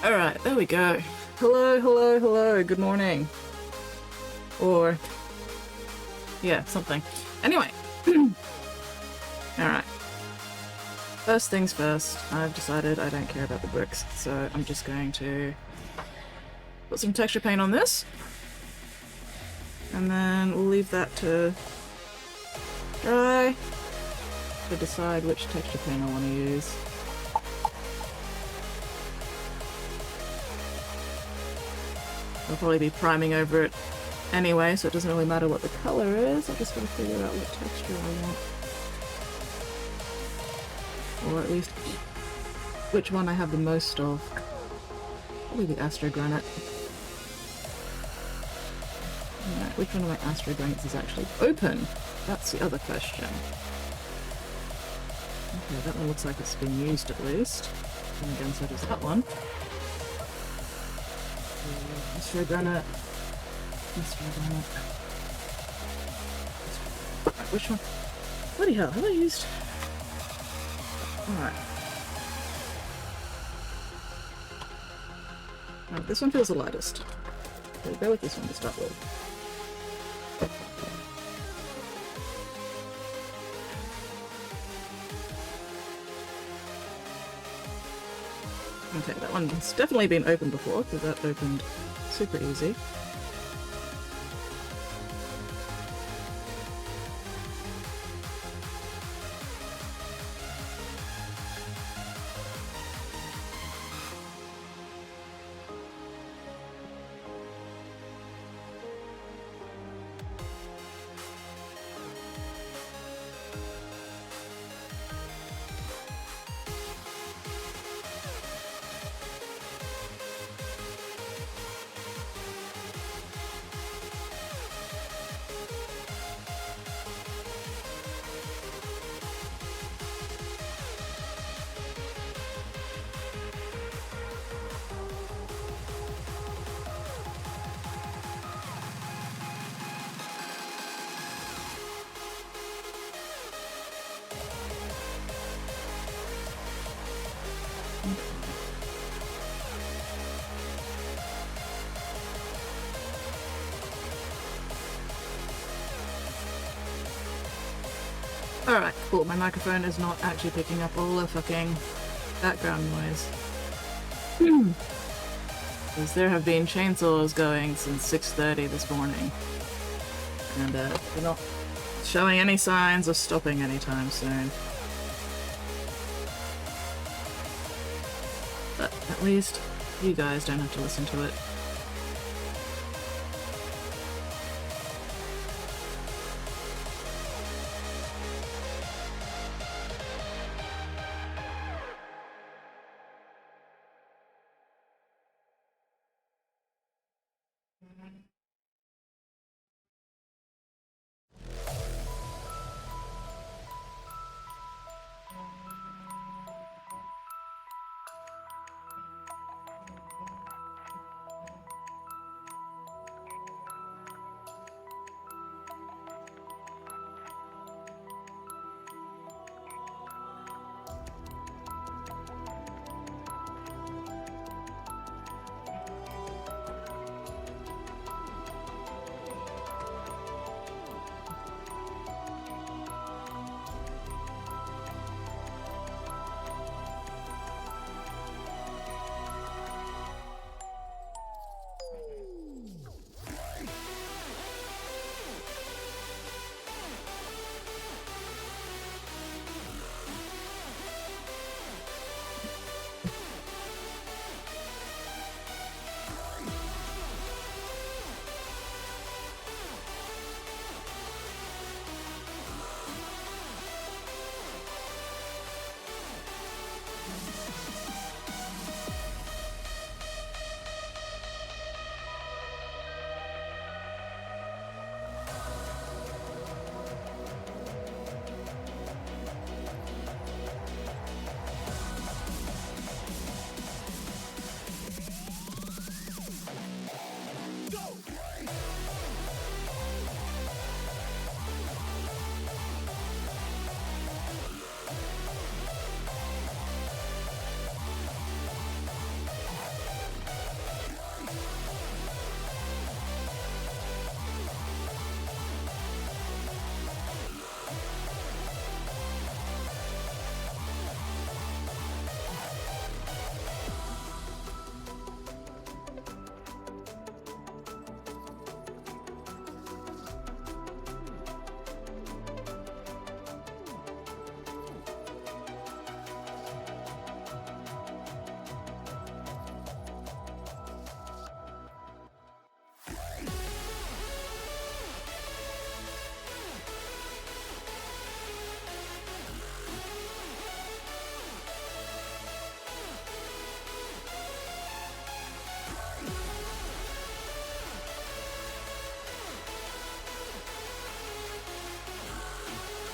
Alright, there we go. Hello, hello, hello, good morning. Or, yeah, something. Anyway. Alright. First things first, I've decided I don't care about the bricks, so I'm just going to put some texture paint on this. And then we'll leave that to dry to decide which texture paint I want to use. I'll probably be priming over it anyway, so it doesn't really matter what the color is. I just gotta figure out what texture I want. Or at least which one I have the most of. Probably the Astro Granite. Right, which one of my Astro Granites is actually open? That's the other question. Okay, that one looks like it's been used at least. And again, so does that one. Astro Granite. Astro Granite. Right, which one? Bloody hell, have I used? Alright. Alright, this one feels the lightest. We'll go with this one to start with. Okay, that one's definitely been opened before, because that opened super easy. Alright, cool. My microphone is not actually picking up all the fucking background noise. Because there have been chainsaws going since 6:30 this morning. And they're not showing any signs of stopping anytime soon. But at least you guys don't have to listen to it.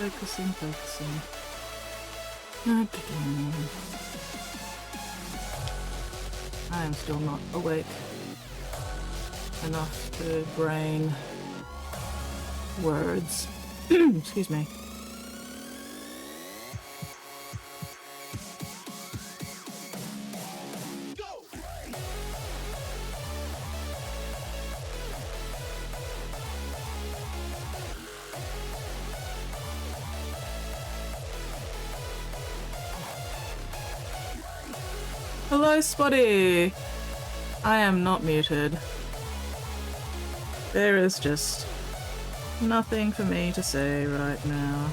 Focusing, focusing. I am still not awake enough to brain words. Excuse me. Hello, Spotty! I am not muted. There is just nothing for me to say right now.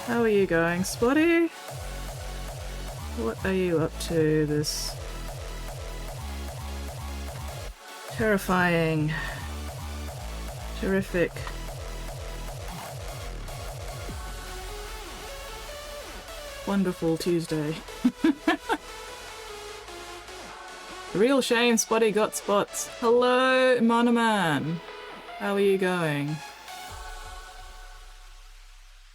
How are you going, Spotty? What are you up to this terrifying, terrific, wonderful Tuesday? Real shame Spotty got spots. Hello, Monoman. How are you going?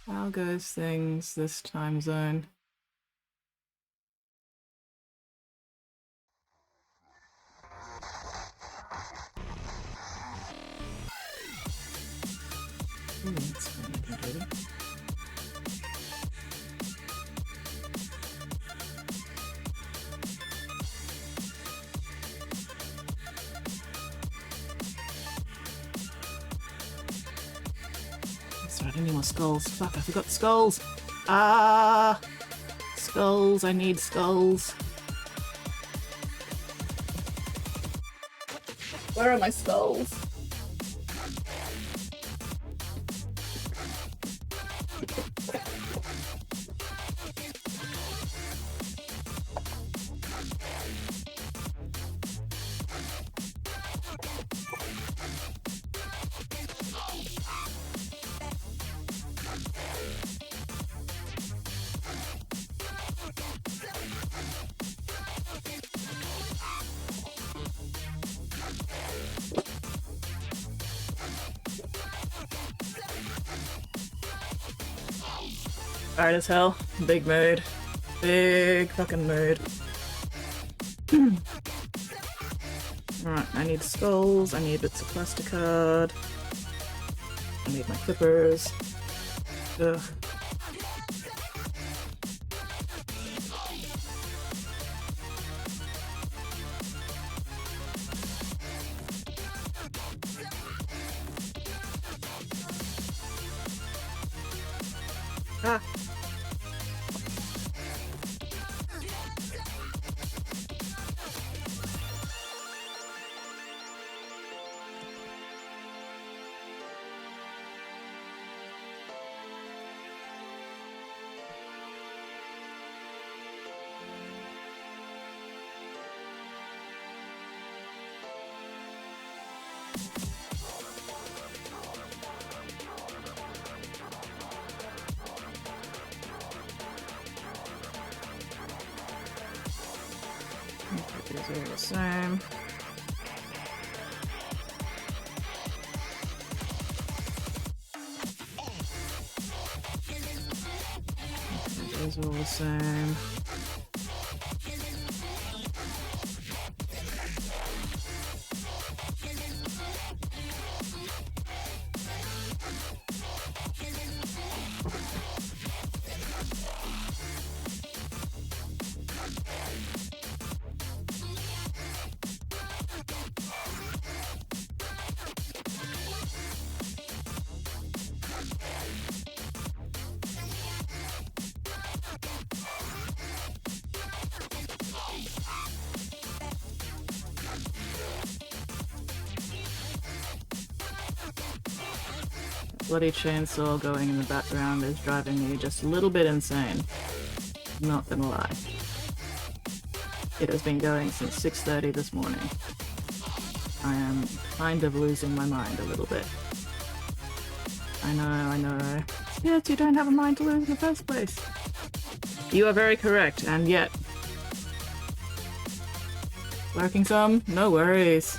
How goes things this time zone? That's funny, I need more skulls. Fuck, I forgot skulls! Ah! Skulls, I need skulls. Where are my skulls? Alright as hell. Big mood. Big fucking mood. Alright, I need skulls, I need bits of plasticard. I need my clippers. Ugh. Ah! These are all the same. These are all the same. Bloody chainsaw going in the background is driving me just a little bit insane. Not gonna lie. It has been going since 6:30 this morning. I am kind of losing my mind a little bit. I know. Yes, you don't have a mind to lose in the first place. You are very correct, and yet... Lurking some? No worries.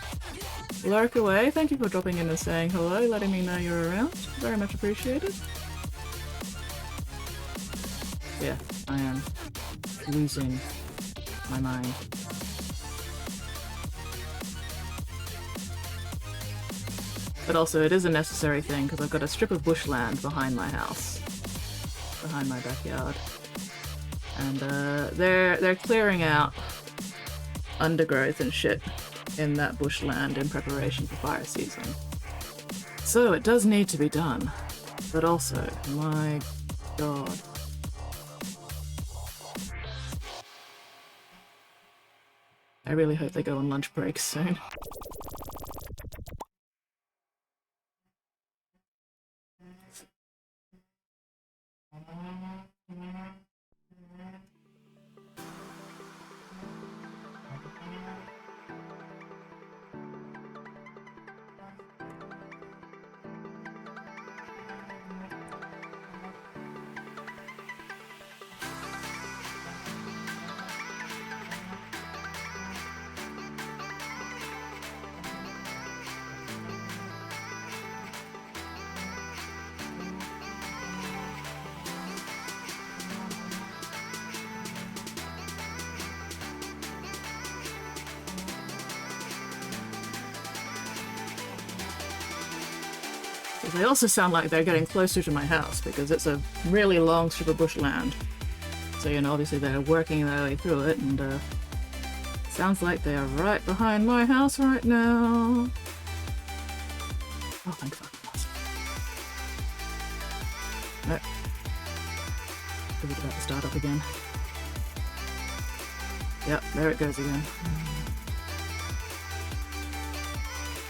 Lurk away. Thank you for dropping in and saying hello, letting me know you're around. Very much appreciated. I am losing my mind. But also it is a necessary thing because I've got a strip of bushland behind my house, behind my backyard, and they're clearing out undergrowth and shit in that bushland in preparation for fire season. So it does need to be done, but also, my god. I really hope they go on lunch breaks soon. They also sound like they're getting closer to my house because it's a really long strip of bushland. So, you know, obviously they're working their way through it, and sounds like they are right behind my house right now. Oh, thank fucking God. No. Forget about the startup again. Yep, there it goes again.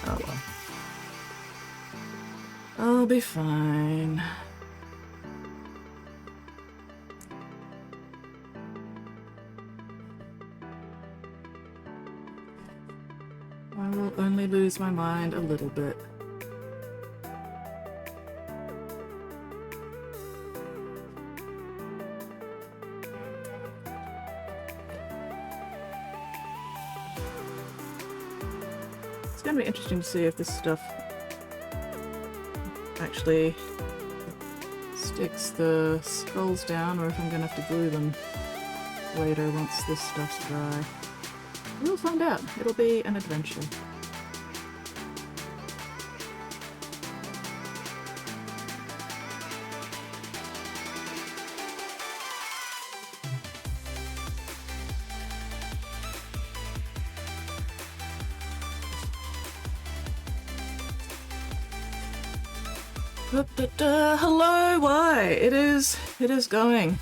Oh well. I'll be fine. I will only lose my mind a little bit. It's going to be interesting to see if this stuff actually sticks the skulls down, or if I'm gonna have to glue them later once this stuff's dry. We'll find out. It'll be an adventure. Hello, why? It is going.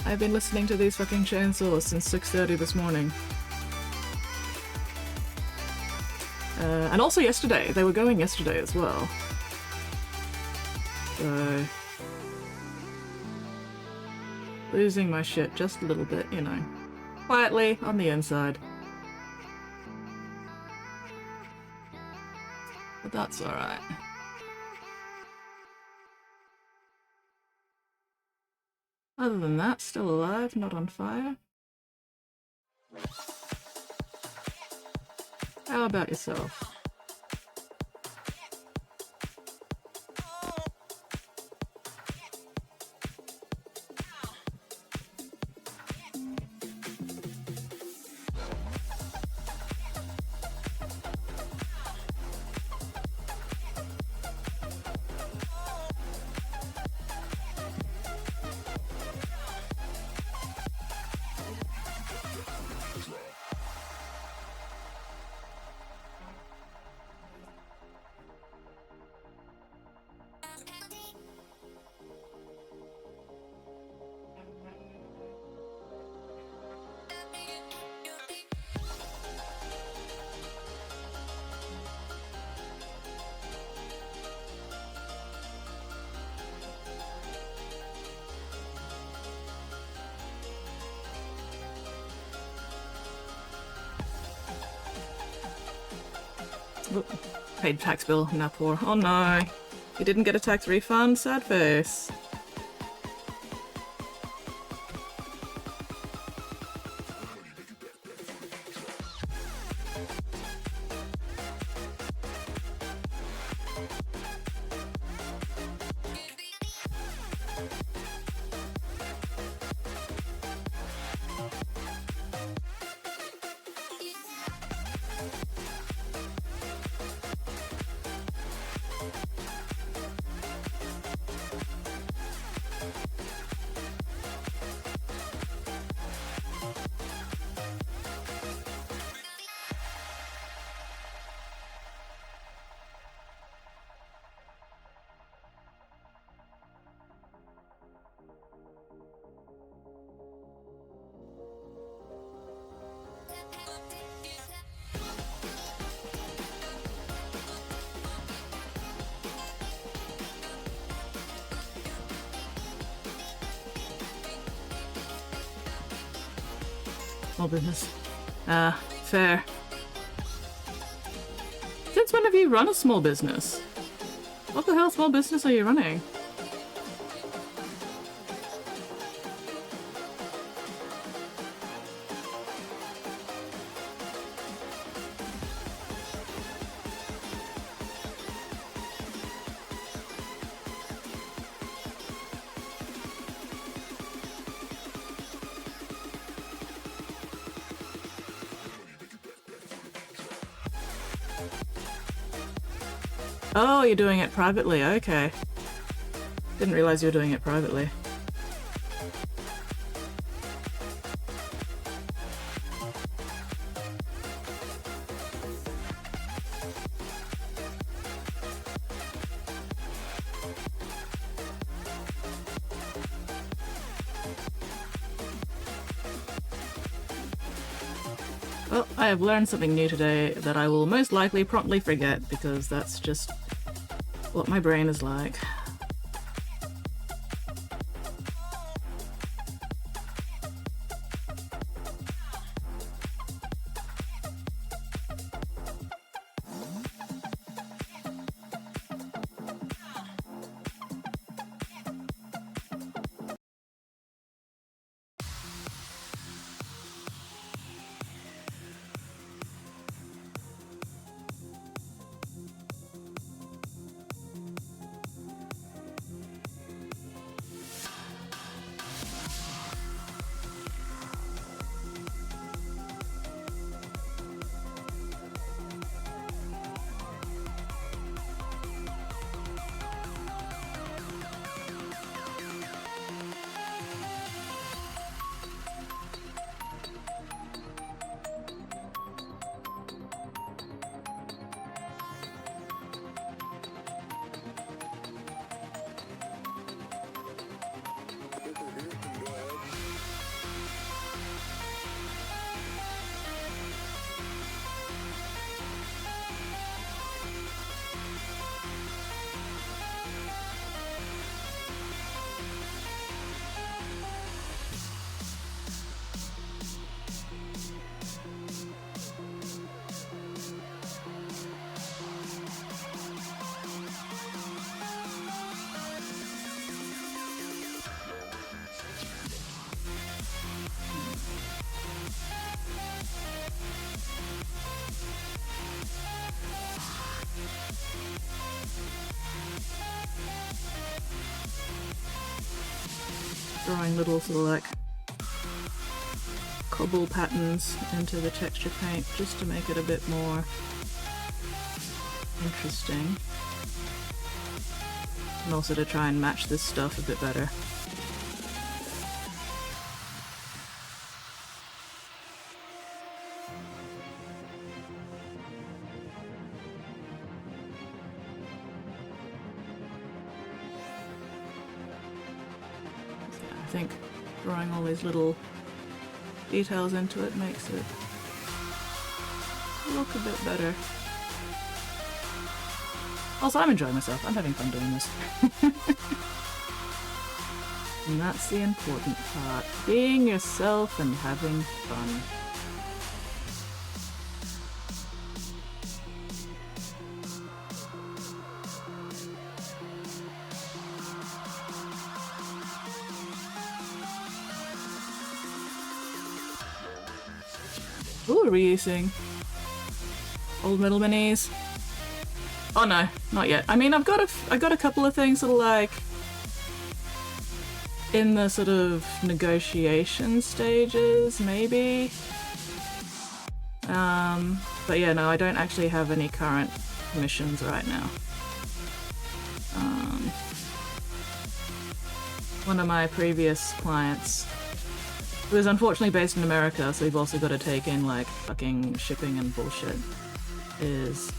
I've been listening to these fucking chainsaws since 6:30 this morning. And also yesterday. They were going yesterday as well. So... losing my shit just a little bit, you know. Quietly, on the inside. But that's alright. Other than that, still alive, not on fire. How about yourself? Oh, paid tax bill, now poor. Oh no! You didn't get a tax refund? Sad face. Small business. Fair. Since when have you run a small business? What the hell small business are you running? Oh, you're doing it privately, okay. Didn't realize you were doing it privately. Well, I have learned something new today that I will most likely promptly forget because that's just what my brain is like. Drawing little sort of like cobble patterns into the texture paint just to make it a bit more interesting. And also to try and match this stuff a bit better. I think drawing all these little details into it makes it look a bit better. Also, I'm enjoying myself. I'm having fun doing this. And that's the important part. Being yourself and having fun. Ooh, reusing old metal minis. Oh no, not yet. I mean, I got a couple of things that are like in the sort of negotiation stages, maybe. But yeah, no, I don't actually have any current commissions right now. One of my previous clients, who is unfortunately based in America, so we've also got to take in like fucking shipping and bullshit, is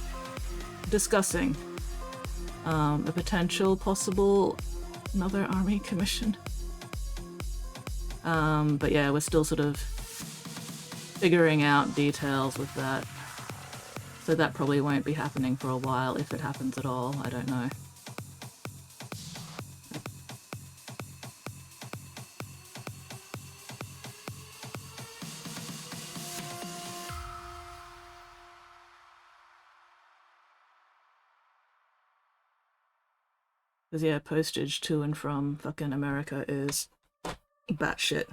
discussing a potential possible another army commission. But yeah, we're still sort of figuring out details with that. So that probably won't be happening for a while, if it happens at all, I don't know. Because yeah, postage to and from fucking America is batshit.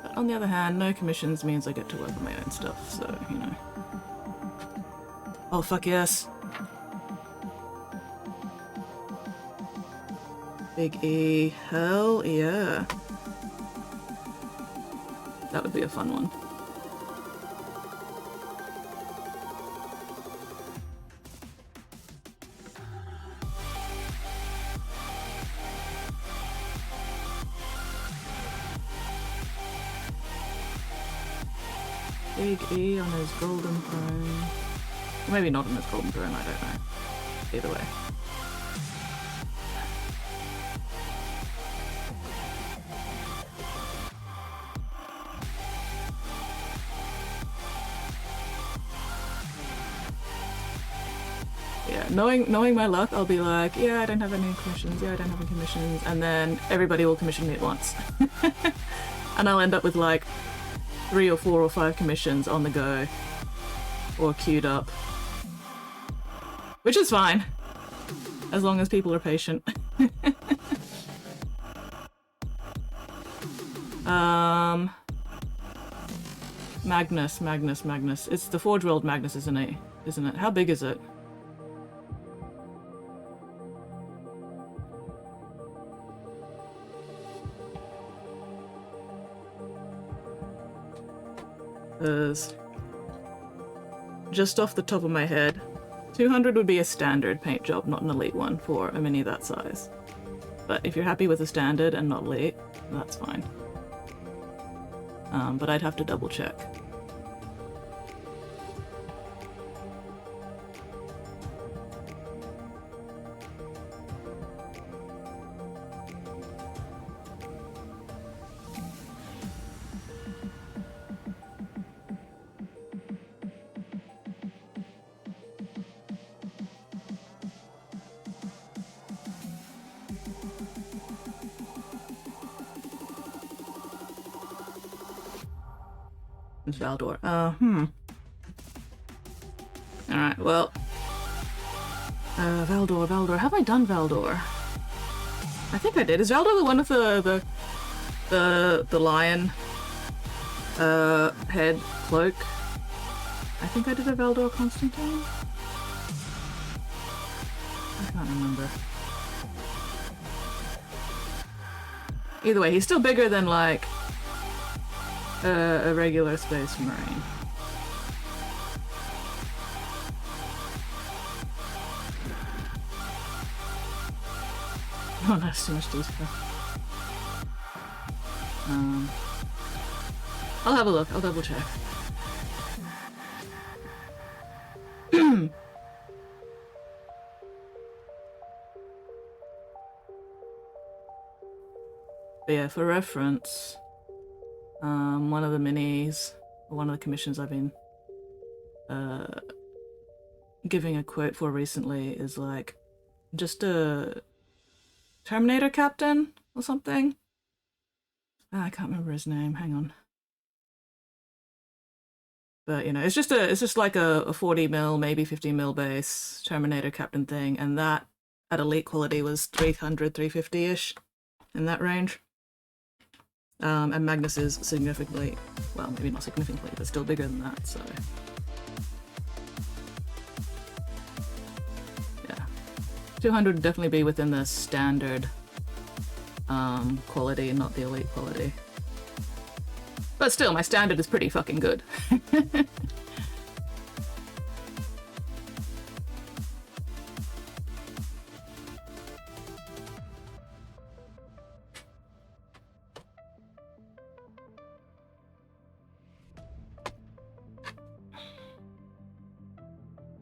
But on the other hand, no commissions means I get to work on my own stuff, so, you know. Oh, fuck yes. Big E. Hell yeah. That would be a fun one. Big E on his golden throne. Or maybe not on his golden throne, I don't know. Either way. Yeah, knowing my luck, I'll be like, yeah, I don't have any commissions, yeah, I don't have any commissions, and then everybody will commission me at once. And I'll end up with like 3 or 4 or 5 commissions on the go. Or queued up. Which is fine. As long as people are patient. Magnus. It's the Forge World Magnus, isn't it? How big is it? Just off the top of my head, 200 would be a standard paint job, not an elite one for a mini that size. But if you're happy with a standard and not elite, that's fine. But I'd have to double check. Valdor. Alright, well. Valdor. Have I done Valdor? I think I did. Is Valdor the one with the lion head cloak? I think I did a Valdor Constantine. I can't remember. Either way, he's still bigger than like a regular Space Marine. Oh, that's too much detail. I'll have a look. I'll double check. But yeah, for reference, one of the minis, or one of the commissions I've been giving a quote for recently is like just a Terminator captain or something. I can't remember his name. Hang on. But you know, it's just like a 40 mil, maybe 50 mil base Terminator captain thing, and that at elite quality was 300, 350-ish in that range. And Magnus is significantly, well, maybe not significantly, but still bigger than that, so. Yeah. 200 would definitely be within the standard quality, not the elite quality. But still, my standard is pretty fucking good.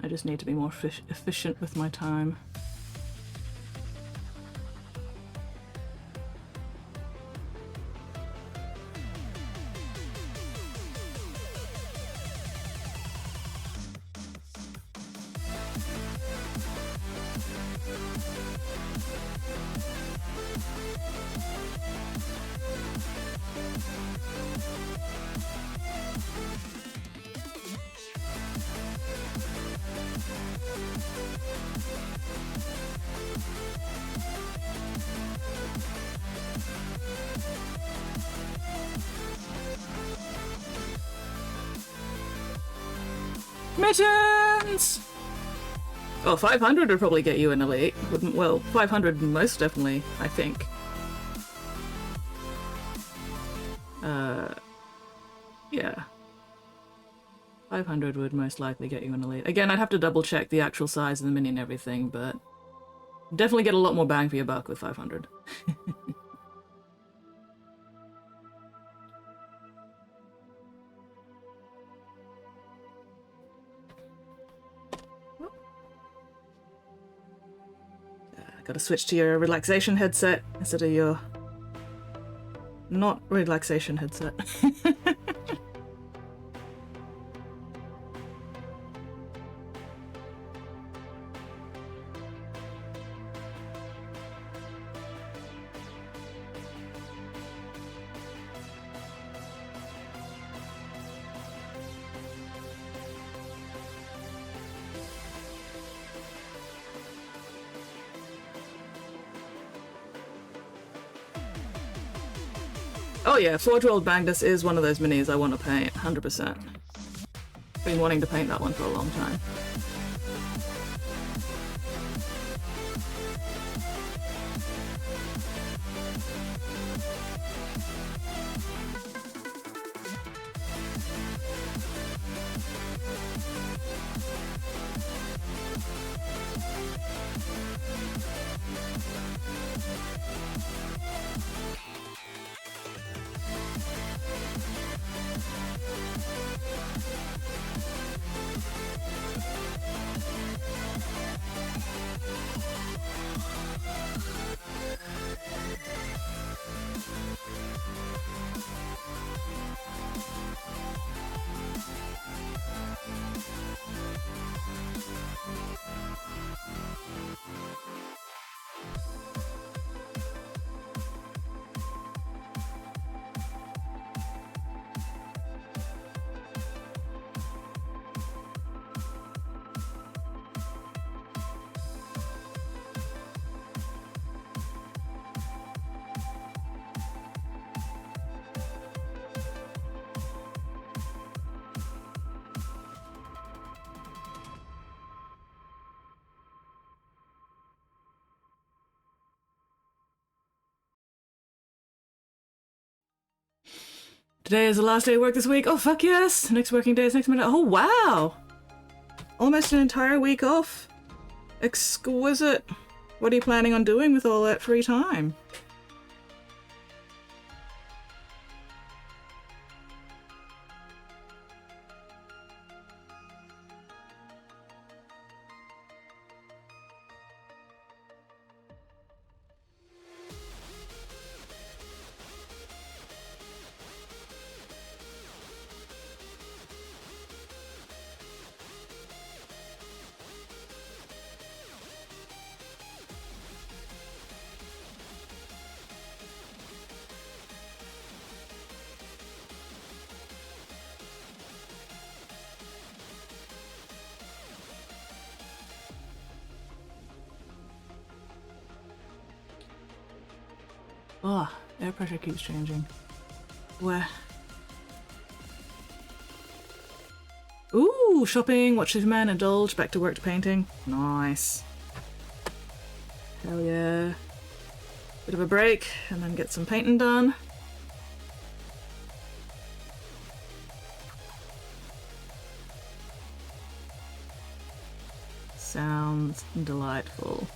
I just need to be more efficient with my time. Mittens! Oh, 500 would probably get you an elite. Wouldn't, well, 500 most definitely, I think. Yeah. 500 would most likely get you an elite. Again, I'd have to double check the actual size of the mini and everything, but definitely get a lot more bang for your buck with 500. Gotta switch to your relaxation headset instead of your not relaxation headset. Oh yeah, Forge World Magnus is one of those minis I want to paint, 100%. Been wanting to paint that one for a long time. Today is the last day of work this week. Oh, fuck yes! Next working day is next Monday. Oh, wow! Almost an entire week off. Exquisite. What are you planning on doing with all that free time? Oh, air pressure keeps changing. Where? Ooh, shopping, watch Superman, indulge, back to work to painting. Nice. Hell yeah. Bit of a break, and then get some painting done. Sounds delightful.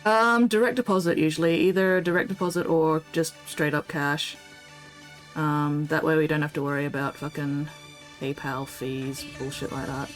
Direct deposit usually. Either direct deposit or just straight up cash. That way we don't have to worry about fucking PayPal fees, bullshit like that.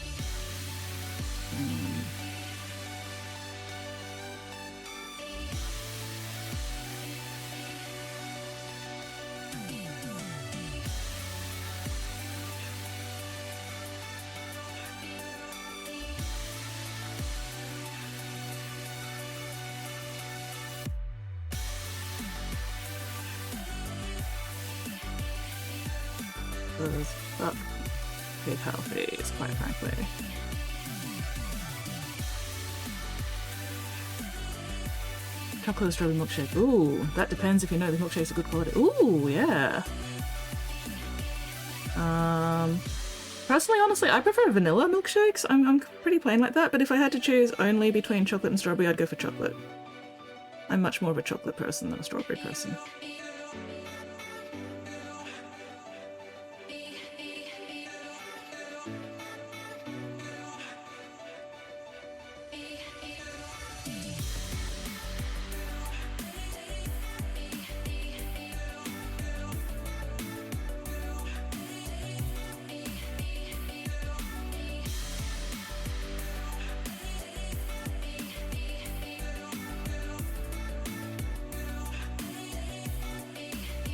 Fuck PayPal fees, quite frankly. Chocolate strawberry milkshake. Ooh, that depends if you know the milkshake's a good quality. Ooh, yeah. Personally, honestly, I prefer vanilla milkshakes. I'm pretty plain like that, but if I had to choose only between chocolate and strawberry, I'd go for chocolate. I'm much more of a chocolate person than a strawberry person.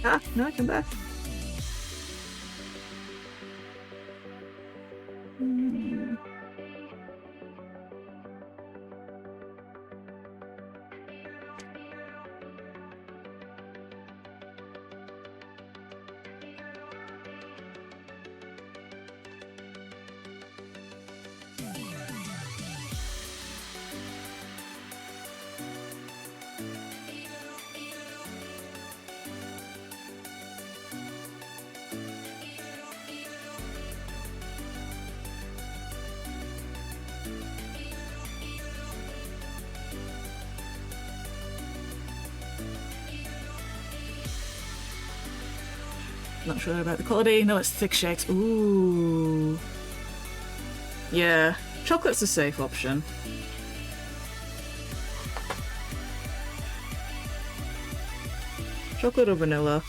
Ah, no, come back. Not sure about the quality. No, it's thick shakes. Ooh. Yeah, chocolate's a safe option. Chocolate or vanilla?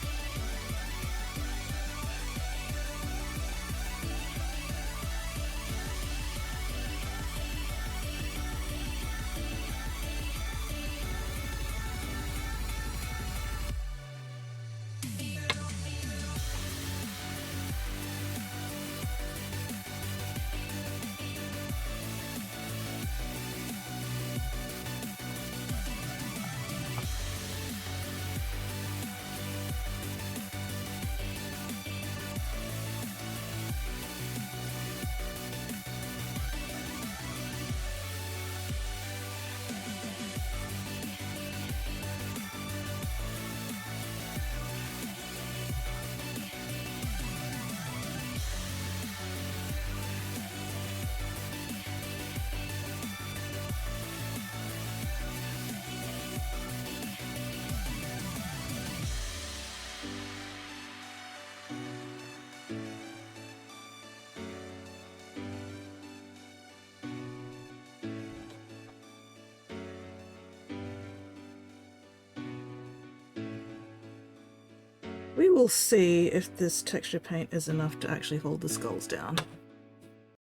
We will see if this texture paint is enough to actually hold the skulls down.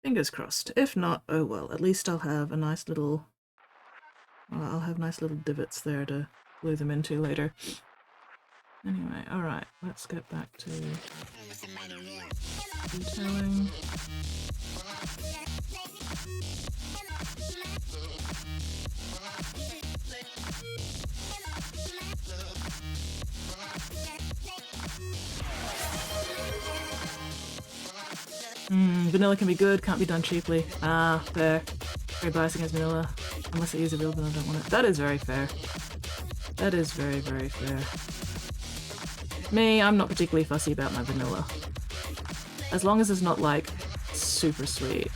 Fingers crossed. If not, oh well. At least I'll have a nice little... I'll have nice little divots there to glue them into later. Anyway, alright. Let's get back to detailing. Vanilla can be good, can't be done cheaply. Ah, fair. Very biased against vanilla. Unless I use a real vanilla, I don't want it. That is very fair. That is very, very fair. Me, I'm not particularly fussy about my vanilla. As long as it's not, like, super sweet.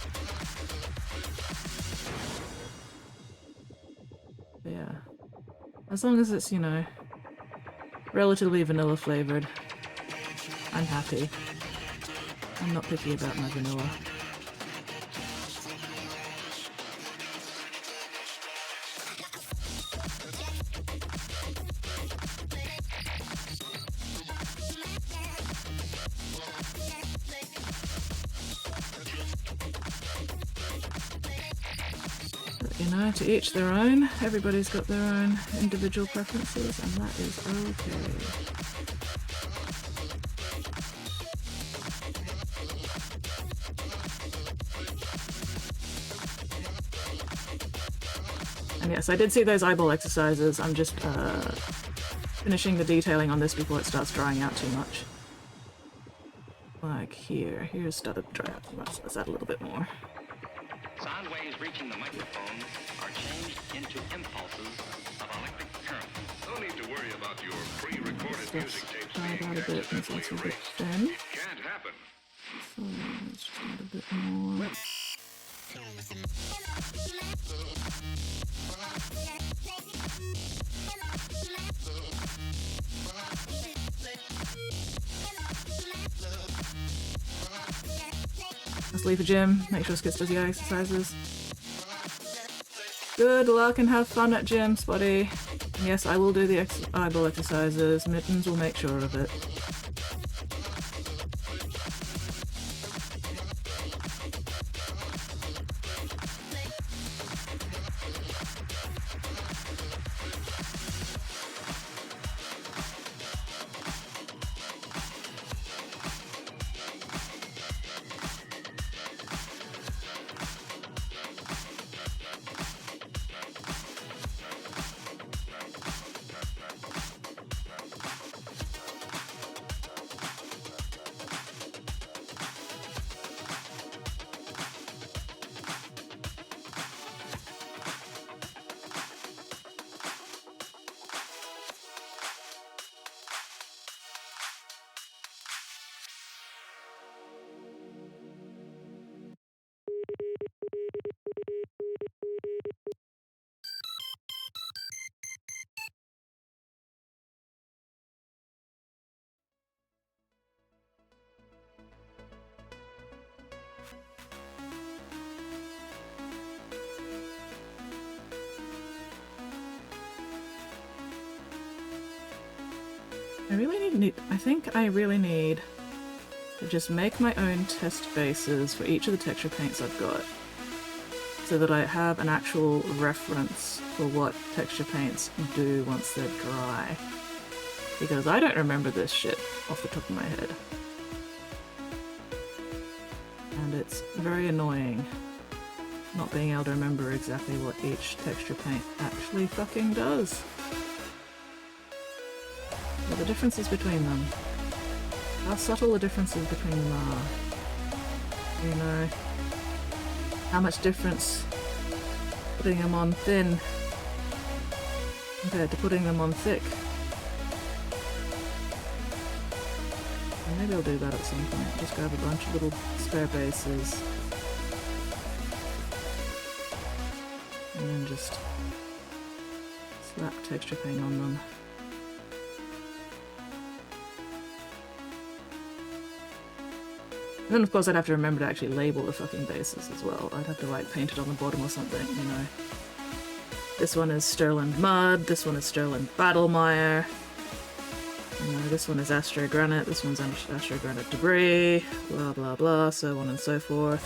But yeah. As long as it's, you know, relatively vanilla flavored, I'm happy. I'm not picky about my vanilla. You know, to each their own. Everybody's got their own individual preferences, and that is okay. And yes, I did see those eyeball exercises. I'm just finishing the detailing on this before it starts drying out too much. Like here. Here's started to dry out too much. Let's add a little bit more. Sound waves reaching the microphone are changed into impulses of electric current. No need to worry about your pre-recorded music tapes Dried being out a bit and it's accidentally a bit erased. thin. It can't happen. So let's just add a bit more. Let's leave the gym, make sure Skits does yoga exercises. Good luck and have fun at gym, Spotty. And yes, I will do the eyeball exercises. Mittens will make sure of it. I think I really need to just make my own test bases for each of the texture paints I've got, so that I have an actual reference for what texture paints do once they're dry. Because I don't remember this shit off the top of my head. And it's very annoying not being able to remember exactly what each texture paint actually fucking does. What the differences between them. How subtle the differences between them are. You know, how much difference putting them on thin compared to putting them on thick. And maybe I'll do that at some point. Just grab a bunch of little spare bases. And then just slap texture paint on them. And then of course I'd have to remember to actually label the fucking bases as well. I'd have to like paint it on the bottom or something, you know. This one is Sterling Mud, this one is Sterling Battlemire. You know, this one is Astro Granite, this one's Astro Granite Debris, blah blah blah, so on and so forth.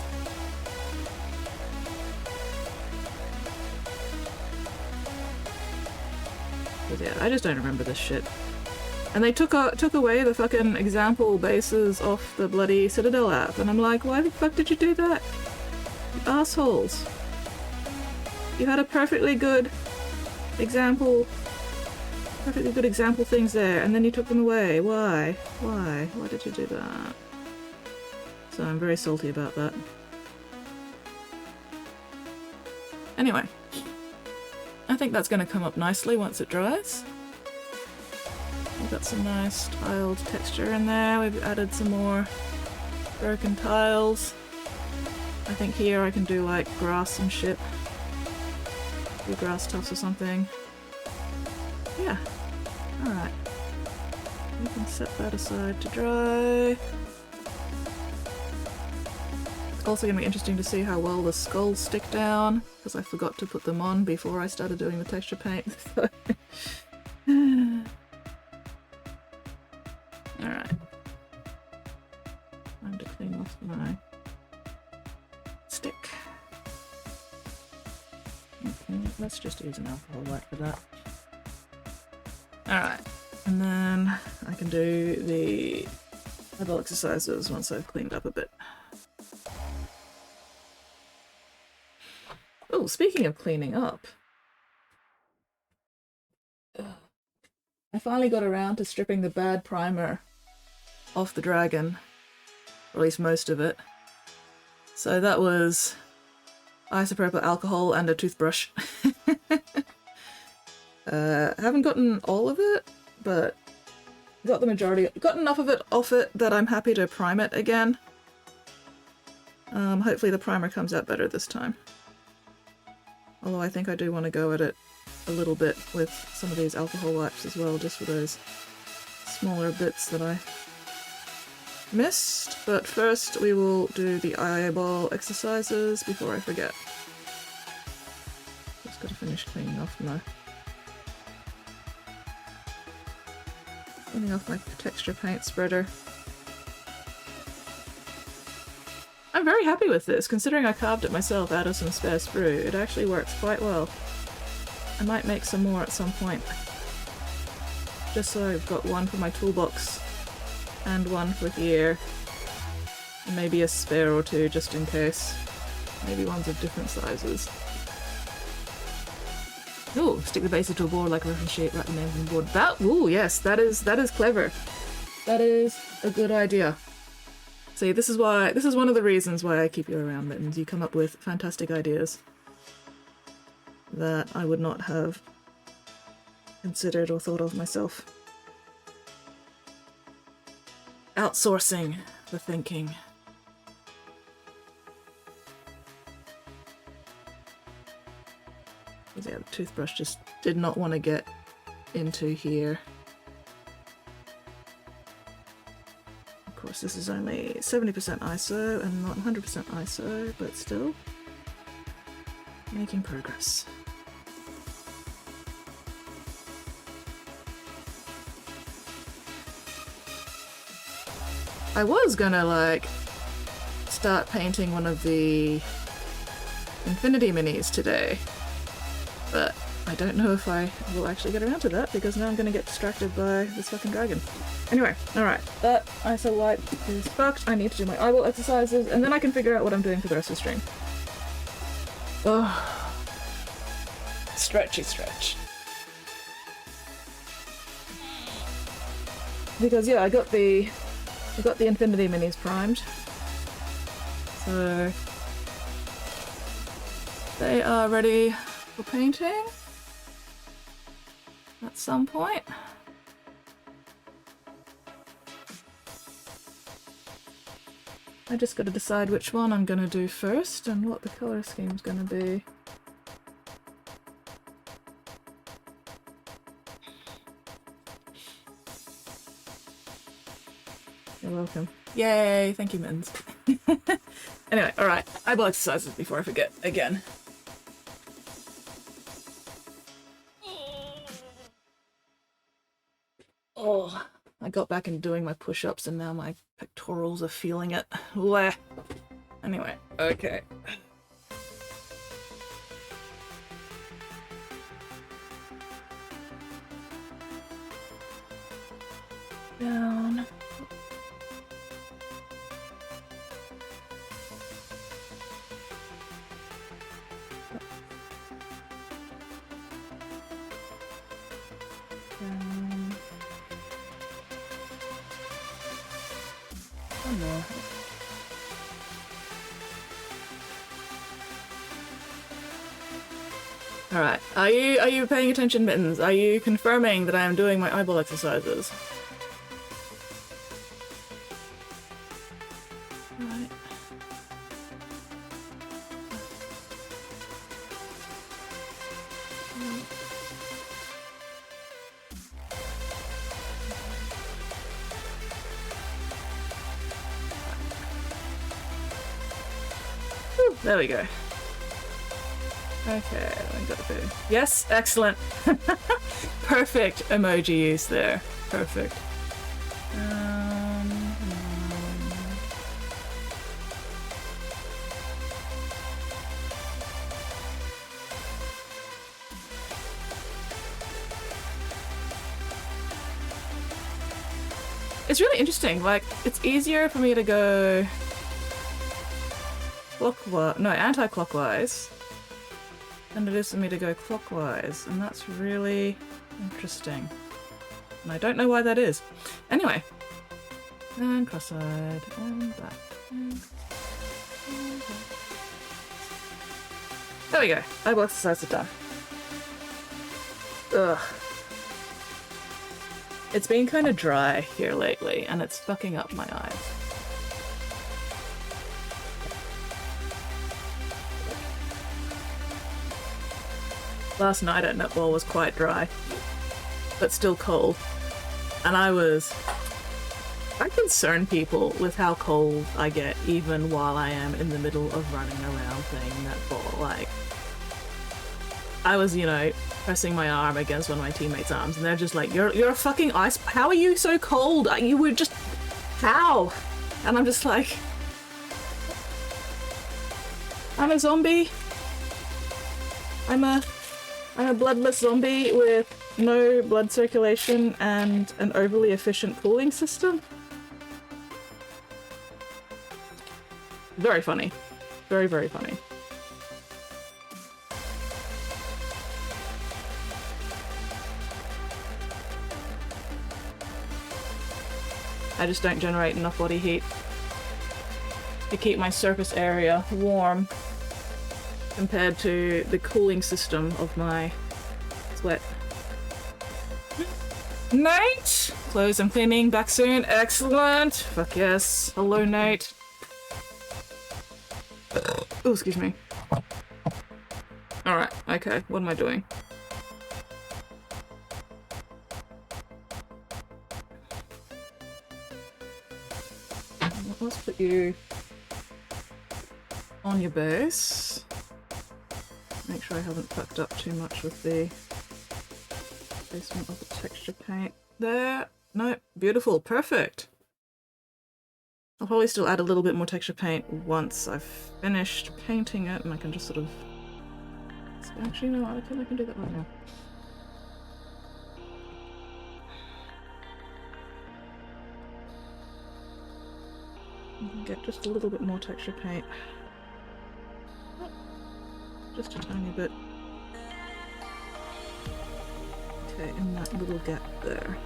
But yeah, I just don't remember this shit. And they took away the fucking example bases off the bloody Citadel app, and I'm like, why the fuck did you do that? You assholes. You had a perfectly good example things there, and then you took them away. Why? Why? Why did you do that? So I'm very salty about that. Anyway, I think that's going to come up nicely once it dries. We've got some nice tiled texture in there. We've added some more broken tiles. I think here I can do like grass and shit. Do grass tufts or something. Yeah. Alright. We can set that aside to dry. It's also going to be interesting to see how well the skulls stick down, because I forgot to put them on before I started doing the texture paint. Alright. Time to clean off my stick. let's just use an alcohol wipe for that. Alright, and then I can do the eyeball exercises once I've cleaned up a bit. Oh, speaking of cleaning up, I finally got around to stripping the bad primer off the dragon, or at least most of it. So that was isopropyl alcohol and a toothbrush. Haven't gotten all of it, but got the majority, got enough of it off it that I'm happy to prime it again. Hopefully the primer comes out better this time. Although I think I do want to go at it a little bit with some of these alcohol wipes as well, just for those smaller bits that I missed. But first we will do the eyeball exercises before I forget. Just gotta finish cleaning off my texture paint spreader. I'm very happy with this, considering I carved it myself out of some spare sprue. It actually works quite well. I might make some more at some point. Just so I've got one for my toolbox and one for here. And maybe a spare or two just in case. Maybe ones of different sizes. Ooh, stick the base to a board like a reference sheet, write the names on the board. That, ooh, yes, that is clever. That is a good idea. See, this is one of the reasons why I keep you around, Mittens. You come up with fantastic ideas that I would not have considered or thought of myself. Outsourcing the thinking. Yeah, the toothbrush just did not want to get into here. Of course, this is only 70% ISO and not 100% ISO, but still making progress. I was gonna like start painting one of the Infinity Minis today, but I don't know if I will actually get around to that because now I'm gonna get distracted by this fucking dragon. Anyway, alright, that ISO wipe is fucked. I need to do my eyeball exercises and then I can figure out what I'm doing for the rest of the stream. Oh, stretchy stretch. Because yeah, I got the Infinity Minis primed. So they are ready for painting at some point. I just gotta decide which one I'm gonna do first and what the color scheme's gonna be. You're welcome. Yay! Thank you, Mittens. Anyway, alright. Eyeball exercises before I forget again. Oh, I got back into doing my push-ups and now my pectorals are feeling it. Bleh. Anyway, okay. Down. Down. One more. Alright, are you paying attention, Mittens? Are you confirming that I am doing my eyeball exercises? Right. Whew, there we go. Okay, I got to do. Yes, excellent. Perfect emoji use there. Perfect. It's really interesting. Like, it's easier for me to go anti-clockwise than it is for me to go clockwise, and that's really interesting. And I don't know why that is. Anyway, and cross-side, and back. And back. There we go. Eyeball exercise are done. Ugh. It's been kind of dry here lately, and it's fucking up my eyes. Last night at netball was quite dry, but still cold. And I concern people with how cold I get even while I am in the middle of running around playing netball. Like, I was, you know, pressing my arm against one of my teammates' arms, and they're just like, you're a fucking ice, how are you so cold? You were just, how? And I'm just like, I'm a zombie. I'm a bloodless zombie with no blood circulation and an overly efficient cooling system. Very funny. Very, very funny. I just don't generate enough body heat to keep my surface area warm compared to the cooling system of my sweat. Nate! Clothes I'm cleaning, back soon. Excellent! Fuck yes. Hello, Nate. Oh, excuse me. Alright, okay. What am I doing? Let's put you on your base. Make sure I haven't fucked up too much with the placement of the texture paint. There. No, beautiful. Perfect. I'll probably still add a little bit more texture paint once I've finished painting it, and I can just sort of... Actually, no, I can do that right now. Get just a little bit more texture paint. Just a tiny bit. Okay, in that little gap there.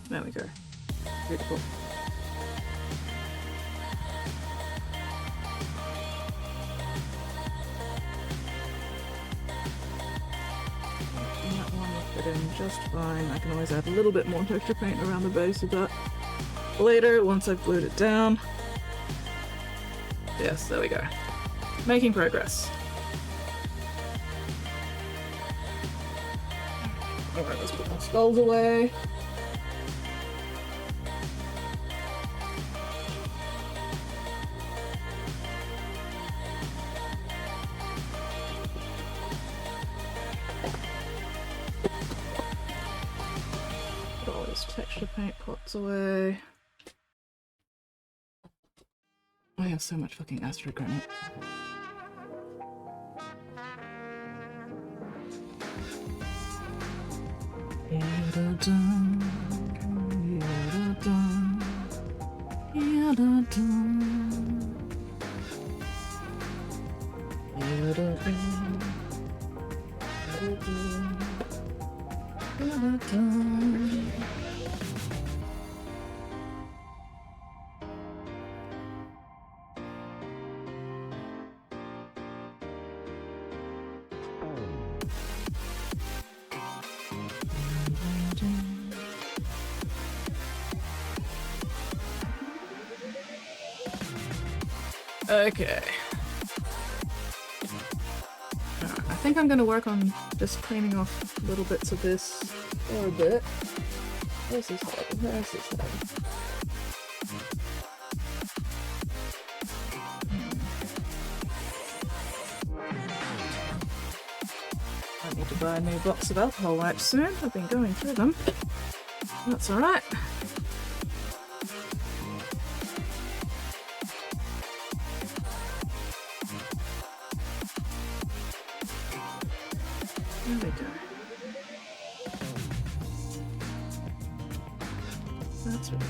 There we go. Beautiful. fit in just fine. I can always add a little bit more texture paint around the base of that later once I've glued it down. Yes, there we go. Making progress. Alright, let's put my skulls away. Put all these texture paint pots away. I have so much fucking astro granite. Okay. I think I'm gonna work on just cleaning off little bits of this for a bit. Where's his head? Where's his head? I need to buy a new box of alcohol wipes soon. I've been going through them. That's alright. There we go. That's better.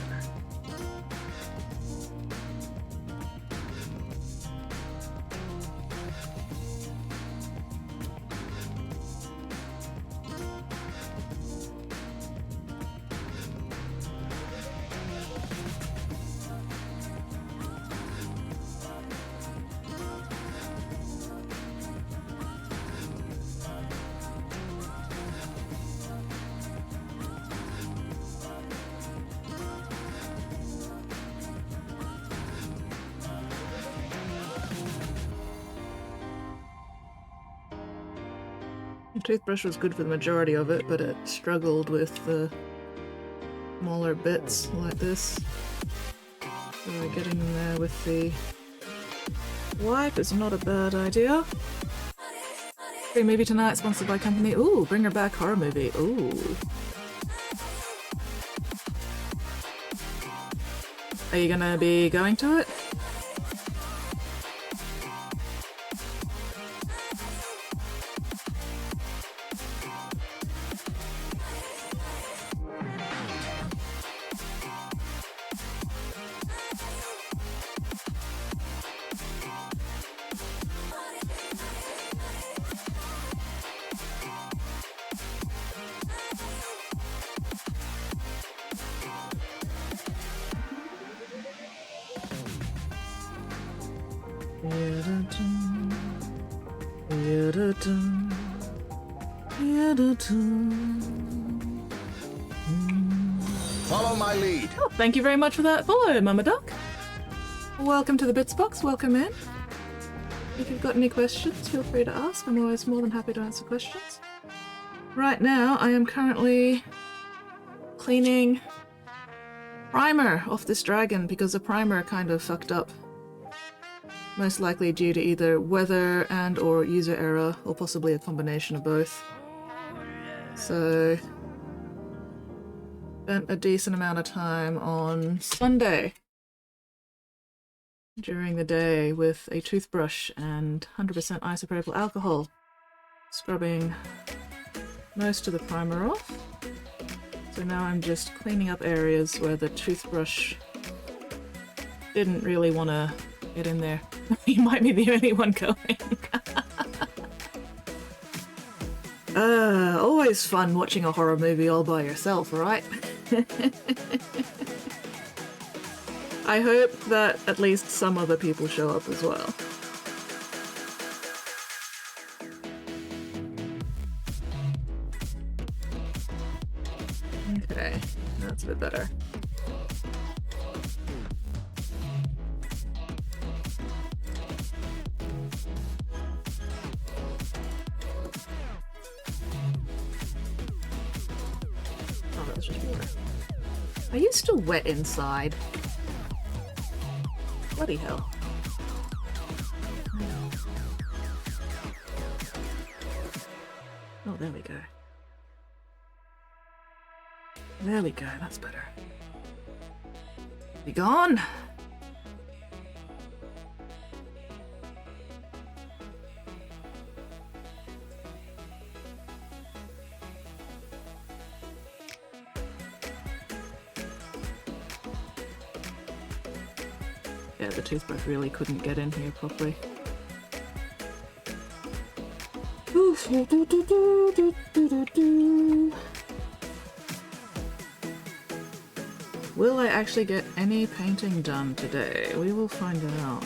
The toothbrush was good for the majority of it, but it struggled with the smaller bits like this. So getting in there with the wipe is not a bad idea. Free movie tonight, sponsored by company. Ooh, bring her back horror movie. Ooh. Are you gonna be going to it? Follow my lead. Oh, thank you very much for that follow, Mama Duck. Welcome to the Bits Box, welcome in. If you've got any questions, feel free to ask. I'm always more than happy to answer questions. Right now, I am currently cleaning primer off this dragon because the primer kind of fucked up. Most likely due to either weather and or user error, or possibly a combination of both. So, spent a decent amount of time on Sunday during the day with a toothbrush and 100% isopropyl alcohol, scrubbing most of the primer off. So now I'm just cleaning up areas where the toothbrush didn't really want to get in there. You might be the only one going. Always fun watching a horror movie all by yourself, right? I hope that at least some other people show up as well. Okay, that's a bit better. Oh, that was just water. Are you still wet inside? Bloody hell. Oh, there we go. There we go, that's better. Be gone! Yeah, the toothbrush really couldn't get in here properly. Will I actually get any painting done today? We will find out.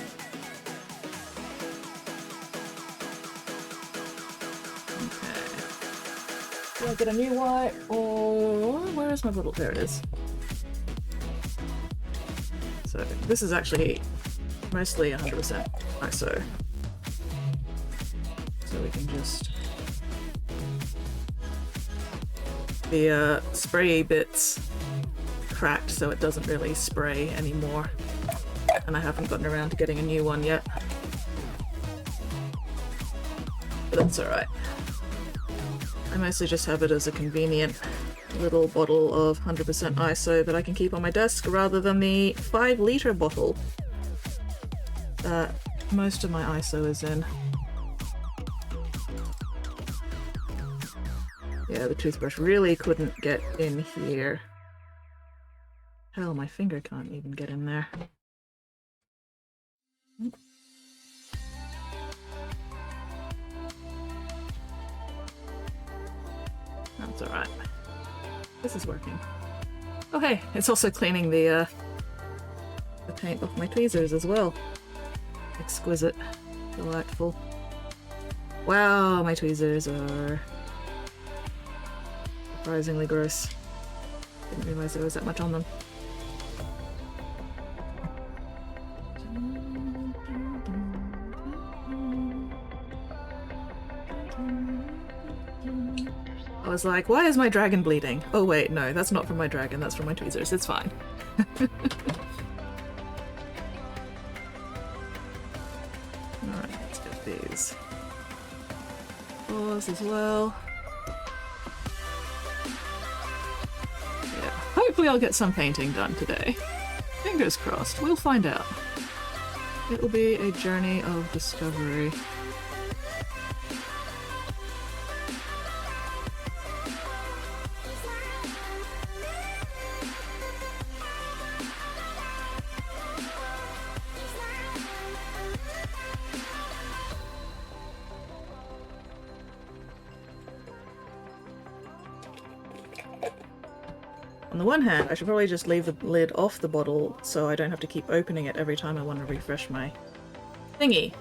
Okay. Do I get a new white or... where is my bottle? There it is. So this is actually mostly 100% ISO. So we can just... the spray bits cracked so it doesn't really spray anymore, and I haven't gotten around to getting a new one yet, but that's alright. I mostly just have it as a convenient little bottle of 100% ISO that I can keep on my desk rather than the 5-litre bottle that most of my ISO is in. Yeah, the toothbrush really couldn't get in here. Hell, my finger can't even get in there. That's alright. This is working. Oh hey, it's also cleaning the paint off my tweezers as well. Exquisite. Delightful. Wow, my tweezers are surprisingly gross. Didn't realize there was that much on them. I was like, why is my dragon bleeding? Oh wait, no, that's not from my dragon, that's from my tweezers. It's fine. Alright, let's get these. Paws as well. Yeah, hopefully I'll get some painting done today. Fingers crossed, we'll find out. It will be a journey of discovery. On the one hand, I should probably just leave the lid off the bottle so I don't have to keep opening it every time I want to refresh my thingy.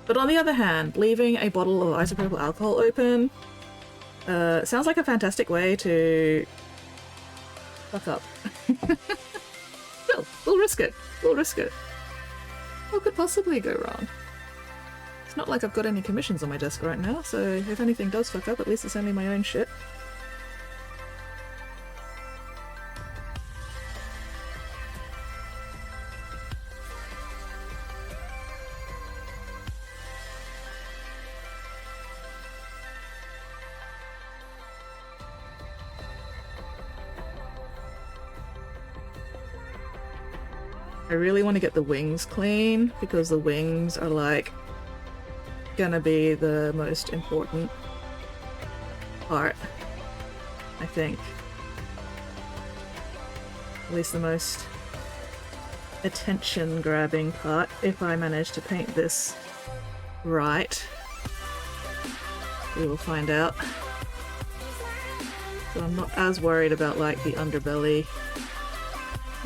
But on the other hand, leaving a bottle of isopropyl alcohol open sounds like a fantastic way to fuck up. Still, we'll risk it. We'll risk it. What could possibly go wrong? It's not like I've got any commissions on my desk right now, so if anything does fuck up, at least it's only my own shit. I really want to get the wings clean because the wings are like gonna be the most important part, I think. At least the most attention grabbing part if I manage to paint this right. We will find out. So I'm not as worried about like the underbelly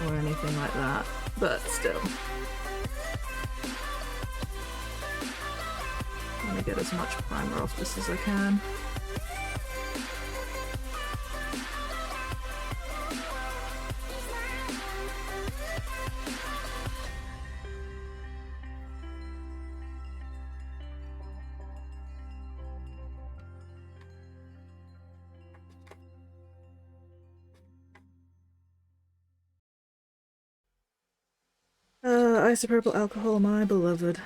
or anything like that. But still. I'm gonna get as much primer off this as I can. Isopropyl alcohol, my beloved.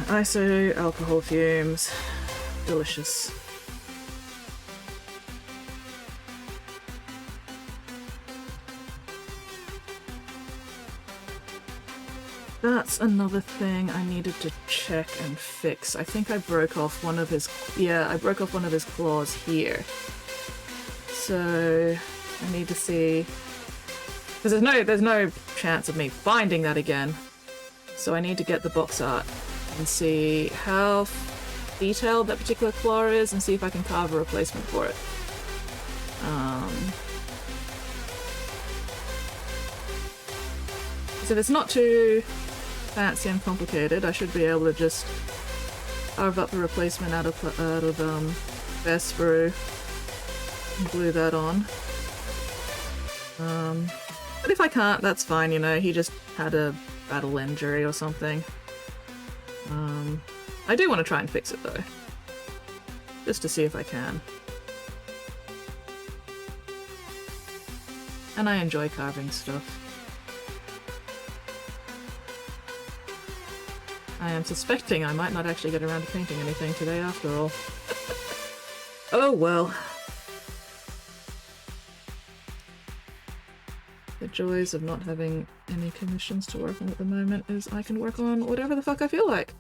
ISO alcohol fumes. Delicious. That's another thing I needed to check and fix. I think I broke off one of his... Yeah, I broke off one of his claws here. So I need to see... Because there's no chance of me finding that again. So I need to get the box art and see how detailed that particular claw is and see if I can carve a replacement for it. So if it's not too fancy and complicated, I should be able to just carve up a replacement out of Vesperu and glue that on. But if I can't, that's fine, you know, he just had a battle injury or something. I do want to try and fix it though, just to see if I can. And I enjoy carving stuff. I am suspecting I might not actually get around to painting anything today after all. Oh well. The joys of not having any commissions to work on at the moment is I can work on whatever the fuck I feel like.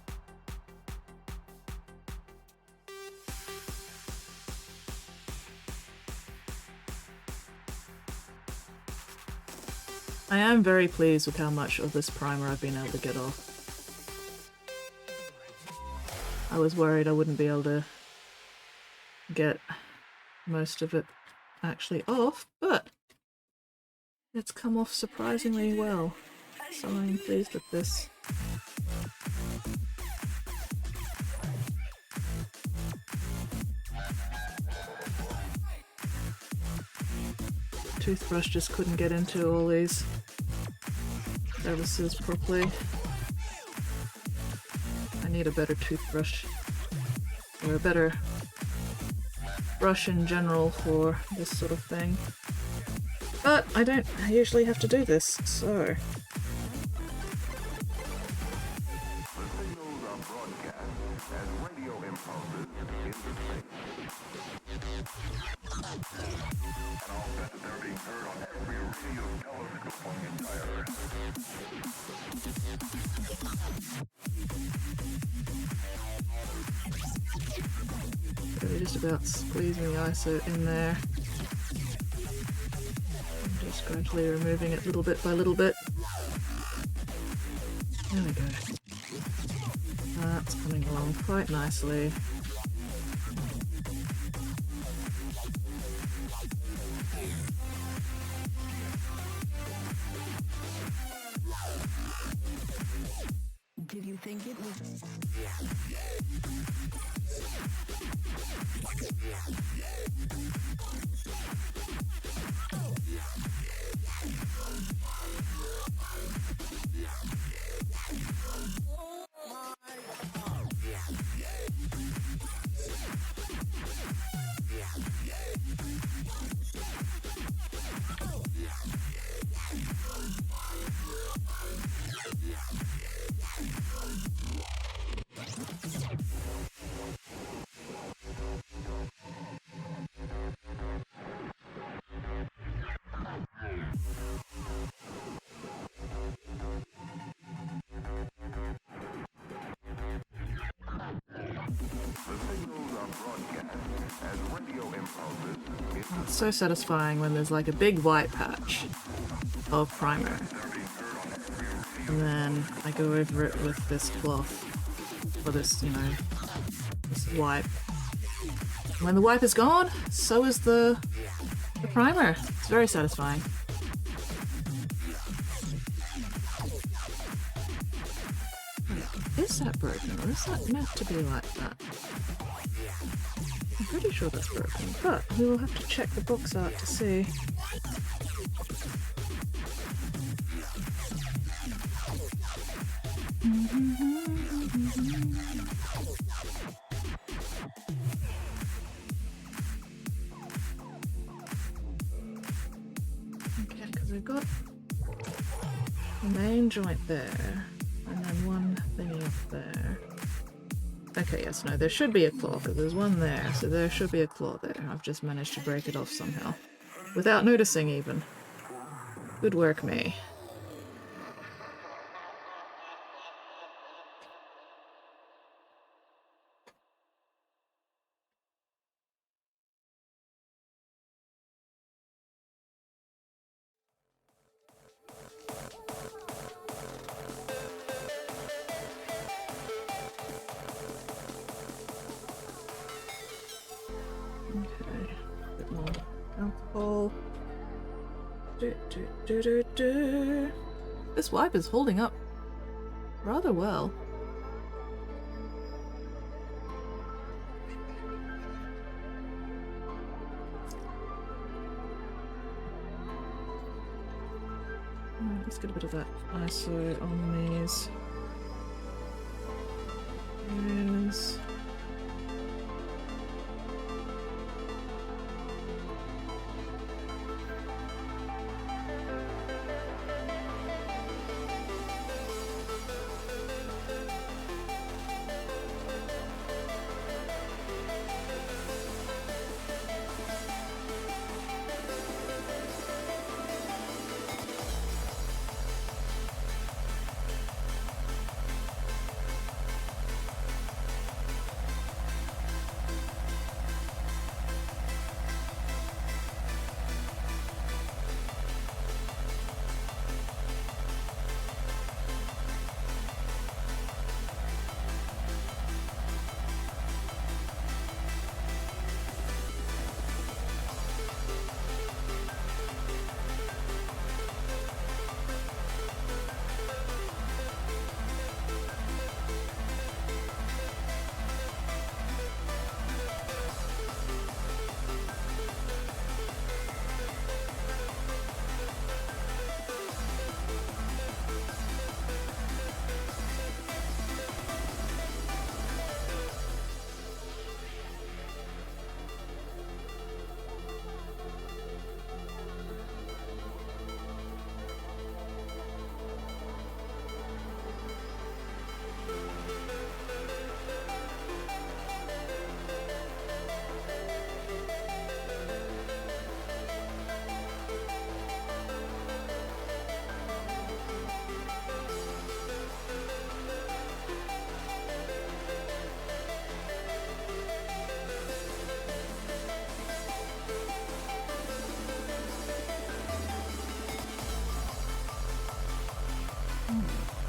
I am very pleased with how much of this primer I've been able to get off. I was worried I wouldn't be able to get most of it actually off, but it's come off surprisingly well, so I'm pleased with this. Toothbrush just couldn't get into all these crevices properly. I need a better toothbrush, or a better brush in general for this sort of thing. But I don't usually have to do this, so... Really just about squeezing the ISO in there. I'm just gradually removing it little bit by little bit. There we go. That's coming along quite nicely. Did you think it was... Oh, it's so satisfying when there's like a big white patch of primer. And then I go over it with this cloth, or this, you know, this wipe. When the wipe is gone, so is the primer. It's very satisfying. Is that broken, or is that meant to be like that? I'm pretty sure that's broken, but we will have to check the box art to see. Okay, because I've got the main joint there, and then one thingy up there. Okay, yes, no, there should be a claw, because there's one there, so there should be a claw there. I've just managed to break it off somehow. Without noticing, even. Good work, me. Okay, a bit more alcohol. This wipe is holding up rather well. Alright, let's get a bit of that ISO on these. Yes.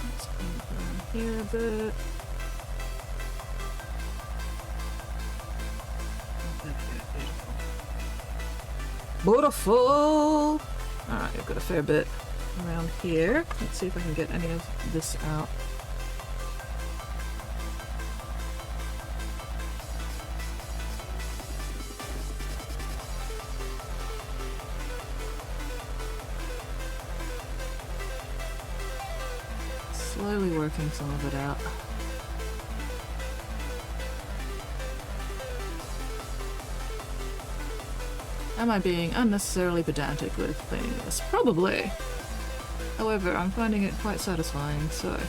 Let's go down here a bit. Beautiful! Alright, I've got a fair bit around here. Let's see if I can get any of this out. Slowly working some of it out. Am I being unnecessarily pedantic with cleaning this? Probably. However, I'm finding it quite satisfying, so...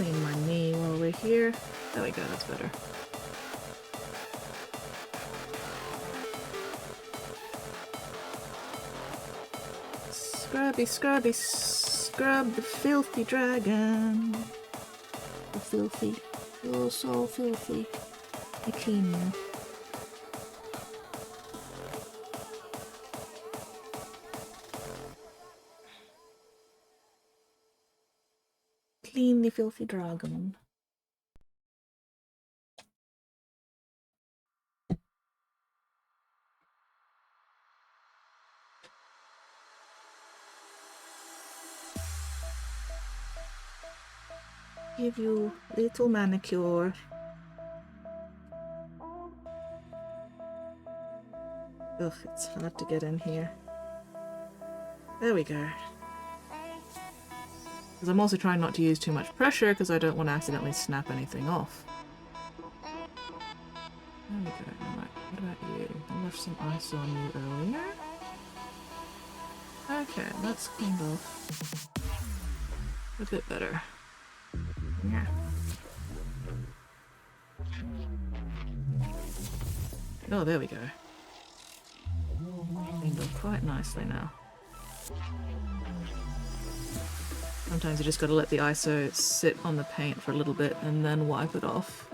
clean my knee while we're here. There we go, that's better. Scrubby, scrubby, scrub the filthy dragon. The filthy. You're so filthy. I clean you. Clean the filthy dragon. Give you little manicure. Ugh, it's hard to get in here. There we go. Because I'm also trying not to use too much pressure because I don't want to accidentally snap anything off. There we go. Alright, what about you? I left some ice on you earlier. Okay, that's cleaned off. A bit better. Yeah. Oh, there we go. Cleaned up quite nicely now. Sometimes you just gotta let the ISO sit on the paint for a little bit and then wipe it off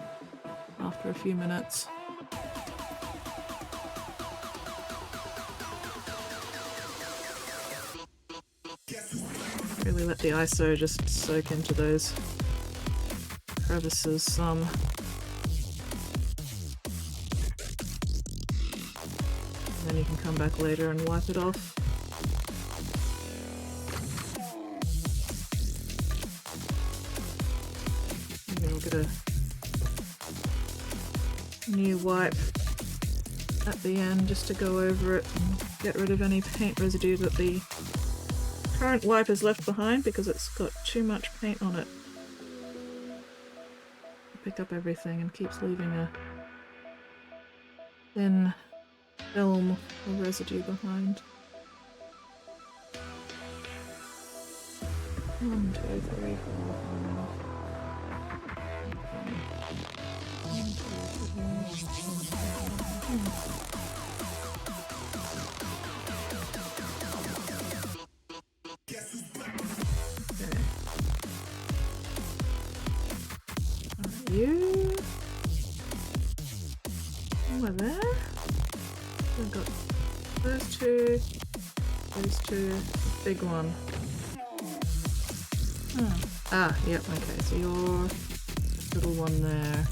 after a few minutes. Really let the ISO just soak into those crevices some. And then you can come back later and wipe it off. Maybe I'll get a new wipe at the end just to go over it and get rid of any paint residue that the current wipe has left behind because it's got too much paint on it. Pick up everything and keeps leaving a thin film or residue behind. 1, 2, 3, 4, 5. You over there. We've got those two, the big one. Ah, yep, okay, so your little one there.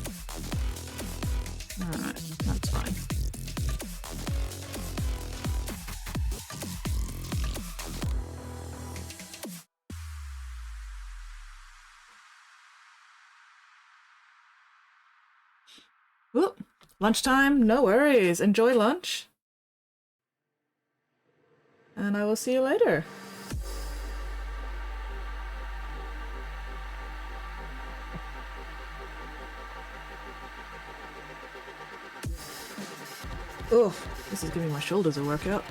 Alright, that's fine. Whoop! Lunchtime, no worries. Enjoy lunch. And I will see you later. Oh, this is giving my shoulders a workout.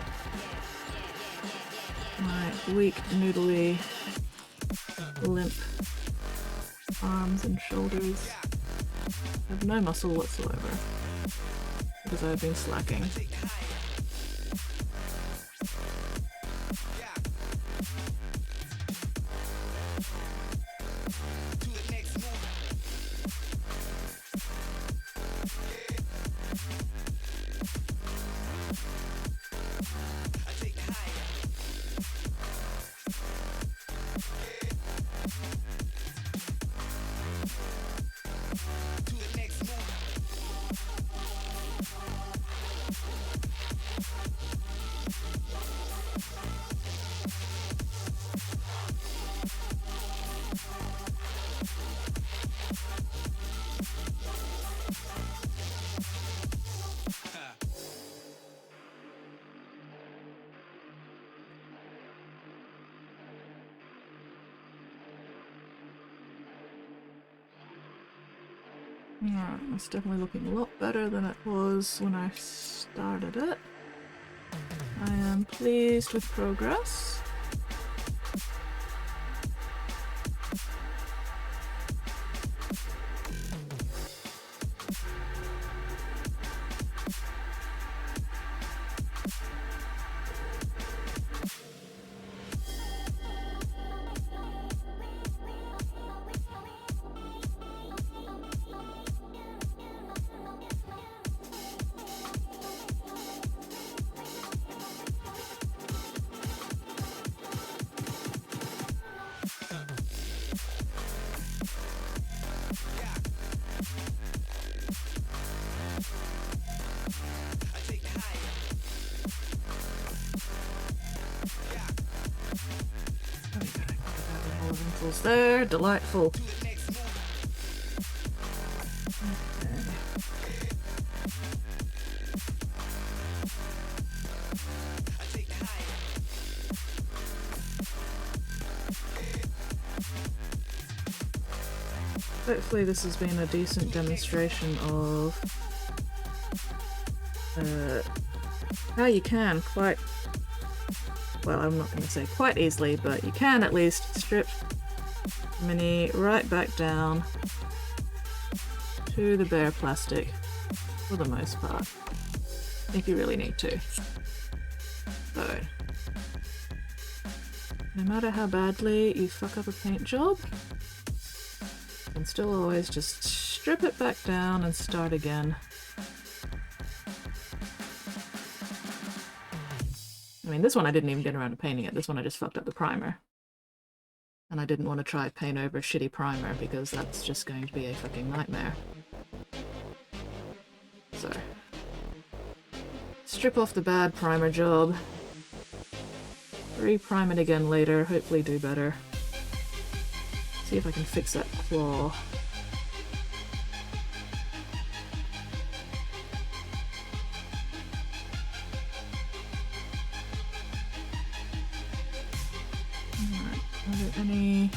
My weak, noodly, limp arms and shoulders. I have no muscle whatsoever because I've been slacking. Alright, it's definitely looking a lot better than it was when I started it. I am pleased with progress. Pixels there, delightful. Okay. Hopefully this has been a decent demonstration of how you can quite, well, I'm not going to say quite easily, but you can at least strip the Mini right back down to the bare plastic for the most part, if you really need to. So, no matter how badly you fuck up a paint job, you can still always just strip it back down and start again. I mean, this one I didn't even get around to painting it. This one I just fucked up the primer. And I didn't want to try paint over a shitty primer because that's just going to be a fucking nightmare. So, strip off the bad primer job. Re-prime it again later, hopefully do better. See if I can fix that claw. Alright, are there any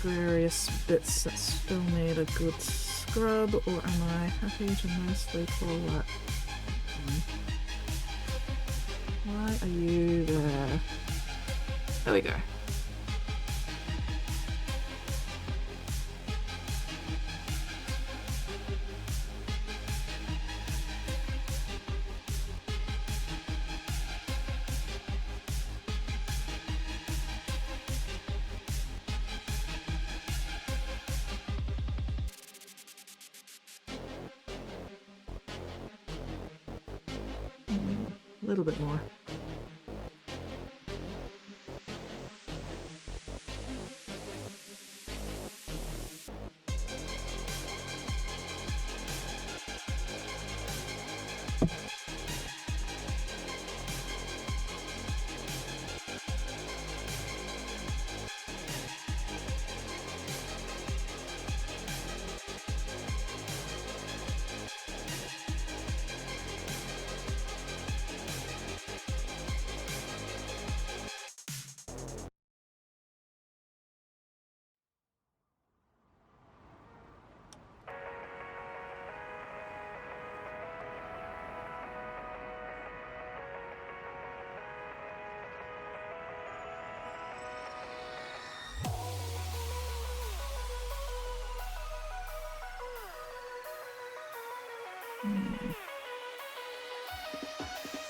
gregarious bits that still need a good scrub, or am I happy to mostly call that on? Why are you there? There we go. A little bit more.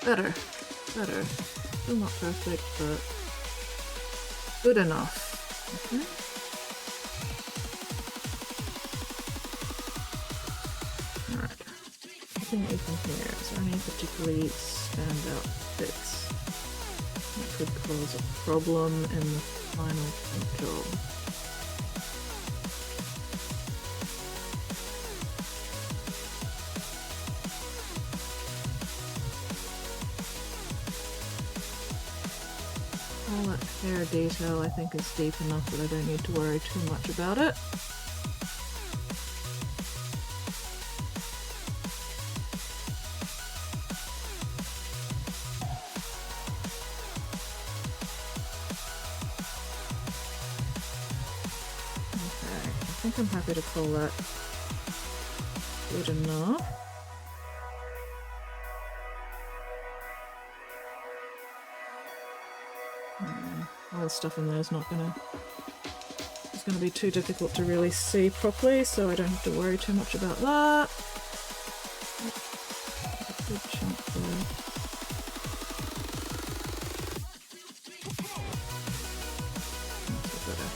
Better. Better. Still not perfect, but good enough. Okay. Alright. Nothing open here. Is there any particularly standout bits that could cause a problem in the final paint job? All that hair detail I think is deep enough that I don't need to worry too much about it. Okay, I think I'm happy to call that good enough. All the stuff in there is not gonna... It's gonna be too difficult to really see properly, so I don't have to worry too much about that. A good chunk there. That's better.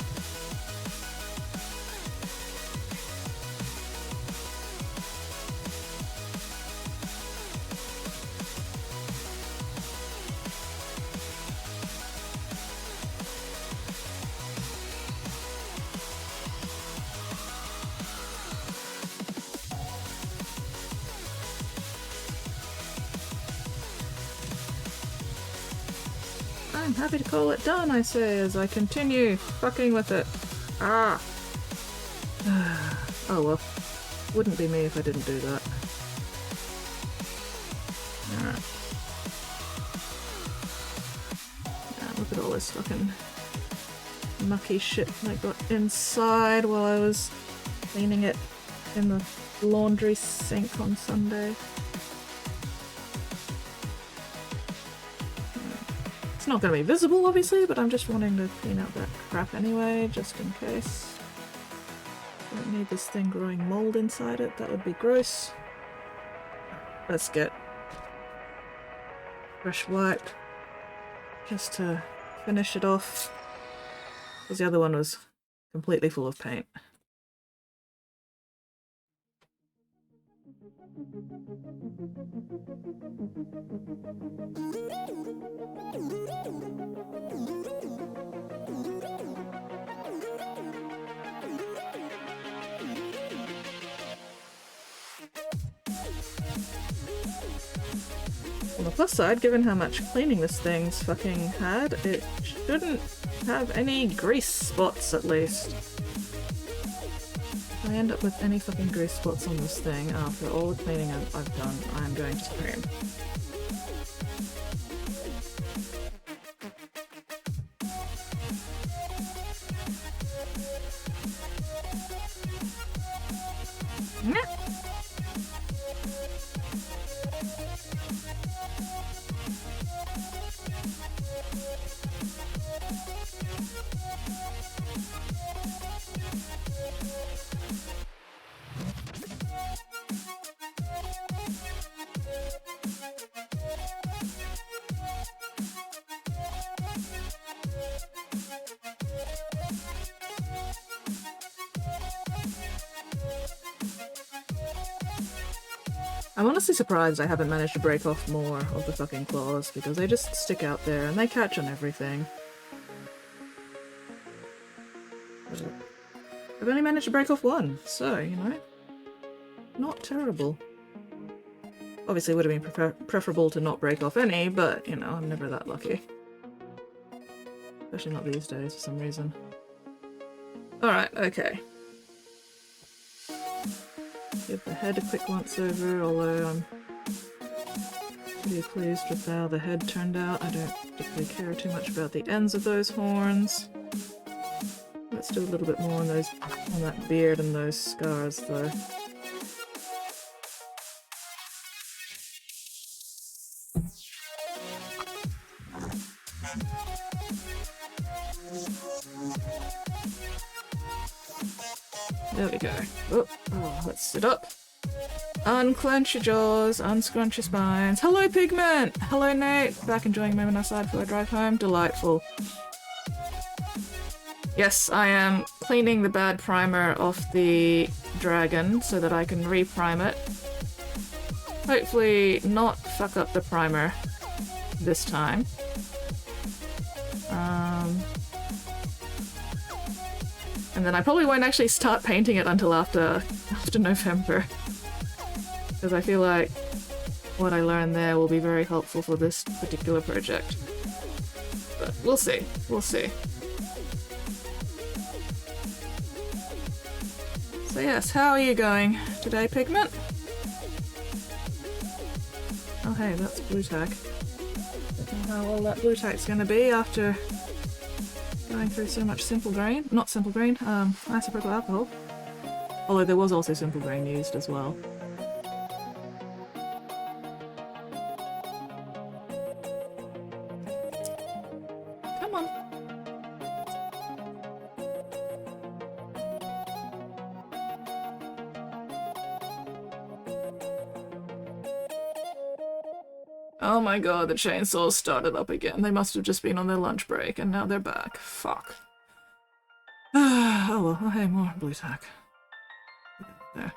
I'm happy to call it done, I say, as I continue fucking with it. Ah! Oh well. Wouldn't be me if I didn't do that. Alright. Yeah, look at all this fucking mucky shit I got inside while I was cleaning it in the laundry sink on Sunday. It's not going to be visible, obviously, but I'm just wanting to clean out that crap anyway, just in case. Don't need this thing growing mold inside it, that would be gross. Let's get fresh wipe just to finish it off, because the other one was completely full of paint. On the plus side, given how much cleaning this thing's fucking had, it shouldn't have any grease spots, at least. If I end up with any fucking grease spots on this thing after all the cleaning I've done, I'm going to scream. I'm honestly surprised I haven't managed to break off more of the fucking claws, because they just stick out there and they catch on everything. I've only managed to break off one, so, you know, not terrible. Obviously it would have been preferable to not break off any, but, you know, I'm never that lucky. Especially not these days for some reason. Alright, okay. Give the head a quick once over, although I'm pretty pleased with how the head turned out. I don't particularly care too much about the ends of those horns. Let's do a little bit more on those, on that beard and those scars though. There we go. Oh, let's sit up. Unclench your jaws, unscrunch your spines. Hello, Pigment! Hello, Nate! Back enjoying a moment outside before I drive home. Delightful. Yes, I am cleaning the bad primer off the dragon so that I can re-prime it. Hopefully not fuck up the primer this time. And then I probably won't actually start painting it until after November. Because I feel like what I learned there will be very helpful for this particular project. But we'll see. We'll see. So yes, how are you going today, Pigment? Oh hey, that's blue tack. Don't know how all that blue tack's gonna be after going through so much simple grain. Not simple grain, isopropyl alcohol. Although there was also simple grain used as well. Come on. Oh my god, the chainsaws started up again. They must have just been on their lunch break, and now they're back. Fuck. Oh well, oh hey, more blue tack. There.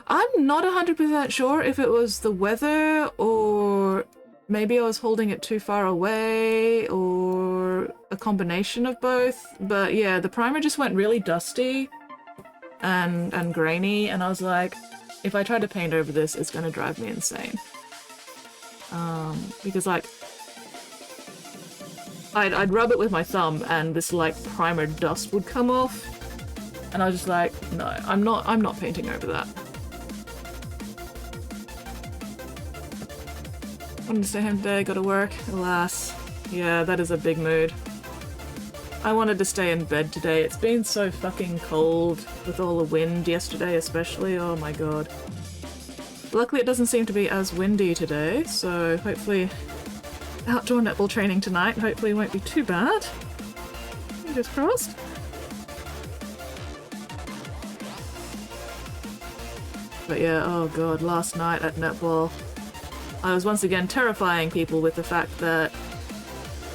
I'm not 100% sure if it was the weather, or maybe I was holding it too far away, or a combination of both. But yeah, the primer just went really dusty and grainy, and I was like, if I try to paint over this, it's gonna drive me insane. Because like I'd rub it with my thumb and this like primer dust would come off, and I was just like, no, I'm not painting over that. Wanted to stay home today, gotta work. Alas. Yeah, that is a big mood. I wanted to stay in bed today. It's been so fucking cold with all the wind yesterday especially. Oh my god. Luckily it doesn't seem to be as windy today, so hopefully outdoor netball training tonight hopefully won't be too bad. Fingers crossed. But yeah, oh god, last night at netball I was once again terrifying people with the fact that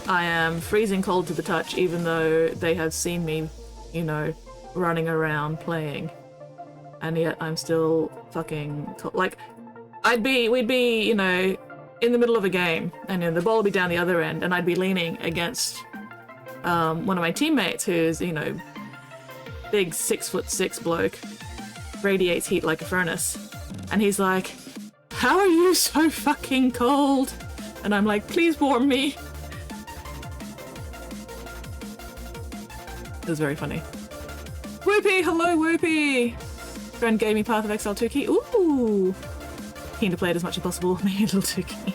I am freezing cold to the touch even though they have seen me, you know, running around playing. And yet I'm still fucking cold. Like, we'd be, you know, in the middle of a game and the ball would be down the other end and I'd be leaning against one of my teammates who's, you know, big 6'6" bloke, radiates heat like a furnace. And he's like, how are you so fucking cold? And I'm like, please warm me. It was very funny. Whoopie! Hello, Whoopie! Friend gave me Path of Exile 2 key. Ooh! Keen to play it as much as possible with me, little 2 key.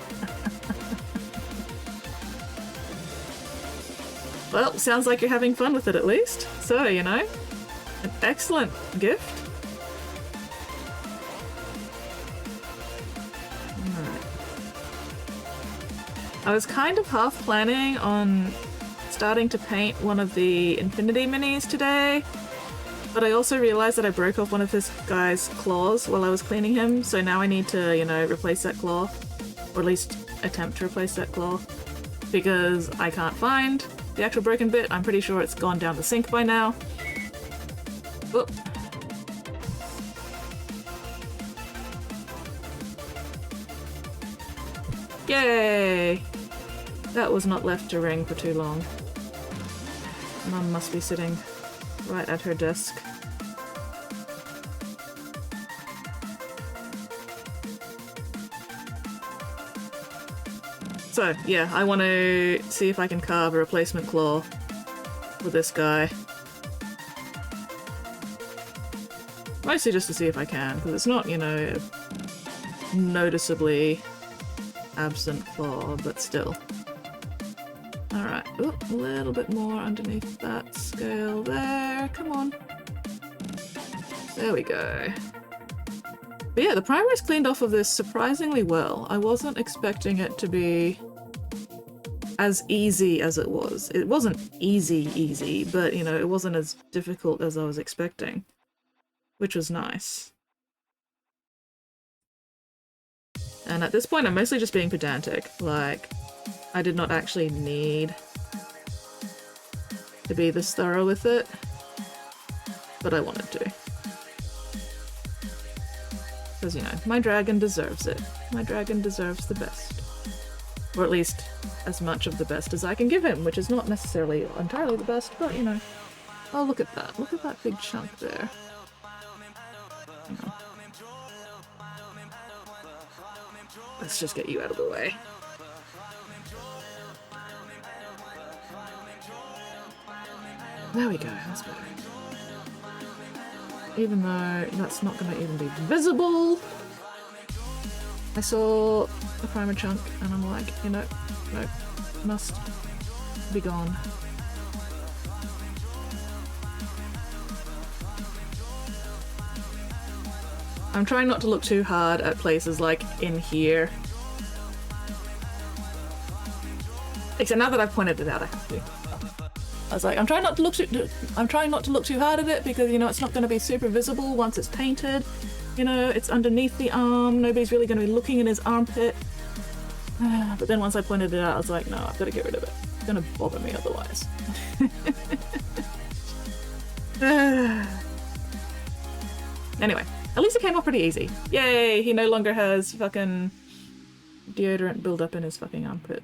Well, sounds like you're having fun with it at least. So, you know, an excellent gift. I was kind of half planning on starting to paint one of the Infinity Minis today, but I also realized that I broke off one of this guy's claws while I was cleaning him, so now I need to, you know, replace that claw, or at least attempt to replace that claw, because I can't find the actual broken bit. I'm pretty sure it's gone down the sink by now. Oop. Yay! That was not left to ring for too long. Mum must be sitting right at her desk. So, yeah, I want to see if I can carve a replacement claw for this guy. Mostly just to see if I can, because it's not, you know, a noticeably absent claw, but still. Alright, a little bit more underneath that scale there, come on. There we go. But yeah, the primer is cleaned off of this surprisingly well. I wasn't expecting it to be as easy as it was. It wasn't easy, but you know, it wasn't as difficult as I was expecting, which was nice. And at this point, I'm mostly just being pedantic. Like, I did not actually need to be this thorough with it, but I wanted to. Because, you know, my dragon deserves it. My dragon deserves the best. Or at least as much of the best as I can give him, which is not necessarily entirely the best, but, you know. Oh, look at that. Look at that big chunk there. You know. Let's just get you out of the way. There we go, that's better. Even though that's not going to even be visible. I saw the primer chunk and I'm like, you know, no, must be gone. I'm trying not to look too hard at places like in here. Except now that I've pointed it out, I have to. I was like, I'm trying not to look too hard at it because, you know, it's not going to be super visible once it's painted. You know, it's underneath the arm. Nobody's really going to be looking in his armpit. But then once I pointed it out, I was like, no, I've got to get rid of it. It's going to bother me otherwise. Anyway, at least it came off pretty easy. Yay! He no longer has fucking deodorant build-up in his fucking armpit.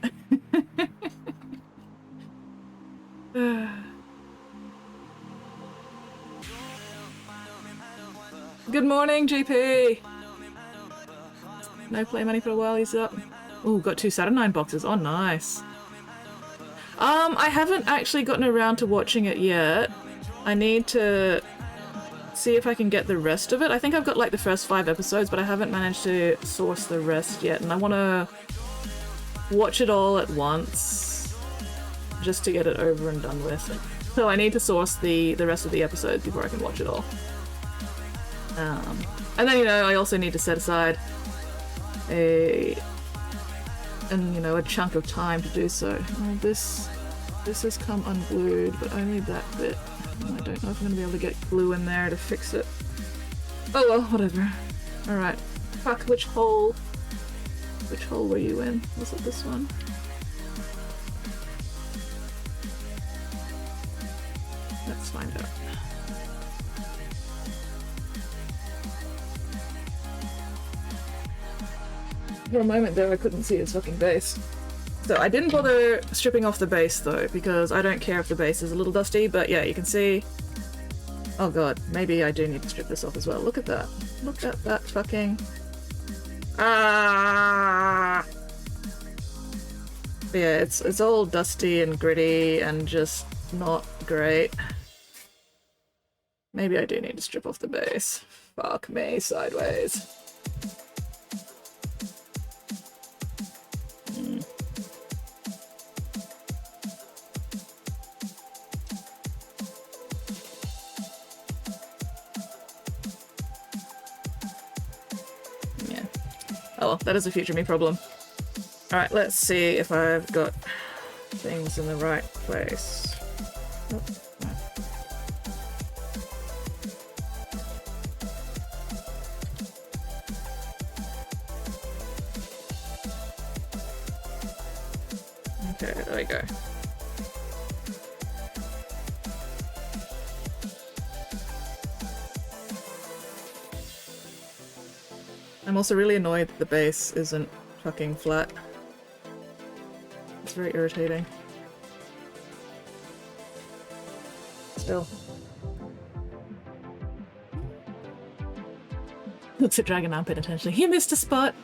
Good morning, GP! No play money for a while, he's up. Ooh, got 2 Saturnine boxes. Oh, nice. I haven't actually gotten around to watching it yet. I need to see if I can get the rest of it. I think I've got like the first 5 episodes, but I haven't managed to source the rest yet, and I want to watch it all at once just to get it over and done with. So I need to source the rest of the episodes before I can watch it all. And then, you know, I also need to set aside a chunk of time to do so. Oh, this has come unglued, but only that bit. I don't know if I'm gonna be able to get glue in there to fix it. Oh well, whatever. Alright. Fuck, which hole? Which hole were you in? Was it this one? Let's find out. For a moment there I couldn't see his fucking base. So I didn't bother stripping off the base though, because I don't care if the base is a little dusty, but yeah, you can see... Oh god, maybe I do need to strip this off as well. Look at that. Look at that fucking... Ah! Yeah, it's all dusty and gritty and just not great. Maybe I do need to strip off the base. Fuck me, sideways. Oh well, that is a future me problem. Alright, let's see if I've got things in the right place. Oh, no. Okay, there we go. I'm also really annoyed that the base isn't fucking flat. It's very irritating. Still. Looks at Dragon Armpit intentionally. He missed a spot!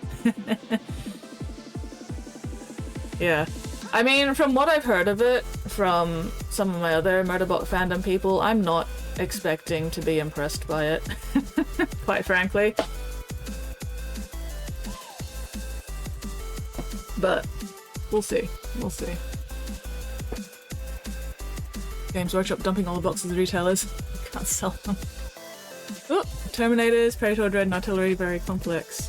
Yeah. I mean, from what I've heard of it, from some of my other Murderbot fandom people, I'm not expecting to be impressed by it. Quite frankly. But we'll see. We'll see. Games Workshop dumping all the boxes of retailers. Can't sell them. Oh, Terminators, Predator, Dread, and Artillery, very complex.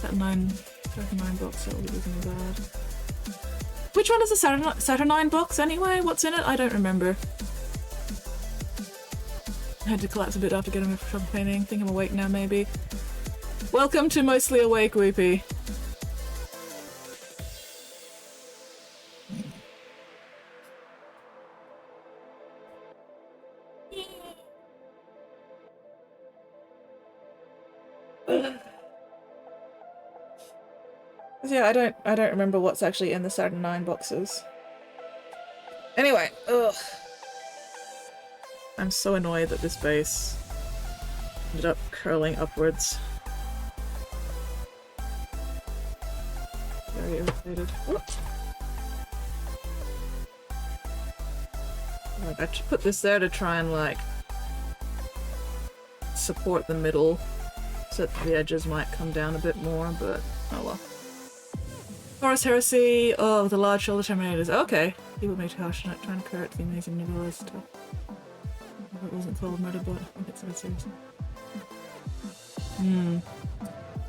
That 9 box, that would be bad. Which one is the Saturnine box anyway? What's in it? I don't remember. I had to collapse a bit after getting a trouble painting. Think I'm awake now, maybe. Welcome to Mostly Awake, Whoopie. Yeah, I don't remember what's actually in the Saturnine boxes. Anyway, ugh. I'm so annoyed that this base ended up curling upwards. Very irritated. Whoops. Like, I should put this there to try and like support the middle so that the edges might come down a bit more, but oh well. Horus Heresy, oh, the large shoulder terminators. Okay. People make too harsh not trying to correct the amazing novellas stuff. If it wasn't called Murderbot, I think it's so seriously.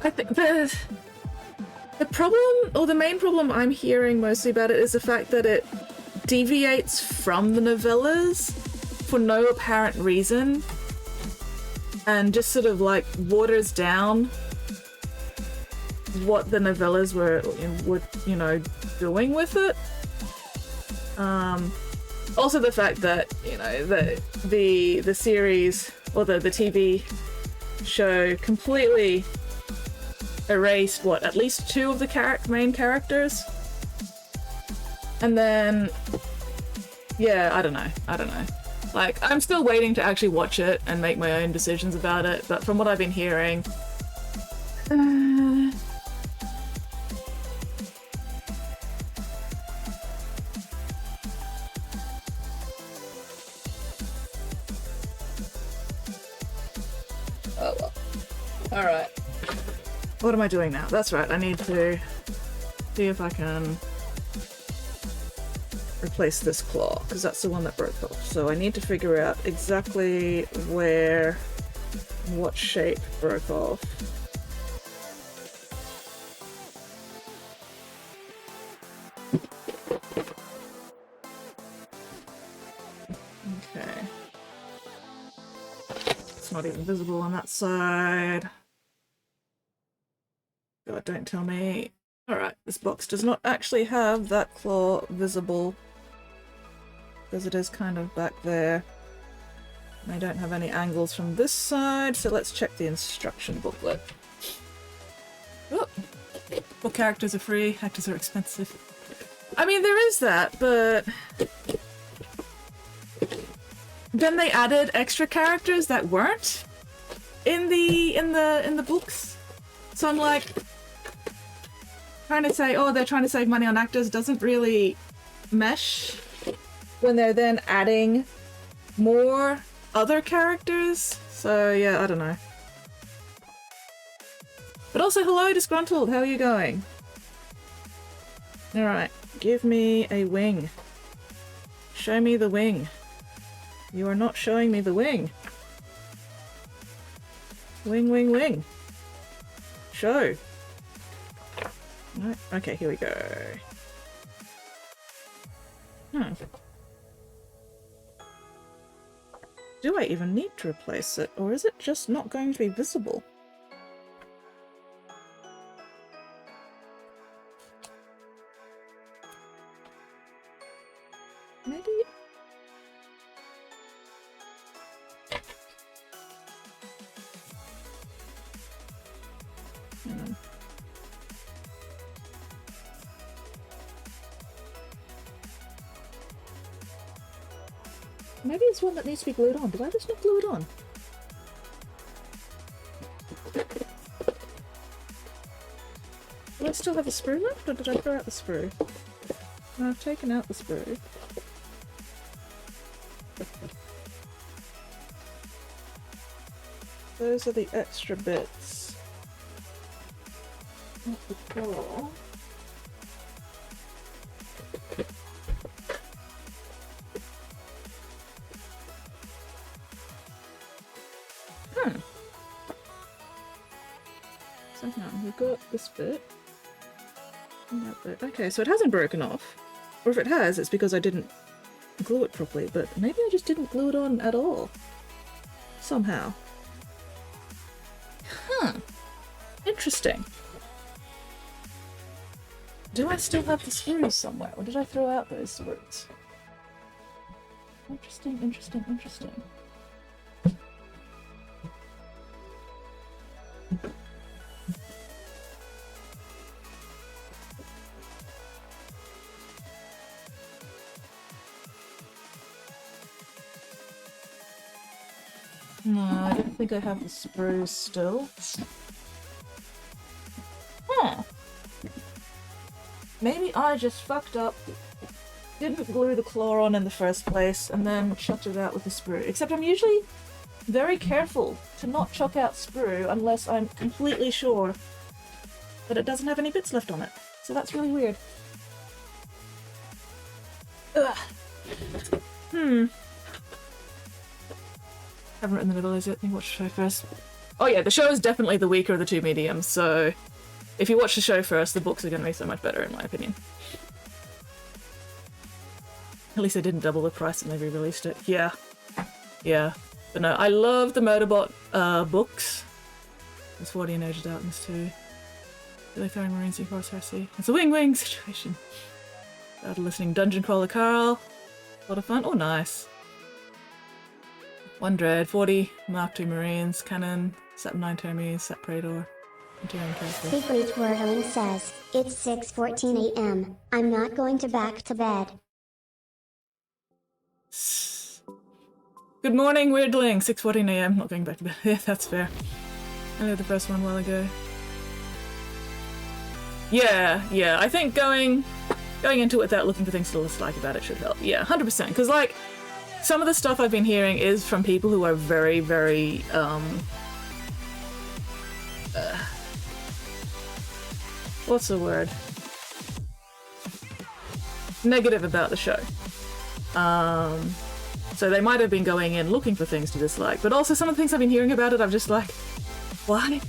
I think the problem, or the main problem I'm hearing mostly about it is the fact that it deviates from the novellas for no apparent reason and just sort of like waters down what the novellas were, you know, doing with it. Also the fact that, you know, the series, or the TV show completely erased, what, at least 2 of the main characters? And then, yeah, I don't know. Like, I'm still waiting to actually watch it and make my own decisions about it, but from what I've been hearing, What am I doing now? That's right, I need to see if I can replace this claw, because that's the one that broke off. So I need to figure out exactly where, what shape broke off. Okay. It's not even visible on that side. God, don't tell me. Alright, this box does not actually have that claw visible, because it is kind of back there. And I don't have any angles from this side, so let's check the instruction booklet. Oh, well, characters are free, actors are expensive. I mean, there is that, but then they added extra characters that weren't in the books. So I'm like, trying to say, oh, they're trying to save money on actors doesn't really mesh when they're then adding more other characters. So yeah, I don't know. But also, hello, Disgruntled, how are you going? Alright, give me a wing. Show me the wing. You are not showing me the wing. Wing, wing, wing. Show. No? Okay, here we go. Do I even need to replace it, or is it just not going to be visible? Maybe... Hang on. Maybe it's one that needs to be glued on. Did I just not glue it on? Do I still have a sprue left, or did I throw out the sprue? No, I've taken out the sprue. Those are the extra bits. Not the claw. So now we've got this bit and that bit. Okay, so it hasn't broken off. Or if it has, it's because I didn't glue it properly, but maybe I just didn't glue it on at all. Somehow. Huh. Interesting. Do I still have the screws somewhere, or did I throw out those screws? Interesting, interesting, interesting. No, I don't think I have the screws still. Huh. Maybe I just fucked up, didn't glue the claw on in the first place, and then chucked it out with the sprue. Except I'm usually very careful to not chuck out sprue unless I'm completely sure that it doesn't have any bits left on it. So that's really weird. Ugh. Haven't written the middle as yet. I think watch the show first. Oh yeah, the show is definitely the weaker of the two mediums, so if you watch the show first, the books are going to be so much better in my opinion. At least they didn't double the price and they re-released it. Yeah. Yeah. But no, I love the Motorbot books. There's 40 and Aged Out in this too. Are they throwing Marines in Forest Heresy? It's a wing-wing situation. Started listening Dungeon Crawler Carl. A lot of fun. Oh, nice. 1 Dread, 40 Mark II Marines, Cannon, Sat 9 Termies, Sat Praetor, and 2 characters. Secret Twirling says, it's 6:14 a.m. I'm not going to back to bed. Good morning, Weirdling! 6:14 a.m. Not going back to bed. Yeah, that's fair. I did the first one a while ago. Yeah, I think going into it without looking for things to dislike about it should help. Yeah, 100%. Because, like, some of the stuff I've been hearing is from people who are very, very, what's the word? Negative about the show. So they might have been going in looking for things to dislike, but also some of the things I've been hearing about it, I'm just like, why?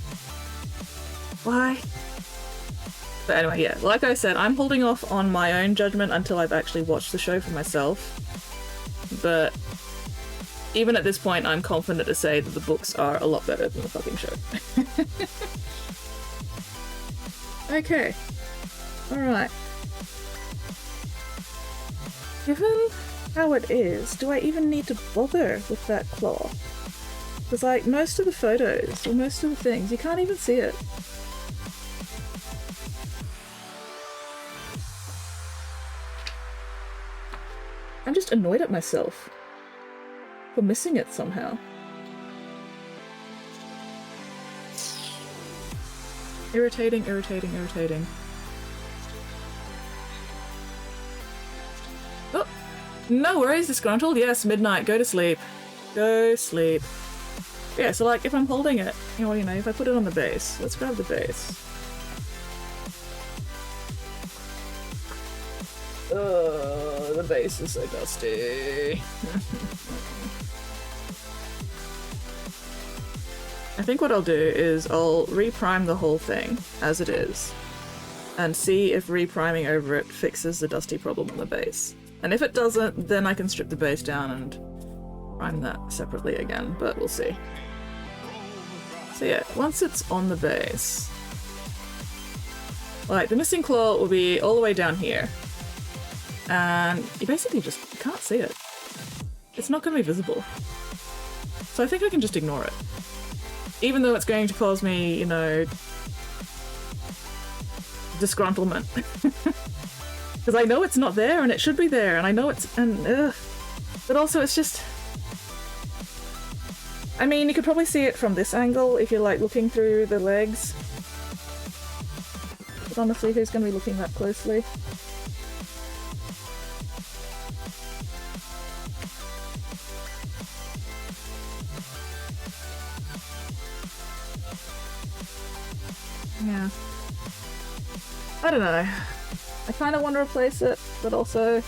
Why? But anyway, yeah, like I said, I'm holding off on my own judgment until I've actually watched the show for myself. But even at this point, I'm confident to say that the books are a lot better than the fucking show. Okay. Alright. Given how it is, do I even need to bother with that claw? Because, like, most of the photos, or most of the things, you can't even see it. I'm just annoyed at myself for missing it somehow. Irritating, irritating, irritating. Oh! No worries, disgruntled. Yes, midnight. Go to sleep. Go sleep. Yeah, so like, if I'm holding it, you know, if I put it on the base. Let's grab the base. The base is so dusty. I think what I'll do is I'll reprime the whole thing as it is and see if repriming over it fixes the dusty problem on the base. And if it doesn't, then I can strip the base down and prime that separately again, but we'll see. So yeah, once it's on the base, like the missing claw will be all the way down here. And you basically just can't see it. It's not going to be visible. So I think I can just ignore it. Even though it's going to cause me, disgruntlement. Because I know it's not there and it should be there and I know it's... But also it's just... I mean, you could probably see it from this angle if you're like looking through the legs. But honestly, who's going to be looking that closely? Yeah. I don't know. I kind of want to replace it, but also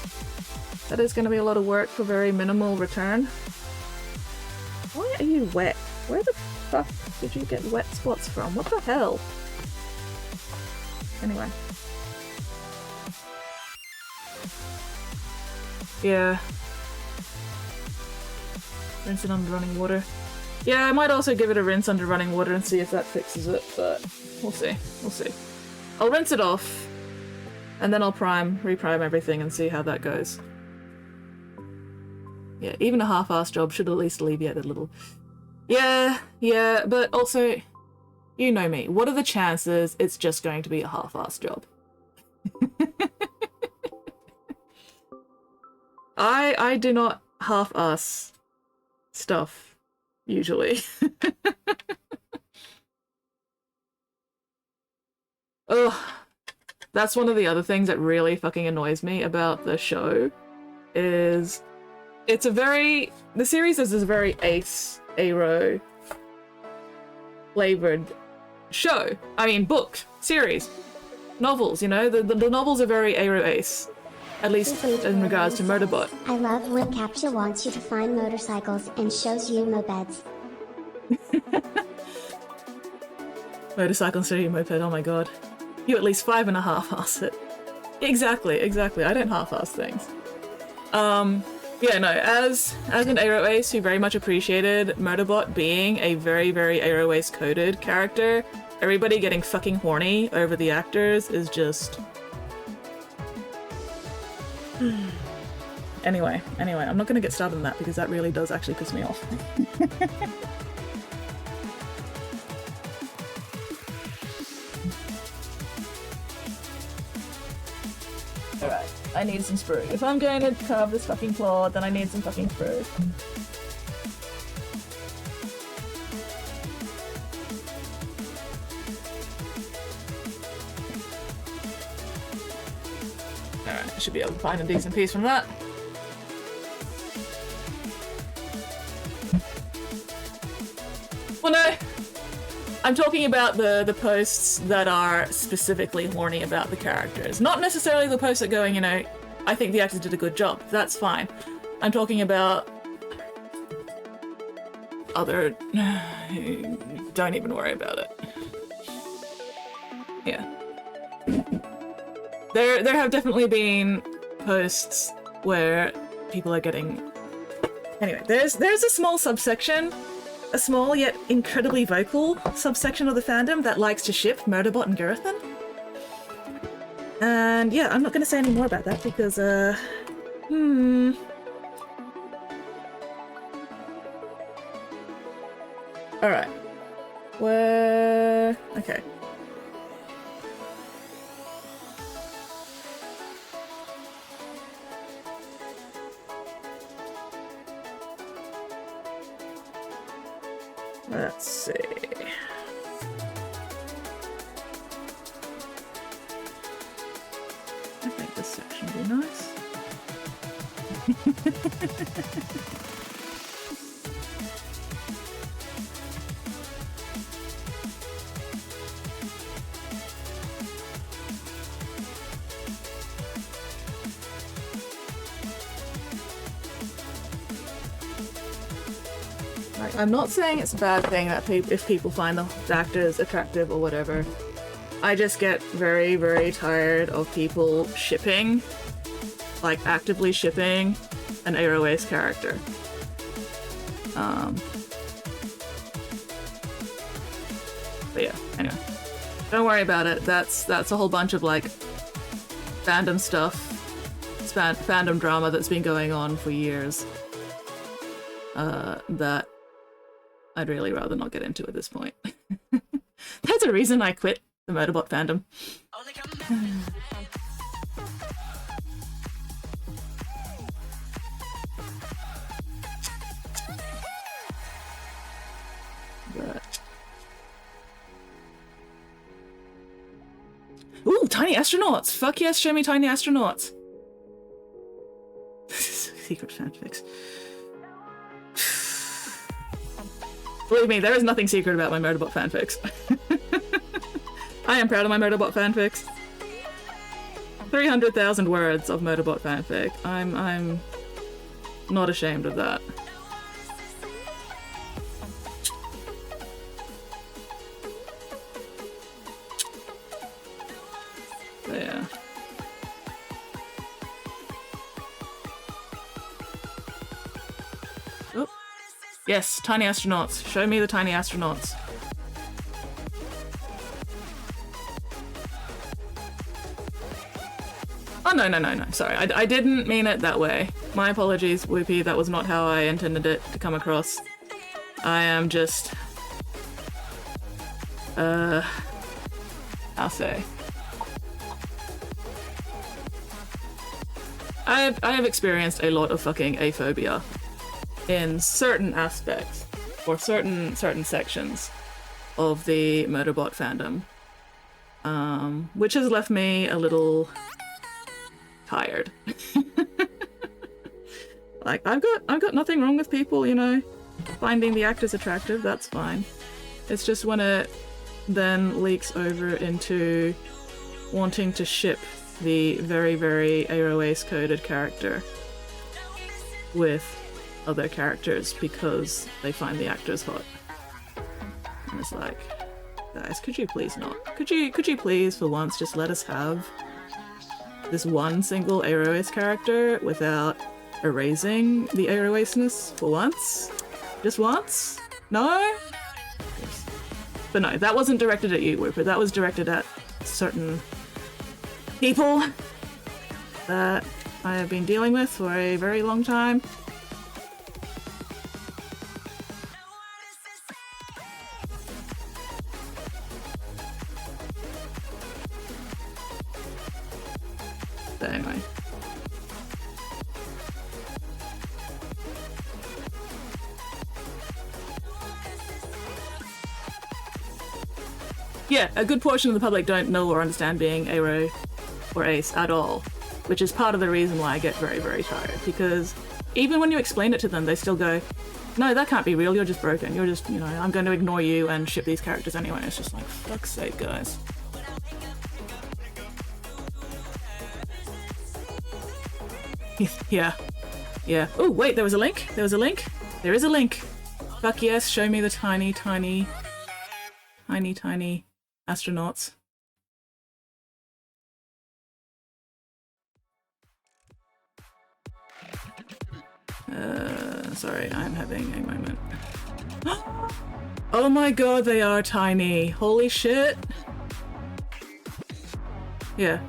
that is going to be a lot of work for very minimal return. Why are you wet? Where the fuck did you get wet spots from? What the hell? Anyway. Yeah. Rinse it under running water. Yeah, I might also give it a rinse under running water and see if that fixes it, but we'll see. We'll see. I'll rinse it off, and then I'll reprime everything and see how that goes. Yeah, even a half-assed job should at least alleviate a little. Yeah, but also, you know me. What are the chances it's just going to be a half-assed job? I do not half-ass stuff, usually. Ugh. That's one of the other things that really fucking annoys me about the show, is it's a very... The series is a very ace, aero flavored show. I mean, book, series, novels, the novels are very aero ace. At least in regards to Murderbot. I love when Captcha wants you to find motorcycles and shows you mopeds. Motorcycle instead of your moped, oh my god. You at least 5.5-ass it. Exactly. I don't half-ass things. Yeah, no, as an Aero Ace who very much appreciated Murderbot being a very, very Aero Ace coded character, everybody getting fucking horny over the actors is just... Anyway, I'm not gonna get started on that because that really does actually piss me off. Alright, I need some sprue. If I'm going to carve this fucking claw, then I need some fucking sprue. Alright, I should be able to find a decent piece from that. Well, no! I'm talking about the posts that are specifically horny about the characters. Not necessarily the posts that going, you know, I think the actors did a good job. That's fine. I'm talking about other... Don't even worry about it. Yeah. There have definitely been posts where people are getting... Anyway, there's a small subsection, a small yet incredibly vocal subsection of the fandom that likes to ship Murderbot and Girthin. And yeah, I'm not going to say any more about that because, Alright. Where... Okay. Let's see. I think this section would be nice. Like, I'm not saying it's a bad thing that if people find the actors attractive or whatever. I just get very, very tired of people shipping, like actively shipping, an AUS character. But yeah, anyway. Don't worry about it. That's a whole bunch of like fandom stuff, fandom drama that's been going on for years. That I'd really rather not get into at this point. There's a reason I quit the Murderbot fandom. But... Ooh, tiny astronauts! Fuck yes, show me tiny astronauts! Secret fanfics. Believe me, there is nothing secret about my Murderbot fanfics. I am proud of my Murderbot fanfics. 300,000 words of Murderbot fanfic. I'm not ashamed of that. So yeah. Oh. Yes, tiny astronauts. Show me the tiny astronauts. Oh, no. Sorry, I didn't mean it that way. My apologies, Whoopi. That was not how I intended it to come across. I am just... I'll say. I have experienced a lot of fucking aphobia in certain aspects, or certain sections of the Murderbot fandom. Which has left me a little... tired. Like, I've got nothing wrong with people, you know, finding the actors attractive, that's fine. It's just when it then leaks over into wanting to ship the very, very AUS coded character with other characters because they find the actors hot. And it's like, guys, could you please not? Could you please for once just let us have this one single AUS character without erasing the AUSness for once? Just once? No? But no, that wasn't directed at you, Whooper. That was directed at certain people that I have been dealing with for a very long time. But anyway. Yeah, a good portion of the public don't know or understand being Aero or Ace at all, which is part of the reason why I get very, very tired, because even when you explain it to them, they still go, no, that can't be real, you're just broken. You're just, you know, I'm going to ignore you and ship these characters anyway. It's just like, fuck's sake, guys. Yeah. Yeah. Oh, wait, there was a link? There was a link? There is a link. Fuck yes, show me the tiny astronauts. Sorry, I'm having a moment. Oh my god, they are tiny. Holy shit. Yeah.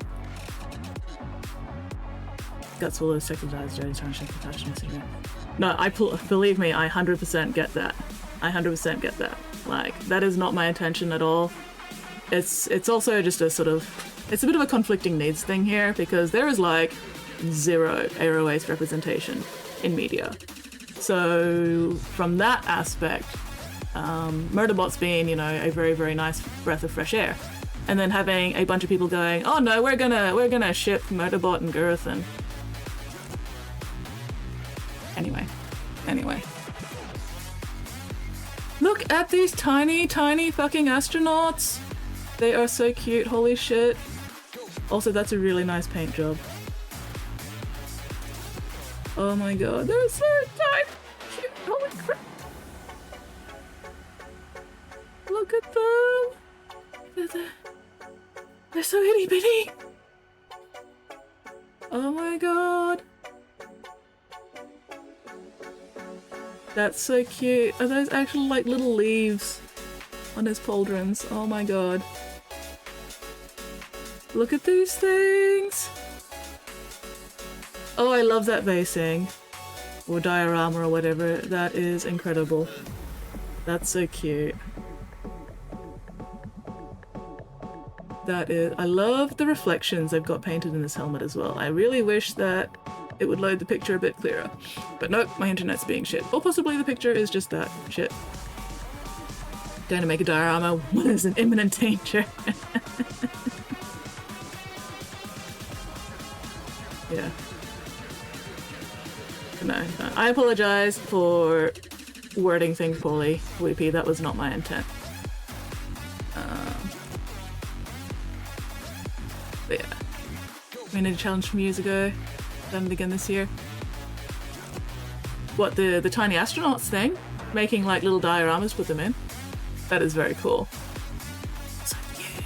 Guts full of sexual desires, Jody's trying to compassion. No, believe me, I 100% get that. I 100% get that. Like, that is not my intention at all. It's also just a sort of, it's a bit of a conflicting needs thing here, because there is like zero AUS representation in media. So from that aspect, Murderbot's being, you know, a very, very nice breath of fresh air. And then having a bunch of people going, oh no, we're gonna ship Murderbot and Girth and Anyway. Look at these tiny fucking astronauts. They are so cute, holy shit. Also, that's a really nice paint job. Oh my god, they're so tiny, cute, holy crap. Look at them. They're so itty bitty. Oh my god. That's so cute. Are those actual like little leaves on his pauldrons? Oh my god. Look at these things. Oh, I love that basing. Or diorama or whatever. That is incredible. That's so cute. That is... I love the reflections they've got painted in this helmet as well. I really wish that it would load the picture a bit clearer. But nope, my internet's being shit. Or possibly the picture is just that shit. Going to make a diorama when there's an imminent danger. Yeah. No, I apologize for wording things poorly, Weepy. That was not my intent. But yeah. We made a challenge from years ago. Done it again this year. What, the tiny astronauts thing? Making like little dioramas, put them in. That is very cool. So cute.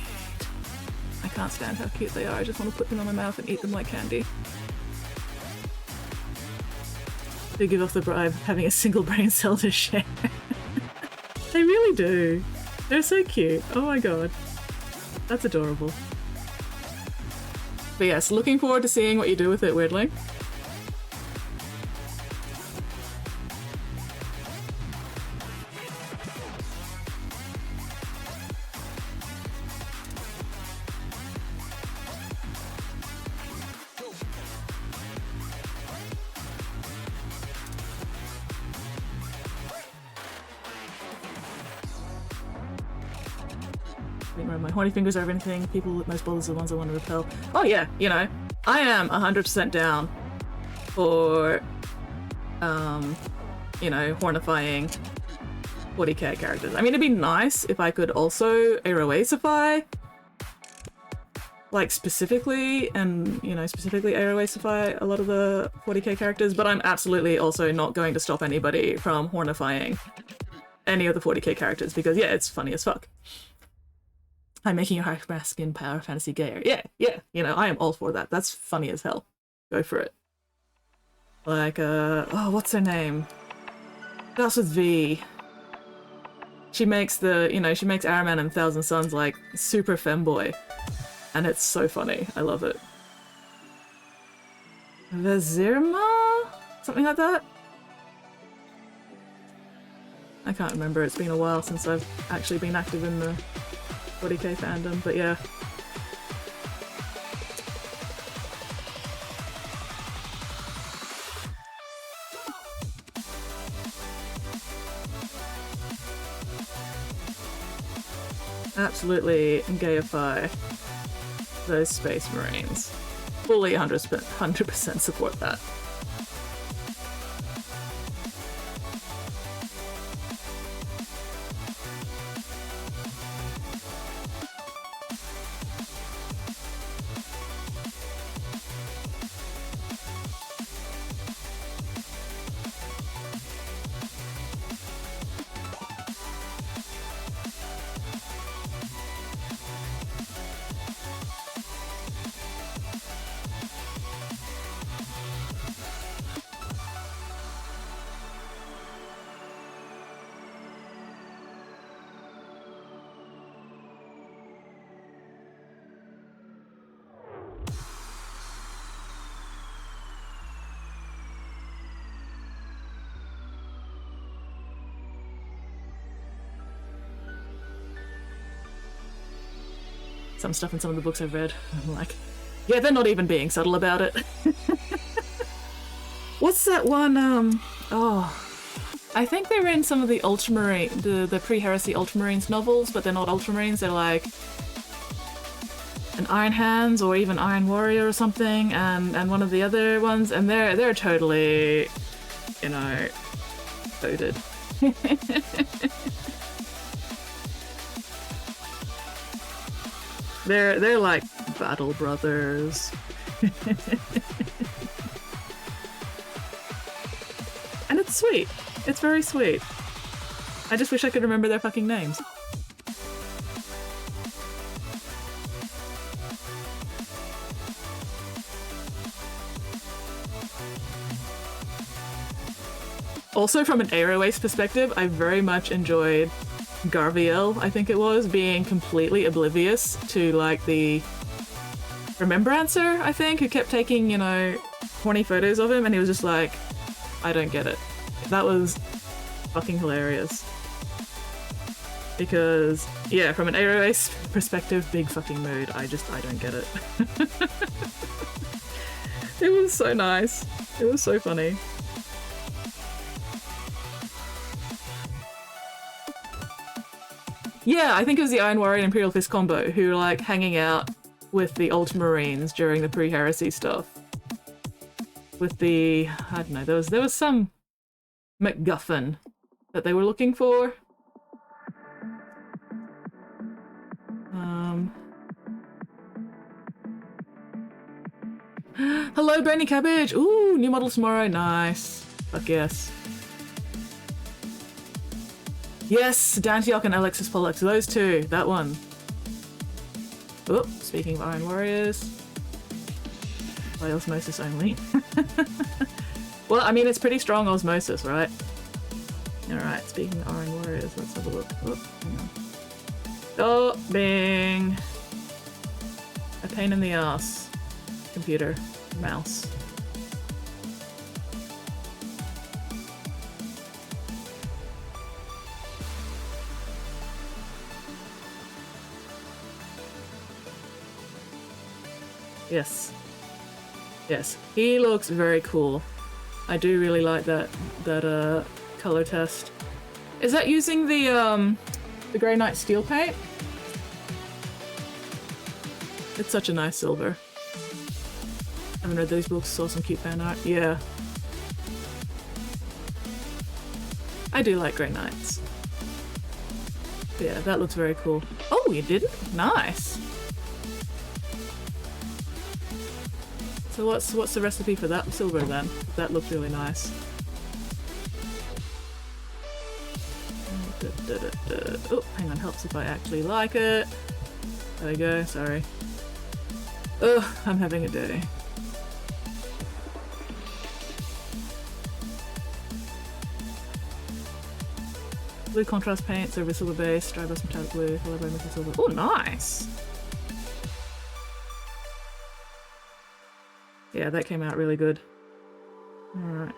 I can't stand how cute they are. I just want to put them on my mouth and eat them like candy. They give off the bribe of having a single brain cell to share. They really do. They're so cute. Oh my god. That's adorable. But yes, looking forward to seeing what you do with it, Weirdly. My horny fingers over anything. People with most bothers are the ones I want to repel. Oh yeah, you know, I am 100% down for, you know, hornifying 40k characters. I mean, it'd be nice if I could also AUSify, like specifically, and, you know, specifically AUSify a lot of the 40k characters, but I'm absolutely also not going to stop anybody from hornifying any of the 40k characters, because yeah, it's funny as fuck. I'm making your high-skin power fantasy gayer. Yeah, you know, I am all for that. That's funny as hell. Go for it. Like, oh, what's her name? That's with V. She makes the, you know, she makes Araman and Thousand Suns, like, super femboy. And it's so funny. I love it. Vazirma? Something like that? I can't remember. It's been a while since I've actually been active in the 40k fandom, but yeah. Absolutely gayify those space marines. Fully 100% support that. some stuff in some of the books I've read. I'm like, yeah, they're not even being subtle about it. What's that one? Oh, I think they're in some of the Ultramarine, the pre-Heresy Ultramarines novels, but they're not Ultramarines. They're like an Iron Hands or even Iron Warrior or something, and one of the other ones, and they're totally, you know, coded. They're like battle brothers. And it's sweet. It's very sweet. I just wish I could remember their fucking names. Also, from an AUS perspective, I very much enjoyed Garviel, I think it was, being completely oblivious to, like, the Remembrancer, I think, who kept taking, you know, horny photos of him, and he was just like, I don't get it. That was fucking hilarious. Because, yeah, from an AUS perspective, big fucking mood. I don't get it. It was so nice. It was so funny. Yeah, I think it was the Iron Warrior and Imperial Fist combo who were like hanging out with the Ultramarines during the pre-Heresy stuff. With the, I don't know, there was some MacGuffin that they were looking for. Hello, Bernie Cabbage! Ooh, new model tomorrow, nice. Fuck yes. Yes, Dantiok and Alexis Pollux, those two, that one. Oh, speaking of Iron Warriors. By osmosis only. Well, I mean, it's pretty strong osmosis, right? Alright, speaking of Iron Warriors, let's have a look. Oh, hang on. Oh, bing! A pain in the ass. Computer. Mouse. Yes. Yes. He looks very cool. I do really like that color test. Is that using the Grey Knight steel paint? It's such a nice silver. I haven't read those books, saw some cute fan art. Yeah. I do like Grey Knights. Yeah, that looks very cool. Oh, you didn't? Nice. So what's the recipe for that silver then? That looks really nice. Oh, hang on, helps if I actually like it. There we go, sorry. Ugh, I'm having a day. Blue contrast paints over silver base, dry brush metallic blue, followed by metal silver. Oh, nice! Yeah, that came out really good. Alright.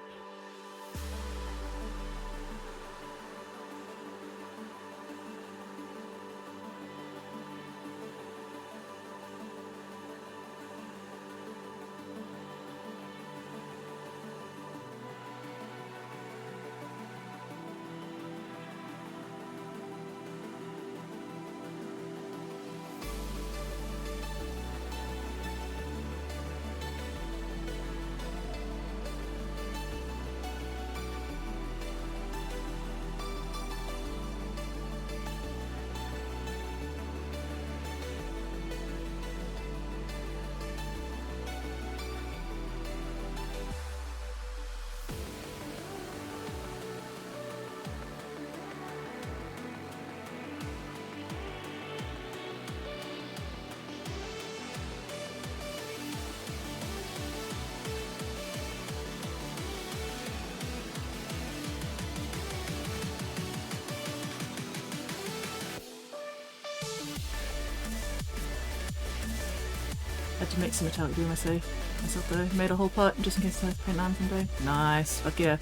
Had to make some metallic blue myself though. Made a whole pot just in case I paint on someday. Nice, fuck yeah.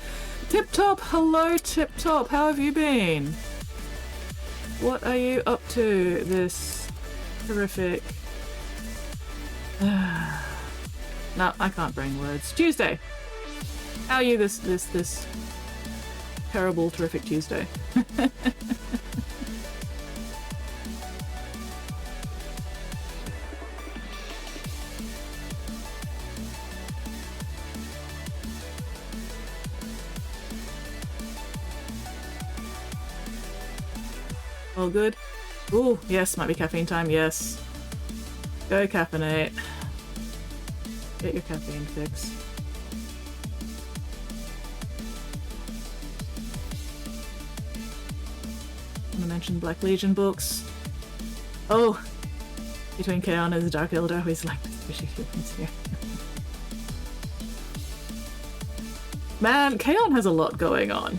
Tip Top, hello Tip Top, how have you been? What are you up to this Terrific. No, I can't bring words. Tuesday! How are you this terrible, terrific Tuesday? All good? Ooh, yes, might be caffeine time, yes. Go caffeinate. Get your caffeine fix. I'm gonna mention Black Legion books. Oh! Between Kaon and the Dark Elder, I always like the squishy feelings here. Man, Kaon has a lot going on.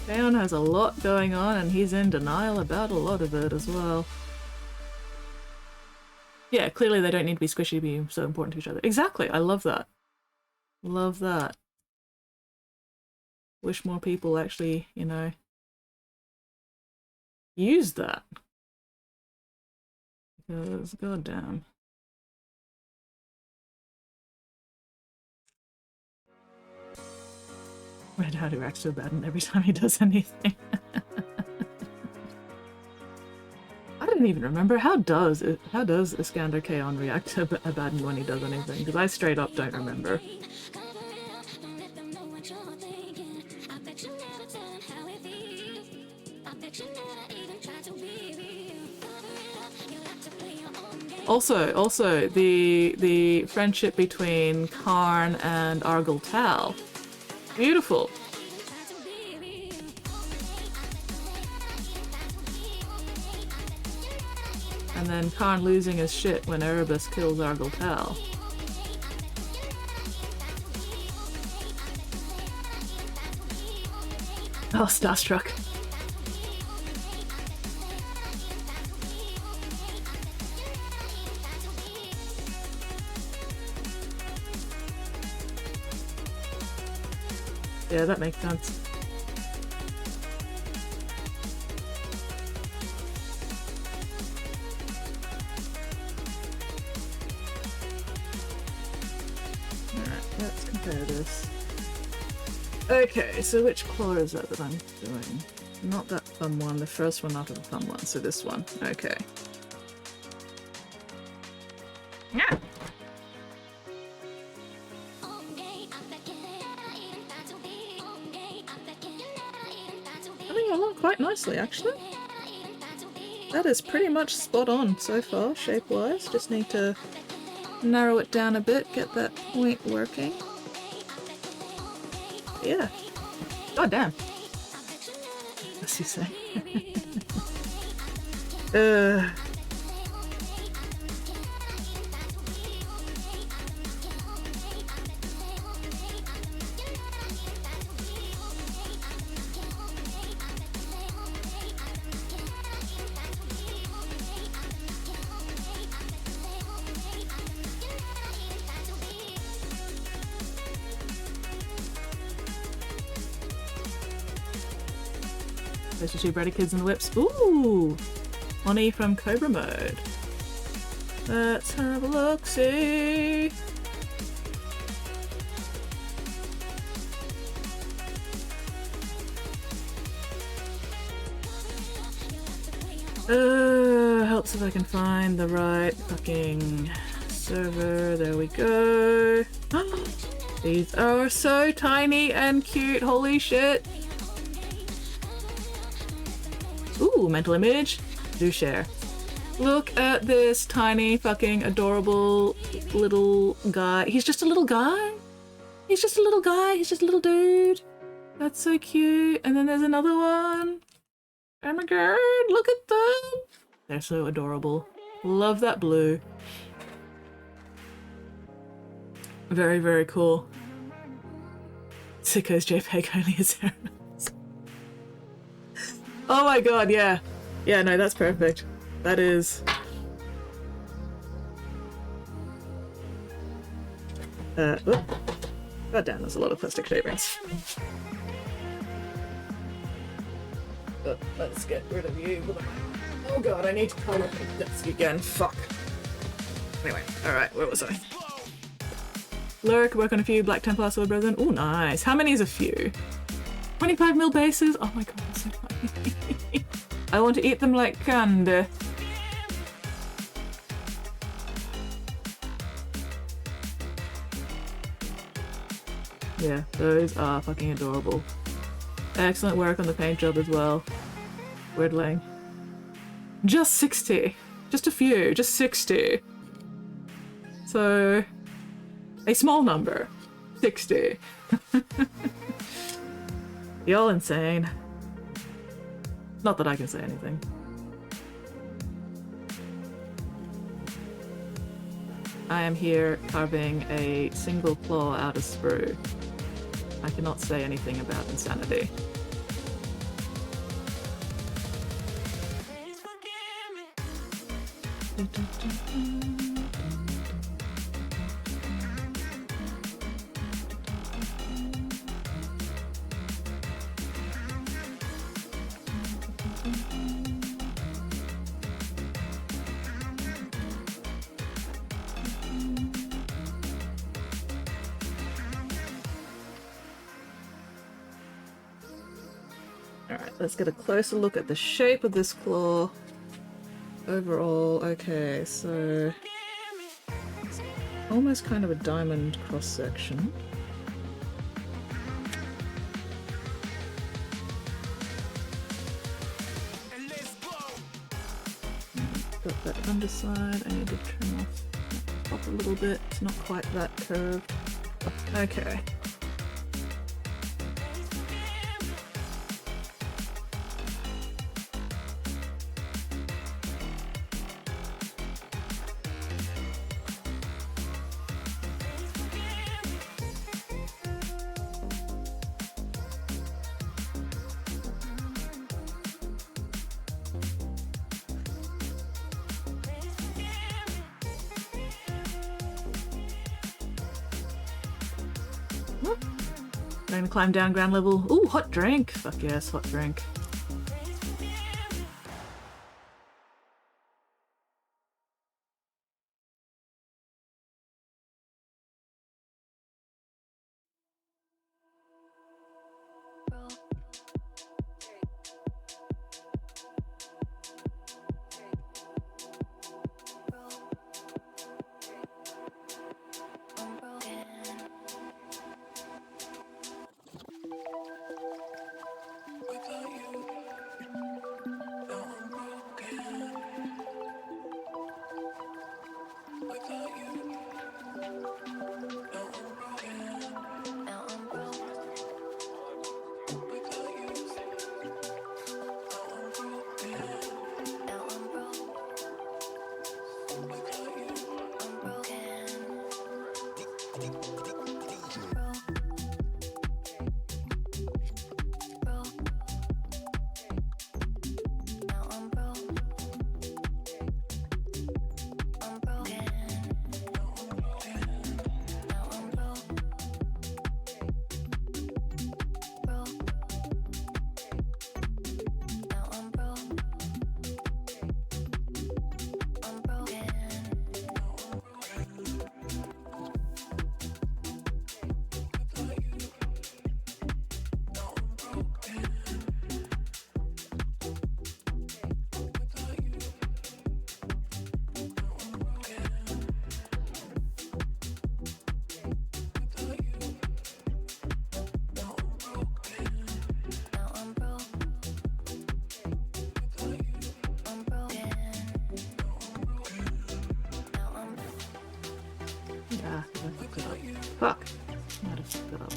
Kaon has a lot going on and he's in denial about a lot of it as well. Yeah, clearly they don't need to be squishy to be so important to each other. Exactly, I love that. Love that. Wish more people actually, you know, use that. Because, goddamn. Red Hat reacts so bad every time he does anything. I don't even remember how does Iskander Kaon react to Abaddon when he does anything? Because I straight up don't remember. Also, the friendship between Karn and Argyle Tal. Beautiful. And then Karn losing his shit when Erebus kills Argyle Tal. Oh, starstruck. Yeah, that makes sense. Alright, let's compare this. Okay, so which claw is that I'm doing? Not that thumb one, the first one after the thumb one, so this one. Okay. Yeah. Coming along quite nicely, actually. That is pretty much spot on so far, shape-wise. Just need to narrow it down a bit, get that point working. Yeah. God damn. What's he say? There's the two breaded kids in the whips. Ooh! Oni from Cobra Mode. Let's have a look-see. Helps if I can find the right fucking server. There we go. These are so tiny and cute. Holy shit. Ooh, mental image. Do share. Look at this tiny fucking adorable little guy. He's just a little guy. He's just a little guy. He's just a little dude. That's so cute. And then there's another one. Oh my god, look at them. They're so adorable. Love that blue. Very, very cool. Sicko's JPEG only is there. Oh my god, yeah. Yeah, no, that's perfect. That is... Oop. God damn, there's a lot of plastic shavings. But let's get rid of you. Oh god, I need to climb up the desk again. Fuck. Anyway, alright, where was I? Lyric, work on a few Black Templar sword brethren. Oh, nice. How many is a few? 25 mil bases? Oh my god, that's so funny. I want to eat them like candy. Yeah, those are fucking adorable. Excellent work on the paint job as well. Whittling. Just 60. Just a few. Just 60. So, a small number. 60. Y'all insane. Not that I can say anything. I am here carving a single claw out of sprue. I cannot say anything about insanity. Alright, let's get a closer look at the shape of this claw. Overall, okay, so it's almost kind of a diamond cross-section. Got that underside, I need to trim off a little bit, it's not quite that curved. Okay. Going to climb down ground level. Ooh, hot drink! Fuck yes, hot drink. Fuck. I might have fucked that up.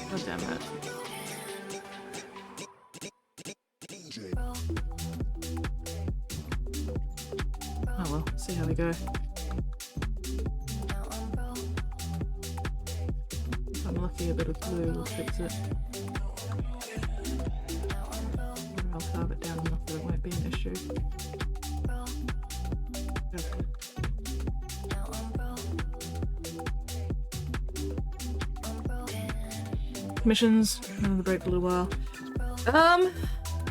God damn it. Oh well, see how we go. be a bit of blue will fix it. I'll carve it down enough that it won't be an issue. Okay. Commissions, another break for a little while.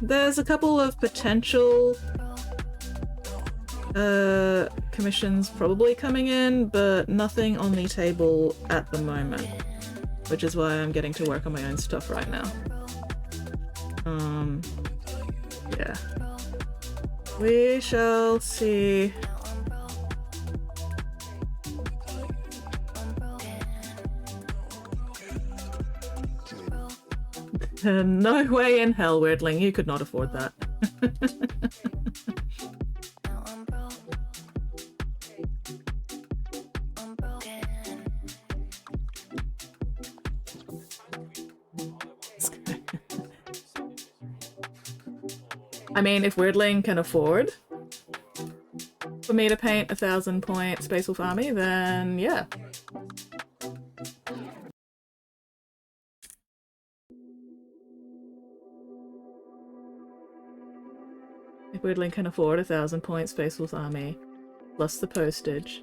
There's a couple of potential commissions probably coming in, but nothing on the table at the moment, which is why I'm getting to work on my own stuff right now. Yeah. We shall see. No way in hell, Weirdling, you could not afford that. I mean, if Weirdling can afford for me to paint 1,000-point Space Wolf army, then yeah. If Weirdling can afford 1,000-point Space Wolf army, plus the postage.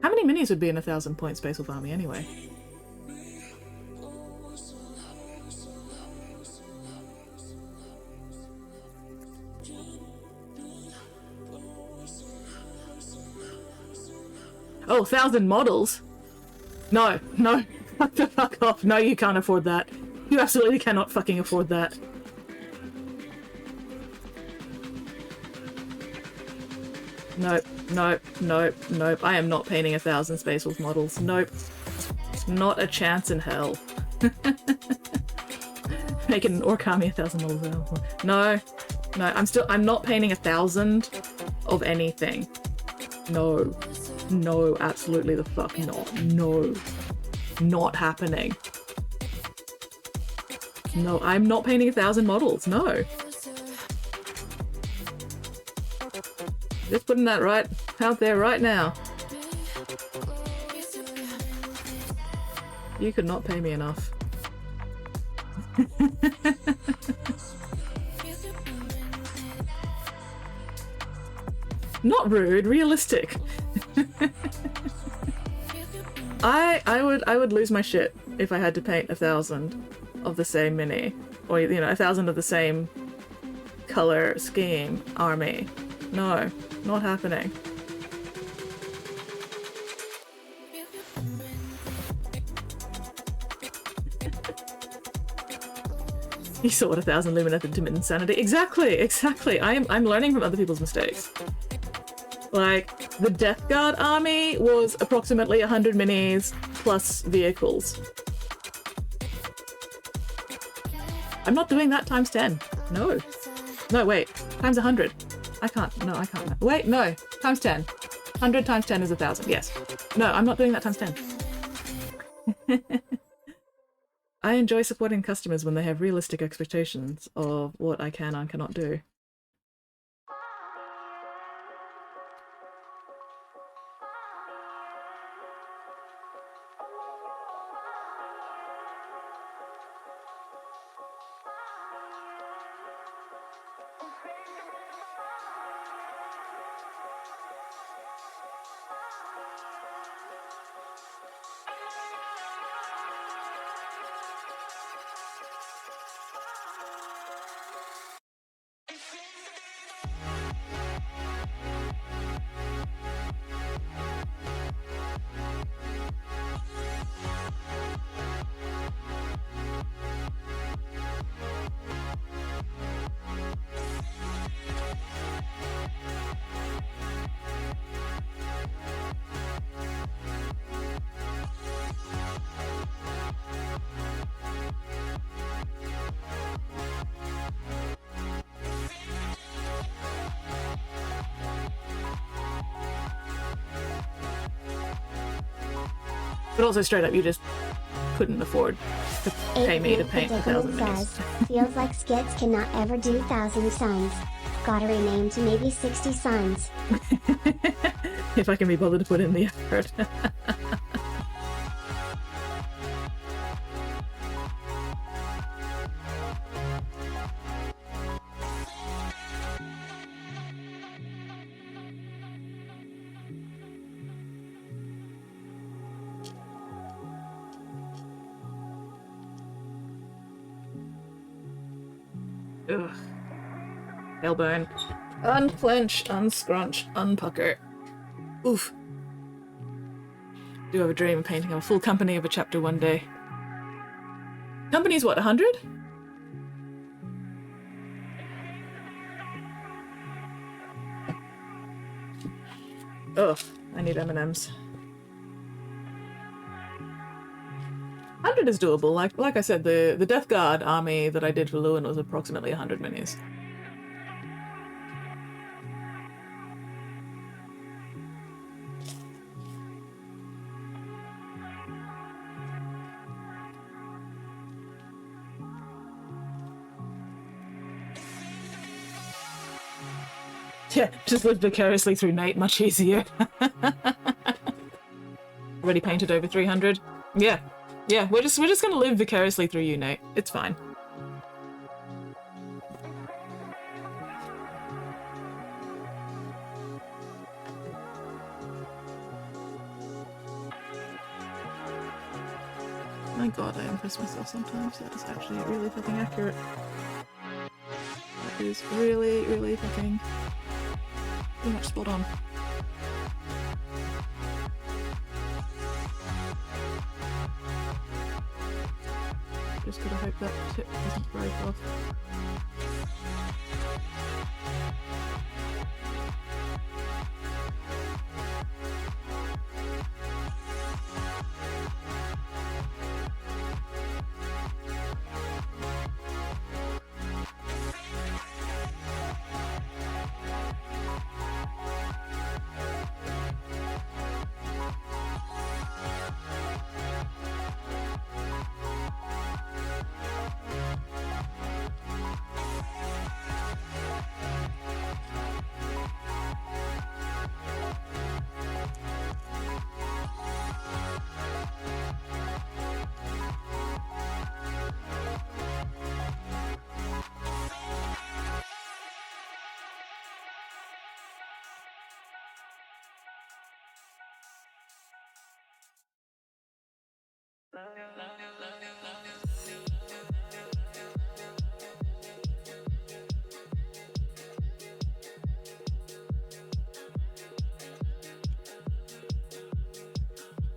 How many minis would be in a 1,000-point Space Wolf army anyway? Oh, 1,000 models? No, no, fuck the fuck off. No, you can't afford that. You absolutely cannot fucking afford that. Nope, nope, nope, nope. I am not painting 1,000 Space Wolf models. Nope. Not a chance in hell. Making an Orc army 1,000 models. No, no, I'm not painting 1,000 of anything. No. No, absolutely the fuck not. No. Not happening. No, I'm not painting 1,000 models. No. Just putting that right out there right now. You could not pay me enough. Not rude, realistic. I would lose my shit if I had to paint 1,000 of the same mini, or you know, 1,000 of the same color scheme army. No, not happening. You saw what 1,000 Lumineth intermittent sanity. Exactly, exactly. I'm learning from other people's mistakes. Like, the Death Guard army was approximately 100 minis plus vehicles. I'm not doing that times 10. No. No, wait. Times 100. I can't. No, I can't. Wait, no. Times 10. 100 times 10 is 1,000. Yes. No, I'm not doing that times 10. I enjoy supporting customers when they have realistic expectations of what I can and cannot do. But also straight up, you just couldn't afford to pay me to paint 1,000 minis. Feels like skits cannot ever do 1,000 suns. Gotta rename to maybe 60 suns. if I can be bothered to put in the effort. Ugh. Tailbone. Unclench, unscrunch, unpucker. Oof. Do have a dream of painting a full company of a chapter one day. Company's what, 100? Ugh, I need M&Ms. 100 is doable. Like I said, the Death Guard army that I did for Lewin was approximately 100 minis. Yeah, just live vicariously through Nate, much easier. Already painted over 300. Yeah. Yeah, we're just gonna live vicariously through you, Nate. It's fine. My god, I impress myself sometimes. That is actually really fucking accurate. That is really, really fucking pretty much spot on. Just gotta hope that tip doesn't break off.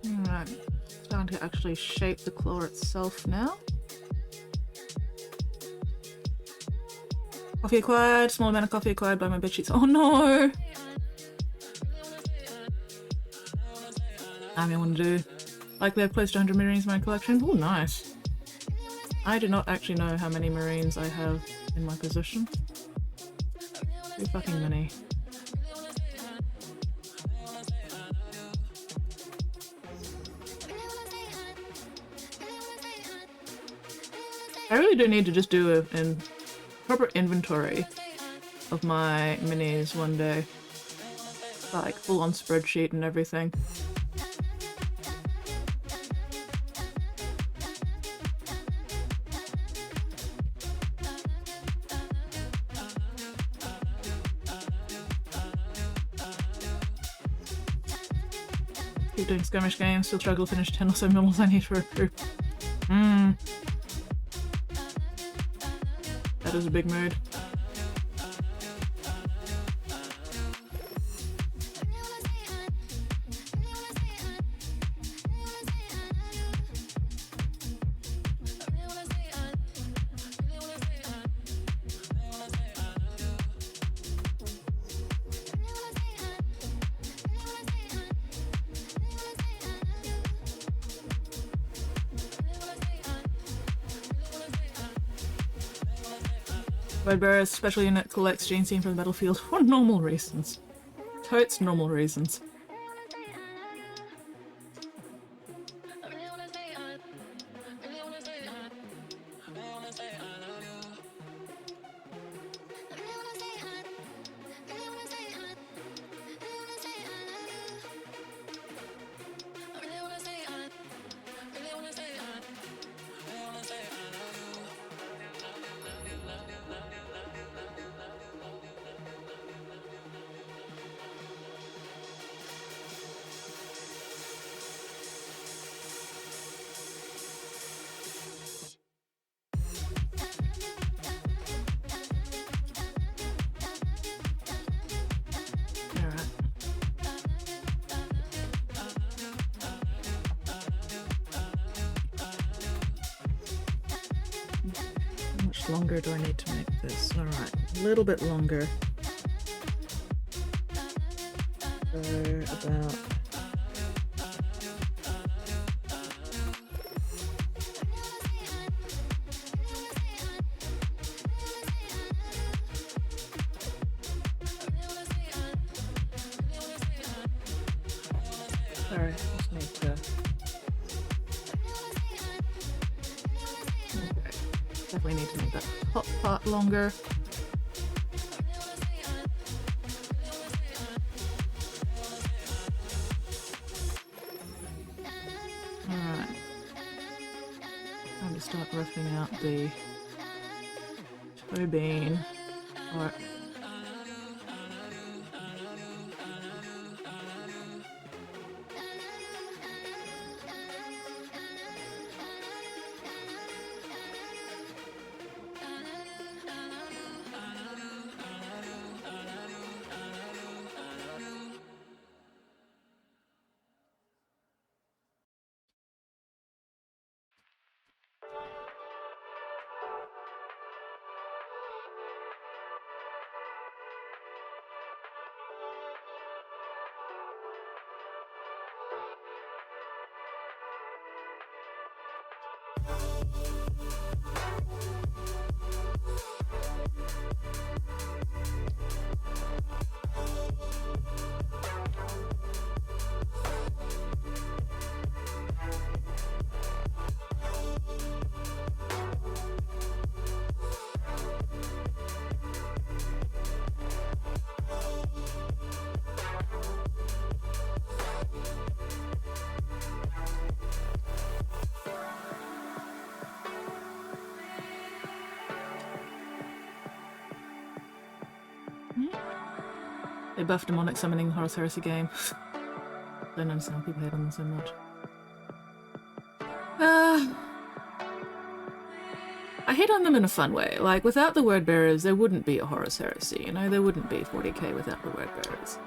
Alright, starting to actually shape the claw itself now. Coffee acquired, small amount of coffee acquired by my bedsheets. Oh no! I want to do. Like they've close to 100 Marines in my collection. Oh, nice. I do not actually know how many Marines I have in my possession. Too fucking many. I really do need to just do a proper inventory of my minis one day. Like, full on spreadsheet and everything. Keep doing skirmish games, still struggle to finish 10 or so mils I need for a crew. That is a big mood. Red Bear's special unit collects gene seen from the battlefield for normal reasons. Totes normal reasons. much longer do I need to make this? Alright, a little bit longer. So about... Sorry, I just need to... Okay. Definitely need to make that top part longer. Alright. Time to start roughing out the toe bean part. They buffed demonic summoning the Horus Heresy game. Don't understand why people hate on them so much. I hate on them in a fun way. Like, without the word bearers, there wouldn't be a Horus Heresy, you know? There wouldn't be 40k without the word bearers.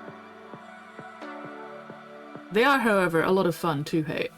They are, however, a lot of fun to hate.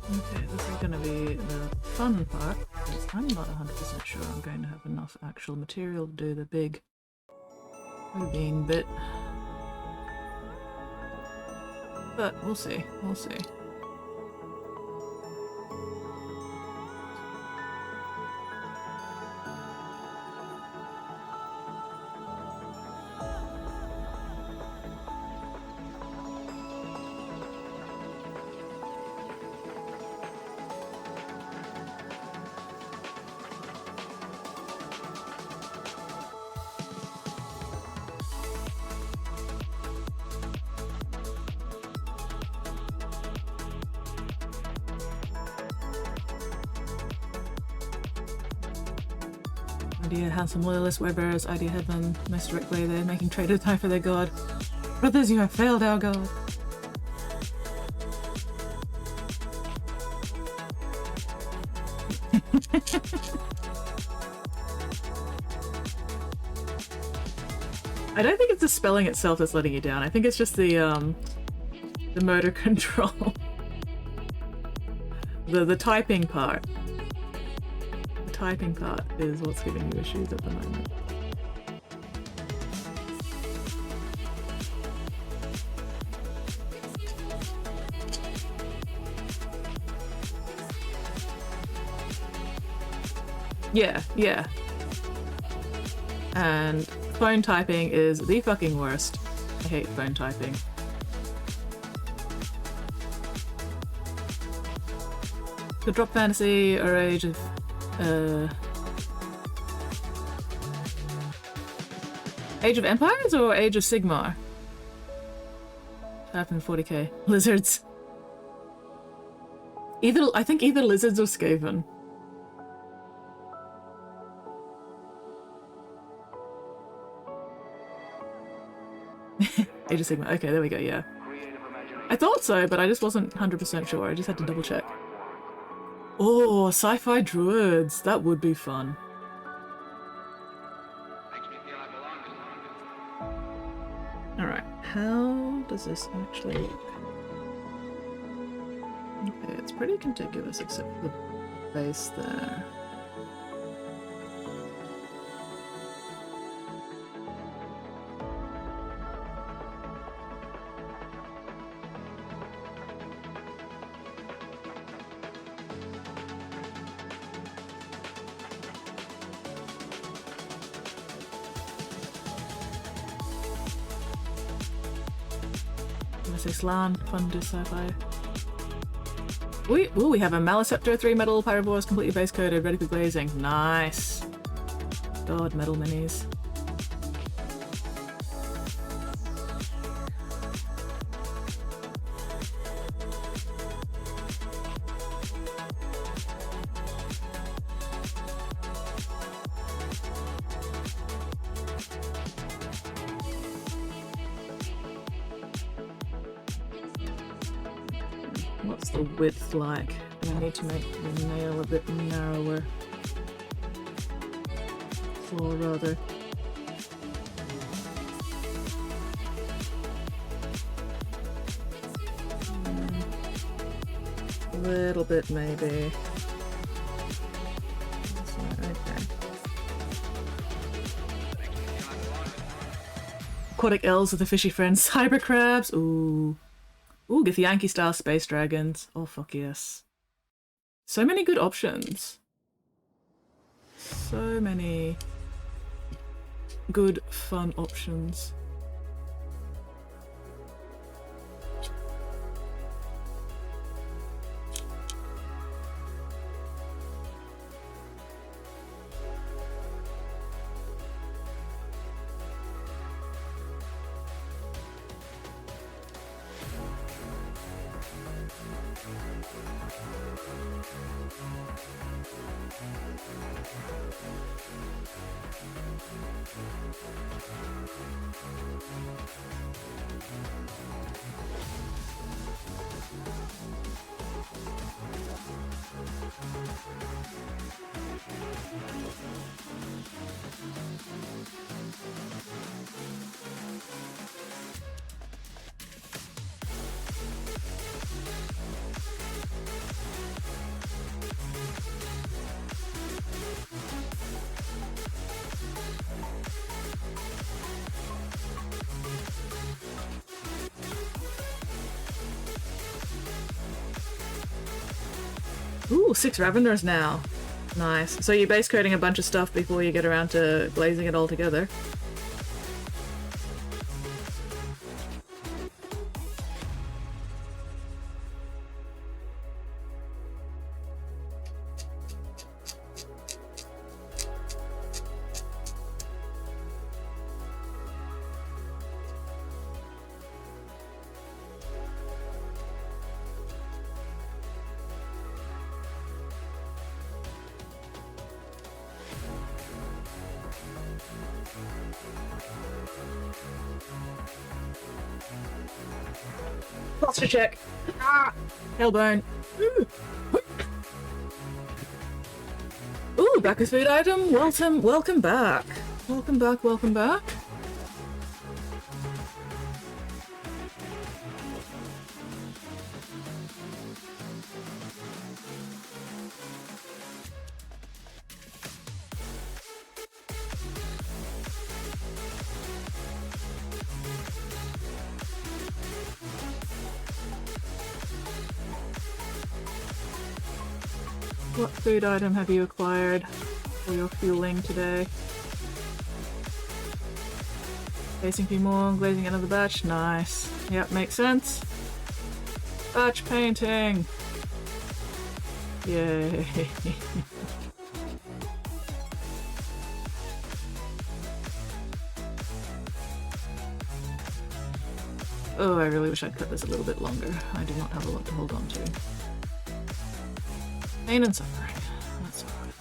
Okay, this is going to be the fun part, because I'm not 100% sure I'm going to have enough actual material to do the big bean bit. But we'll see, we'll see. Idea handsome loyalist waybearers, idea headman, most directly they're making traitors die for their god. Brothers, you have failed our god. I don't think it's the spelling itself that's letting you down. I think it's just the The motor control. The typing part. The typing part is what's giving you issues at the moment. Yeah, yeah. And phone typing is the fucking worst. I hate phone typing. The Drop Fantasy or Age of Empires or Age of Sigmar? 540k. Lizards. I think either lizards or Skaven. Age of Sigmar. Okay, there we go, yeah. I thought so, but I just wasn't 100% sure. I just had to double check. Oh, sci-fi druids. That would be fun. Alright, how does this actually look? Okay, it's pretty contiguous except for the base there. Slan, fun to sci-fi. We have a Maliceptor 3 metal Pyrobore's completely base coated, ready for glazing. Nice. God, metal minis. What's the width like? I need to make the nail a bit narrower. Or rather. A little bit maybe. Okay. Aquatic elves with the fishy friends. Cyber crabs. Ooh. Ooh, get the Yankee style space dragons. Oh, fuck yes. So many good options. So many good, fun options. Ooh, 6 Ravenders now. Nice. So you're base coating a bunch of stuff before you get around to glazing it all together. Posture check. Ah, hellbone. Ooh, back with food item. Welcome back. Welcome back, welcome back. What food item have you acquired for your fueling today? Facing few more, glazing another batch. Nice. Yep, makes sense. Batch painting! Yay. Oh, I really wish I'd cut this a little bit longer. I do not have a lot to hold on to. Pain and suffering. That's alright.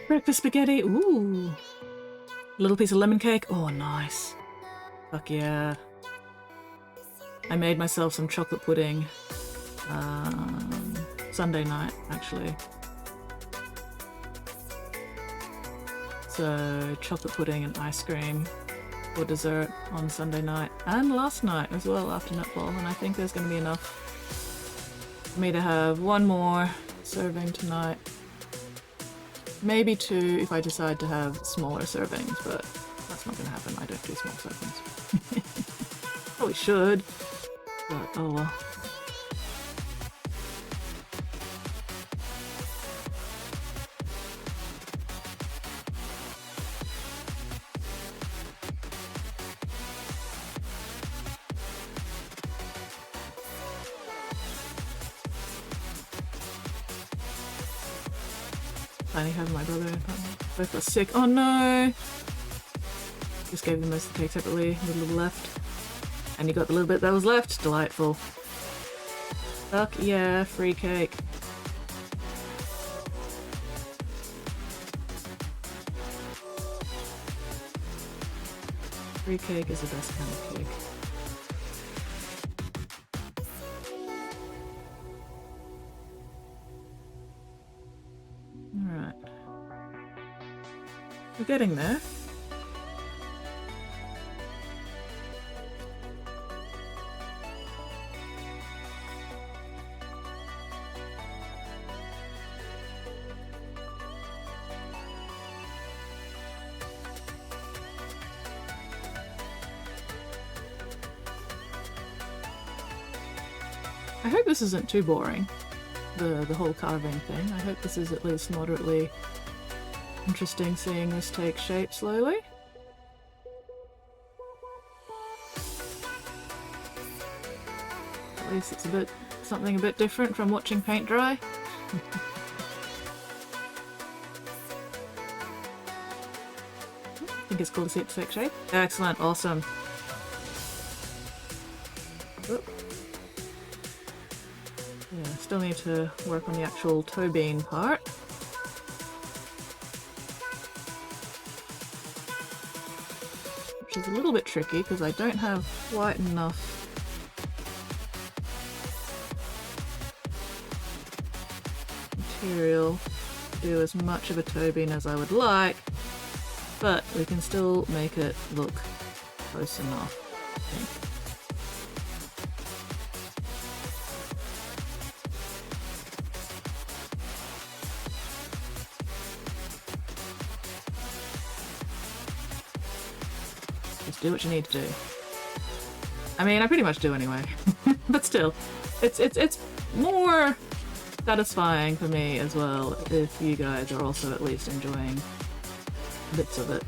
Breakfast spaghetti. Ooh. Little piece of lemon cake. Oh, nice. Fuck yeah. I made myself some chocolate pudding Sunday night, actually. So, chocolate pudding and ice cream for dessert on Sunday night. And last night as well, after netball. And I think there's going to be enough for me to have one more serving tonight. Maybe 2 if I decide to have smaller servings, but that's not going to happen. I don't do small servings. Probably should, but oh well. Planning having my brother and partner both got sick. Oh no! Just gave them most of the cake separately, a little left. And you got the little bit that was left. Delightful. Fuck yeah, free cake. Free cake is the best kind of cake. Alright. We're getting there. I hope this isn't too boring, the whole carving thing. I hope this is at least moderately interesting, seeing this take shape slowly. At least it's something a bit different from watching paint dry. I think it's cool to see it take shape. Excellent, awesome. Oop. Yeah, still need to work on the actual toe bean part. Which is a little bit tricky because I don't have quite enough material to do as much of a toe bean as I would like, but we can still make it look close enough, I think. Do what you need to do. I mean, I pretty much do anyway, but still, it's more satisfying for me as well if you guys are also at least enjoying bits of it.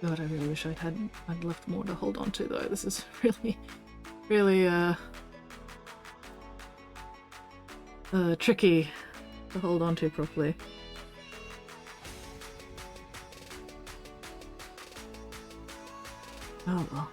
God, I really wish I'd left more to hold on to though. This is really tricky to hold on to properly. Oh well.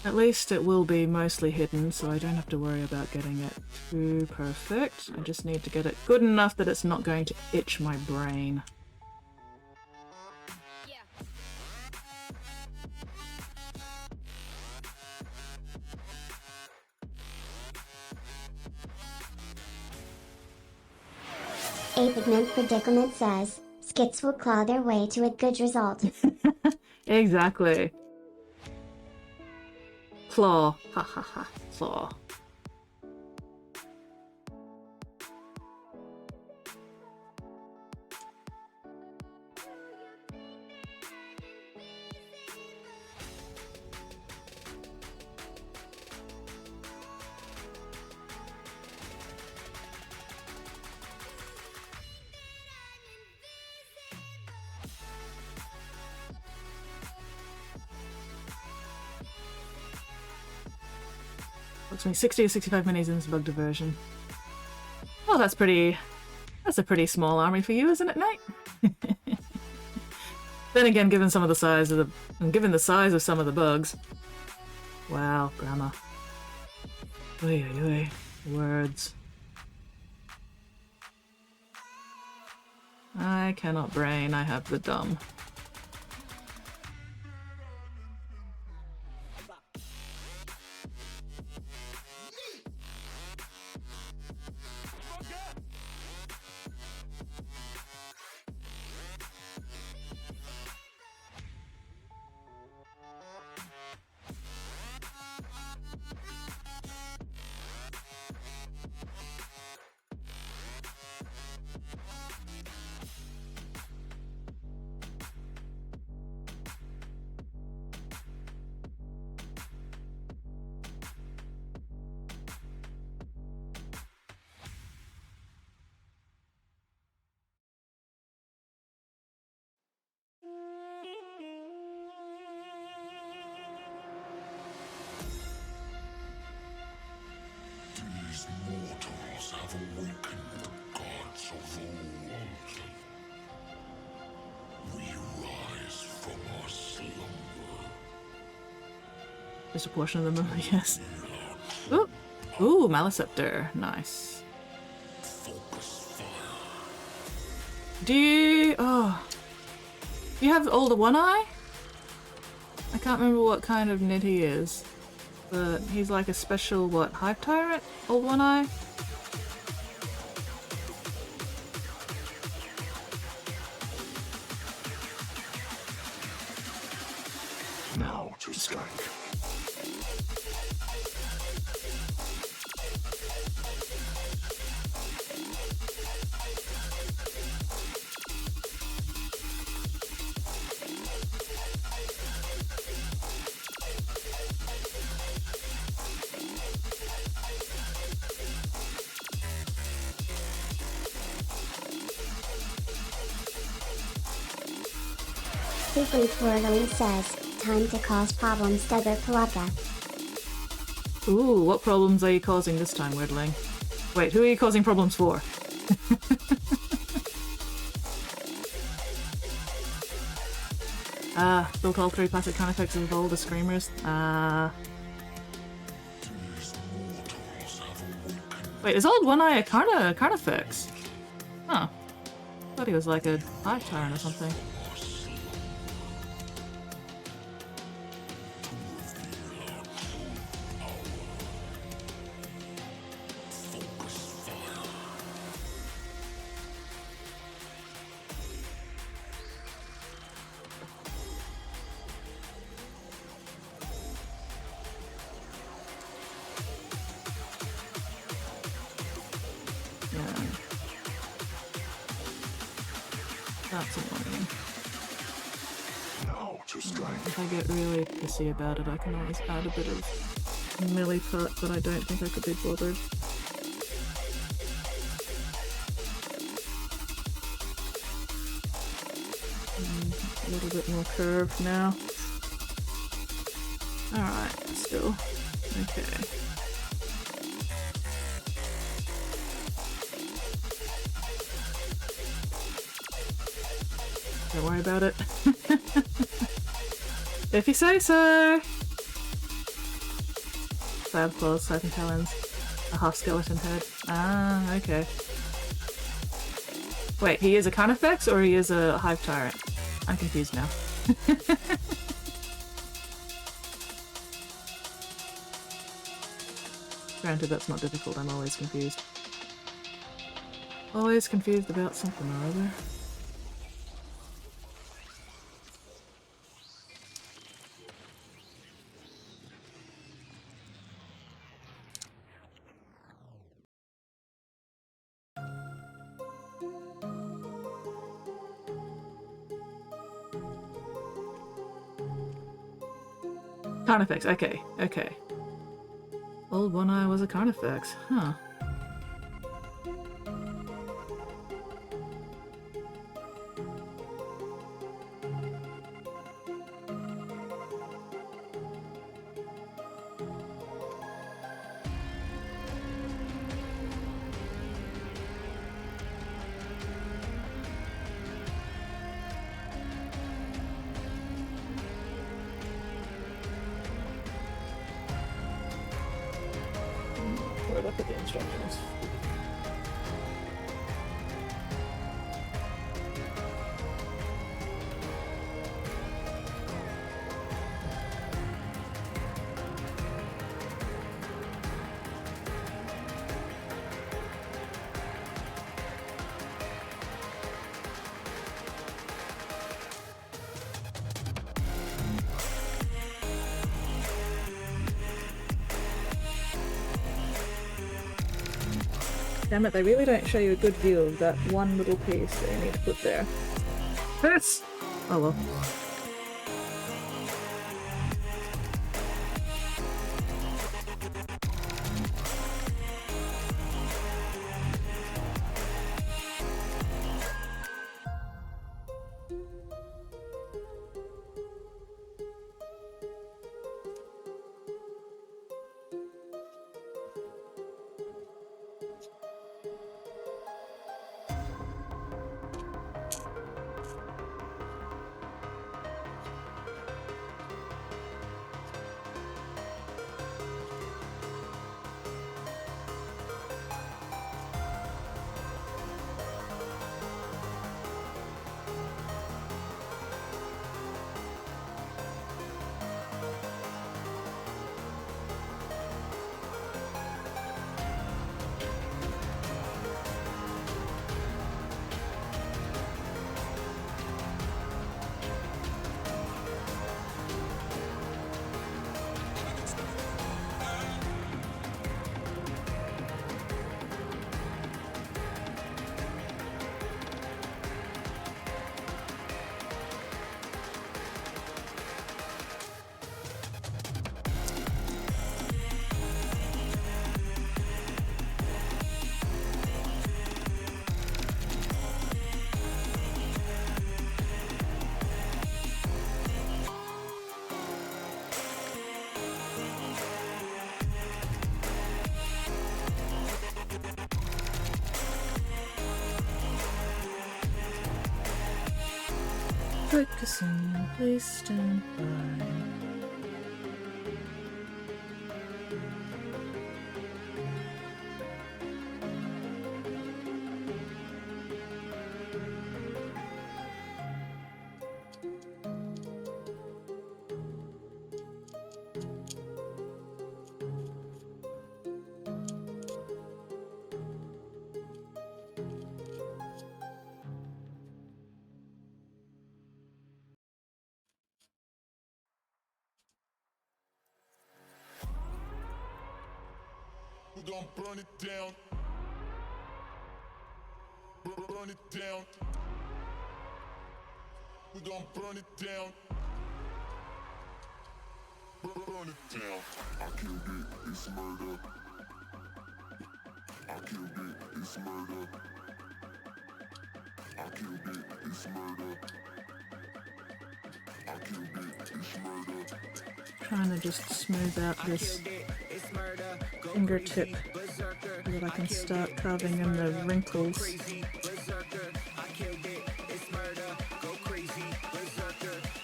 At least it will be mostly hidden, so I don't have to worry about getting it too perfect. I just need to get it good enough that it's not going to itch my brain. A Pigment Predicament says, skits will claw their way to a good result. Exactly. Claw. Ha ha ha. Claw. Looks like 60 to 65 minis in this bug diversion. Well, that's a pretty small army for you, isn't it, Nate? Then again, given some of the size of given the size of some of the bugs. Wow, grammar. Oy, oy, oy. Words. I cannot brain, I have the dumb. These mortals have awakened the gods of old. We rise from our slumber. Just a portion of the movie, yes. Ooh, ooh, Maliceptor, nice. Focus fire. Do you have older One Eye? I can't remember what kind of knit he is, but he's like a special, what, Hive Tyrant? Old One Eye? Now to strike. Frequent Swirling says, time to cause problems, Duggar Palaka. Ooh, what problems are you causing this time, Weirdling? Wait, who are you causing problems for? Built all 3 classic kind effects of all the screamers. Wait, is Old One Eye a Carnifex? Huh. Thought he was like a Hive Tyrant or something. That's annoying. Now to strike. If I get really pissy about it, I can always add a bit of melee cut, but I don't think I could be bothered. A little bit more curved now. Alright, still. Okay. Don't worry about it. If you say so. I have claws, so I think talons. A half skeleton head. Ah, okay. Wait, he is a Carnifex or he is a Hive Tyrant? I'm confused now. Granted, that's not difficult, I'm always confused. Always confused about something or other. Carnifex, okay, okay. Old One Eye was a Carnifex, huh. Where'd I put the instructions? Damn it, they really don't show you a good view of that one little piece that you need to put there. This! Oh well. Focusing, please stand by. We're gonna burn it down. Burn it down. We're gonna burn it down. Burn it down. I killed it, it's murder. I killed it, it's murder. I killed it, it's murder. I killed it, it's murder. Trying to just smooth out this fingertip so that I can start carving in the wrinkles.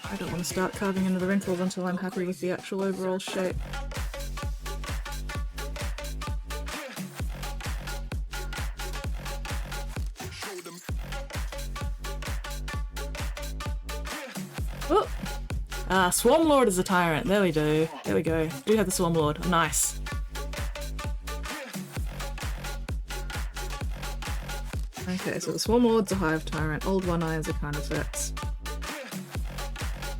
I don't want to start carving into the wrinkles until I'm happy with the actual overall shape. Oh! Swarm Lord is a tyrant. There we do. There we go. Do have the Swarm Lord. Nice. Okay, so the Swarm Lord's a Hive Tyrant. Old One Eye is a Carnifex.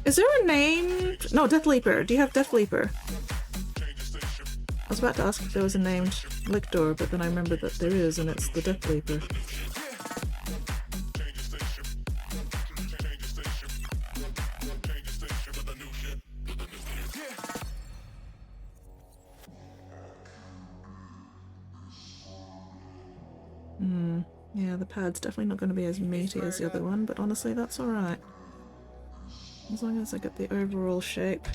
Is there a named... No, Death Leaper. Do you have Death Leaper? I was about to ask if there was a named Lictor, but then I remembered that there is, and it's the Death Leaper. Yeah, the pad's definitely not going to be as meaty as the other one, but honestly, that's alright. As long as I get the overall shape.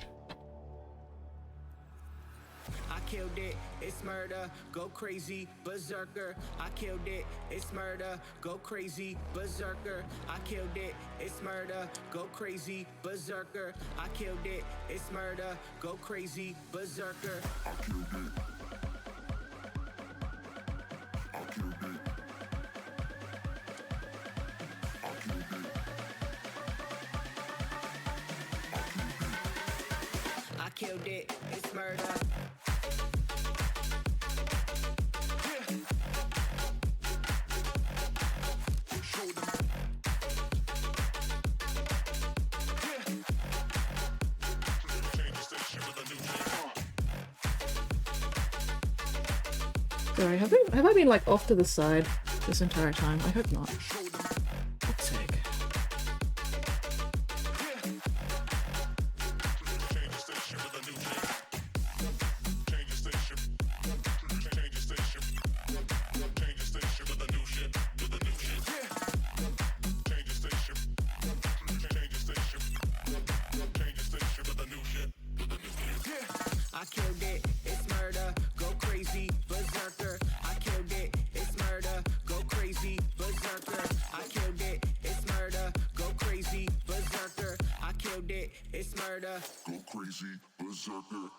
I killed it, it's murder, go crazy, berserker. I killed it, it's murder, go crazy, berserker. I killed it, it's murder, go crazy, berserker. I killed it, it's murder, go crazy, berserker. I killed it, it's murder. Sorry, have I been like off to the side this entire time? I hope not. Fuck's sake. I killed it, it's murder, go crazy, berserker. I killed it, it's murder, go crazy, berserker. I killed it, it's murder, go crazy, berserker. I killed it, it's murder. Go crazy, berserker.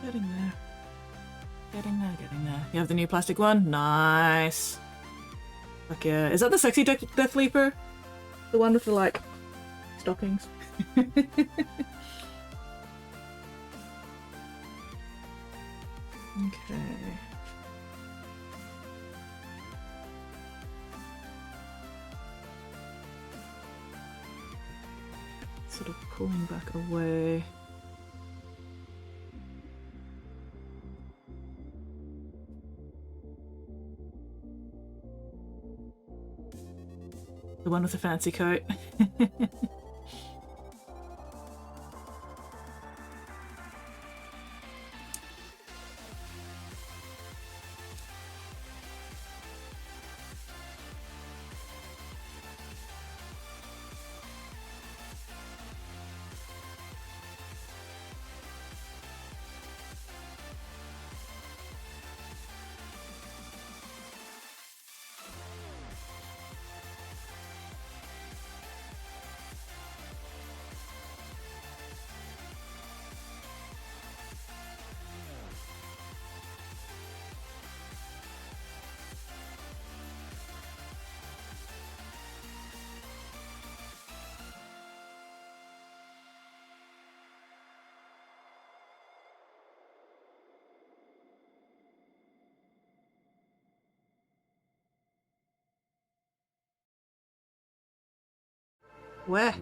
Getting there. Getting there, getting there. You have the new plastic one? Nice. Fuck yeah. Is that the sexy Death Leaper? The one with the, like, stockings? Okay. Sort of pulling back away. The one with the fancy coat. Where?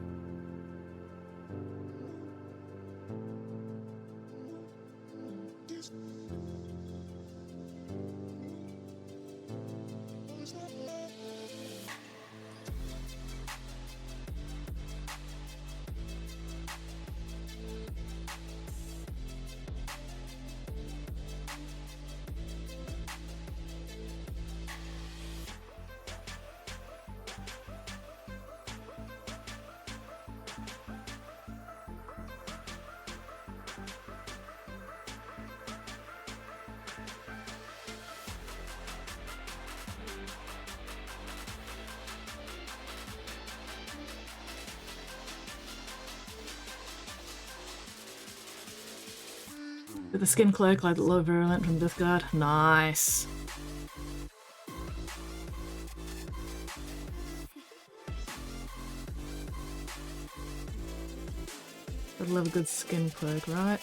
With the skin cloak like low virulent from Death Guard. Nice. Gotta love a good skin cloak, right?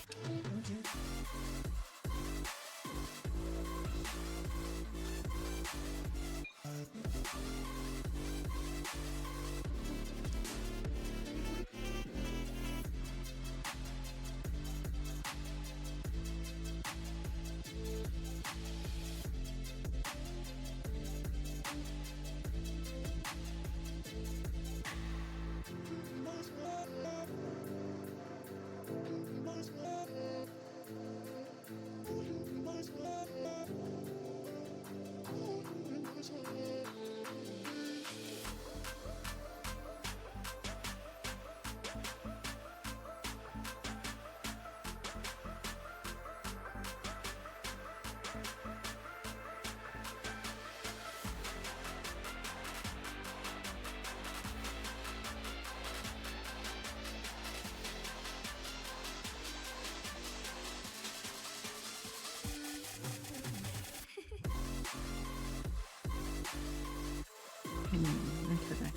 Okay.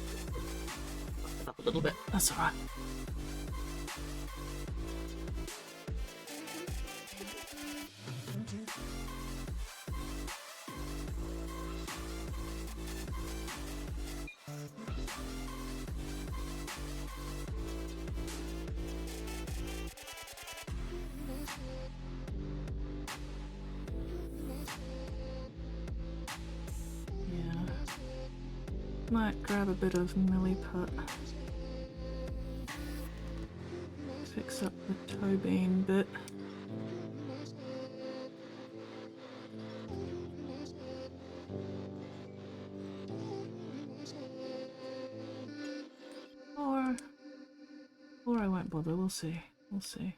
Up a little bit. That's alright. Might grab a bit of milliput. Fix up the toe bean bit. Or I won't bother, we'll see. We'll see.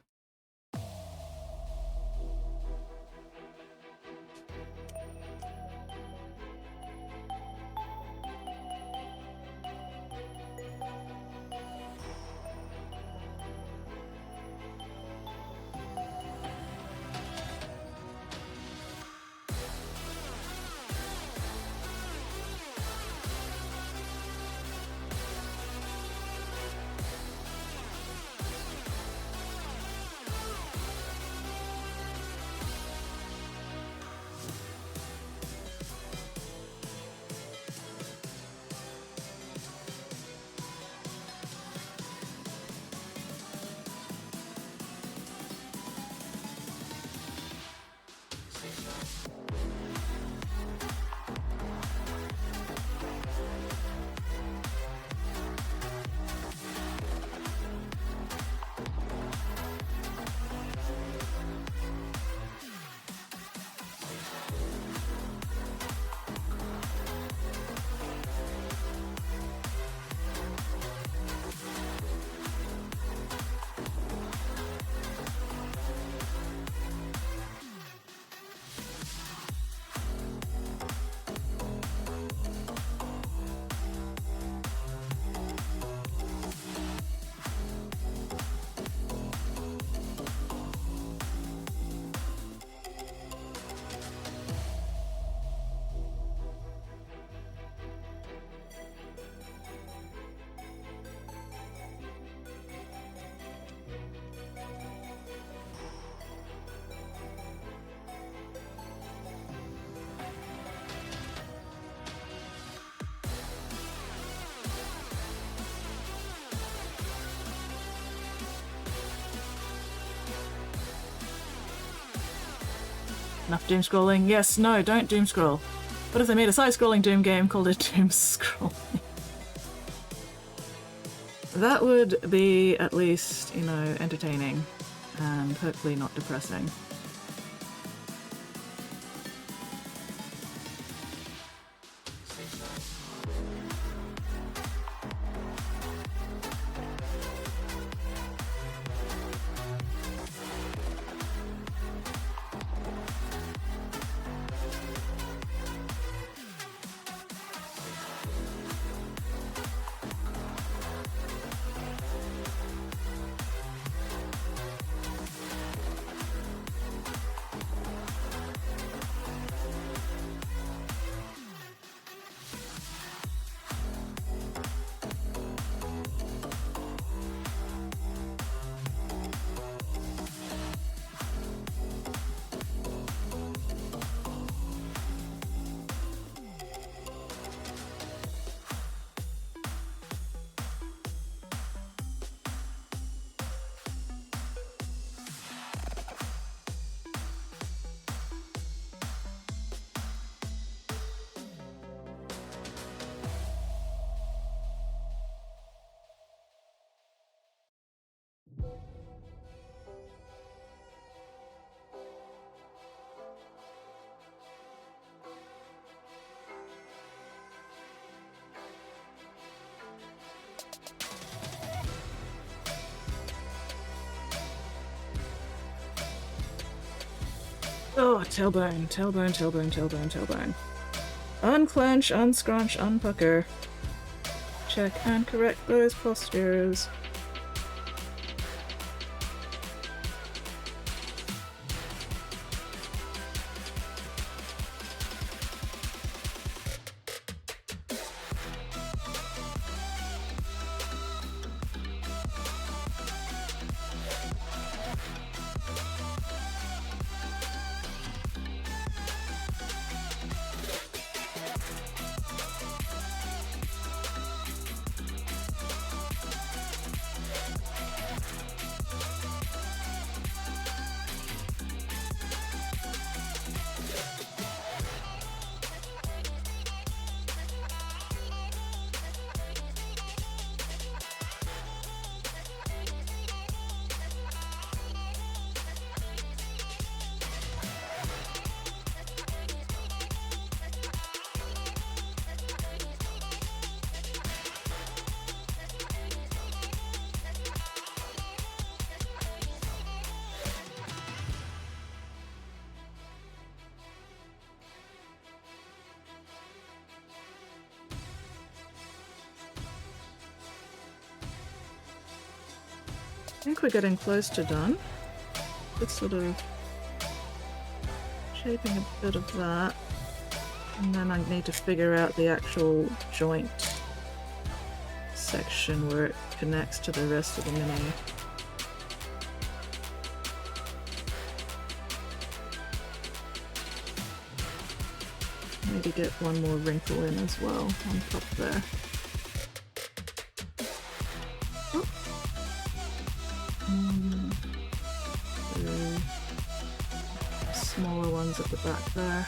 Enough doom scrolling. Yes, no, don't doom scroll. What if they made a side-scrolling Doom game called it Doom Scrolling? That would be at least, you know, entertaining and hopefully not depressing. Oh, tailbone, tailbone, tailbone, tailbone, tailbone. Unclench, unscrunch, unpucker. Check and correct those postures. I think we're getting close to done. Just sort of shaping a bit of that. And then I need to figure out the actual joint section where it connects to the rest of the mini. Maybe get one more wrinkle in as well on top there. Smaller ones at the back there.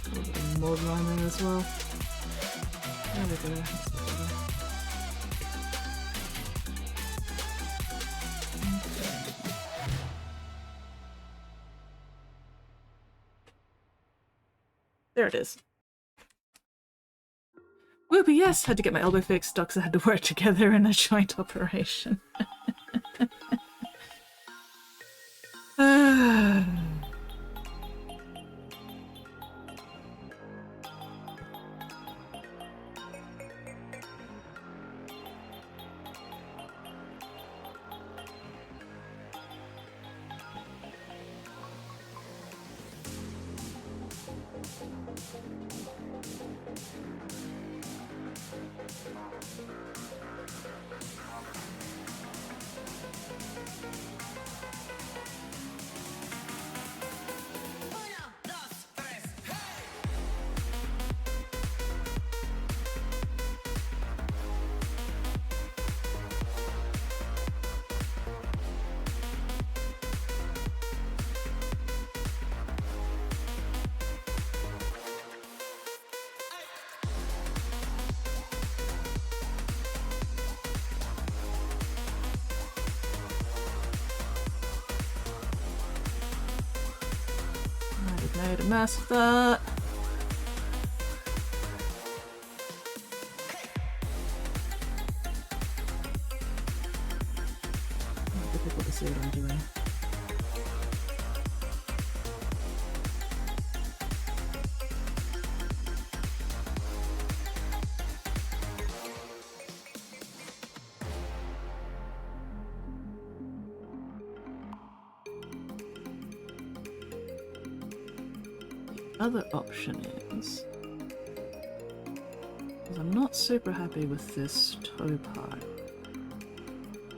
A little mold line there as well. There we go. That's better. There it is. Whoopie, yes! Had to get my elbow fixed. Docs had to work together in a joint operation. Made a mess of that. Difficult to see what I'm doing. Other option is, because I'm not super happy with this toe part,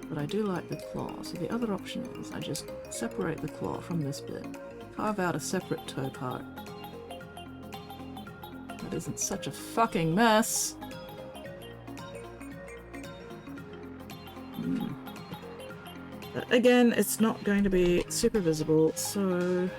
but I do like the claw, so the other option is I just separate the claw from this bit, carve out a separate toe part. That isn't such a fucking mess. But again, it's not going to be super visible, so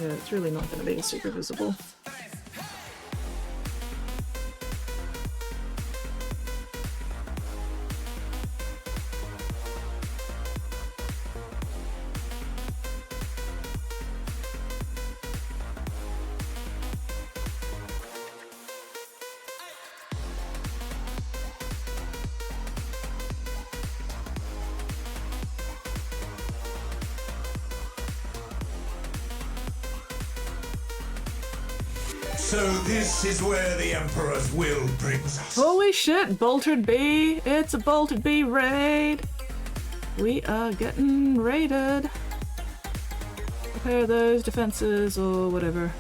yeah, it's really not going to be super visible. So this is where the Emperor's will brings us. Holy shit, Bolted Bee! It's a Bolted Bee raid! We are getting raided. Repair those defenses or whatever.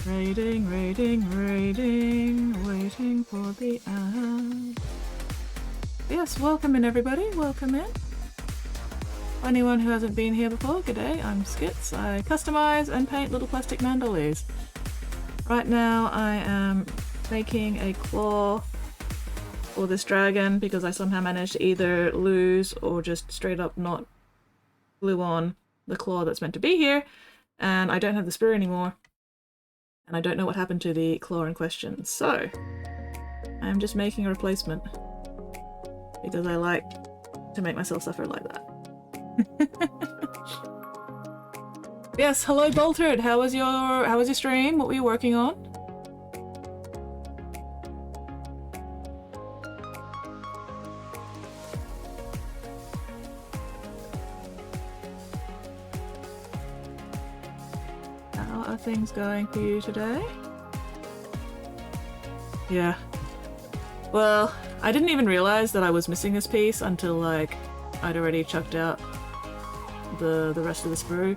Raiding, raiding, raiding, waiting for the end. Yes, welcome in everybody, welcome in. Anyone who hasn't been here before, g'day, I'm Skits. I customize and paint little plastic mandolies. Right now I am making a claw for this dragon because I somehow managed to either lose or just straight up not glue on the claw that's meant to be here, and I don't have the spear anymore, and I don't know what happened to the claw in question, so I'm just making a replacement because I like to make myself suffer like that. Yes, hello Bolterd. How was your stream? What were you working on? How are things going for you today? Yeah. Well, I didn't even realize that I was missing this piece until like I'd already chucked out the rest of the sprue.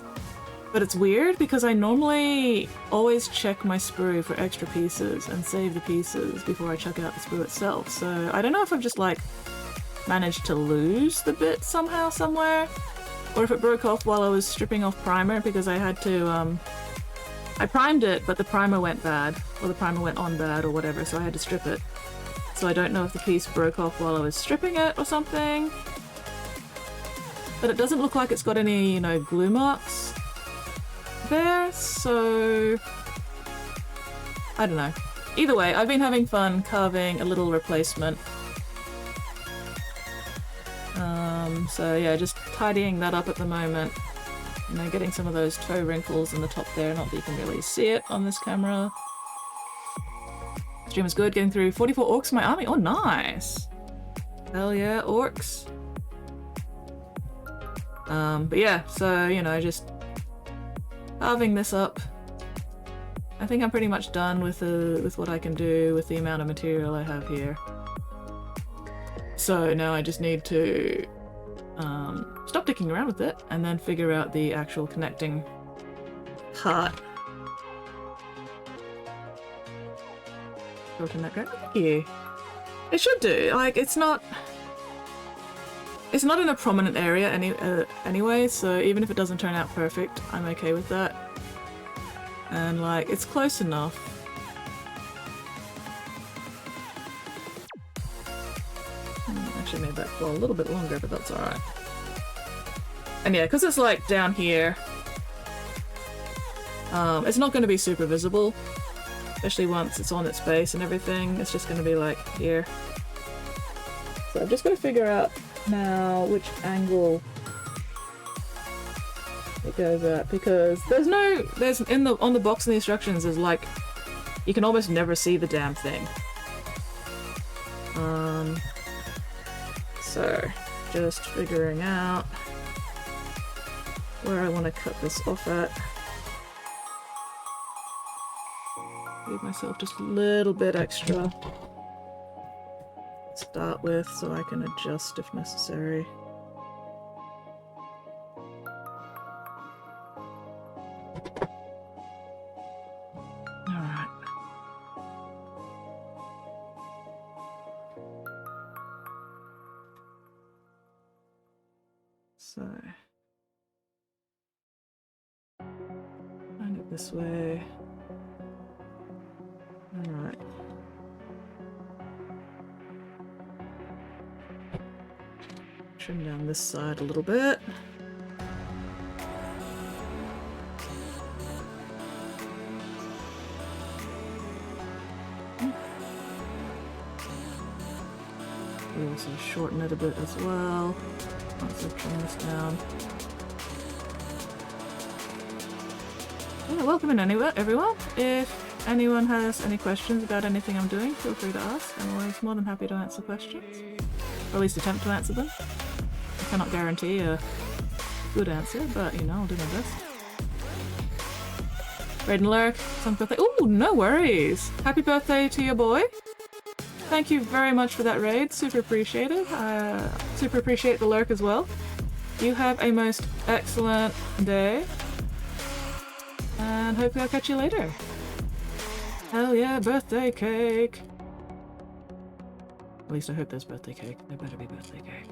But it's weird because I normally always check my sprue for extra pieces and save the pieces before I chuck out the sprue itself. So I don't know if I've just like managed to lose the bit somehow somewhere, or if it broke off while I was stripping off primer because I had to I primed it but the primer went bad, or the primer went on bad or whatever, so I had to strip it. So I don't know if the piece broke off while I was stripping it or something. But it doesn't look like it's got any, you know, glue marks there, so I don't know. Either way, I've been having fun carving a little replacement. So yeah, just tidying that up at the moment. You know, getting some of those toe wrinkles in the top there, not that you can really see it on this camera. Stream was good, getting through 44 orcs in my army. Oh, nice! Hell yeah, orcs. But yeah, so, you know, just carving this up. I think I'm pretty much done with what I can do with the amount of material I have here. So now I just need to stop dicking around with it and then figure out the actual connecting part. Shorten that go. Thank you. It should do. Like, it's not in a prominent area anyway, so even if it doesn't turn out perfect, I'm okay with that. And like, it's close enough. Actually made that claw a little bit longer, but that's alright. And yeah, because it's like down here, it's not going to be super visible, especially once it's on its base and everything. It's just going to be like here. So I'm just going to figure out now which angle it goes at, because on the box in the instructions there's like, you can almost never see the damn thing. So just figuring out where I want to cut this off at. Give myself just a little bit extra to start with so I can adjust if necessary. Alright. So find it this way. Alright. Trim down this side a little bit. We also shorten it a bit as well. Once I trim this down. Yeah, welcome in anyway, everyone. If anyone has any questions about anything I'm doing, feel free to ask. I'm always more than happy to answer questions. Or at least attempt to answer them. I cannot guarantee a good answer, but you know, I'll do my best. Raiden Lurk, some birthday. Ooh, no worries! Happy birthday to your boy! Thank you very much for that raid, super appreciated. Super appreciate the lurk as well. You have a most excellent day. And hopefully I'll catch you later. Hell yeah, birthday cake! At least I hope there's birthday cake. There better be birthday cake.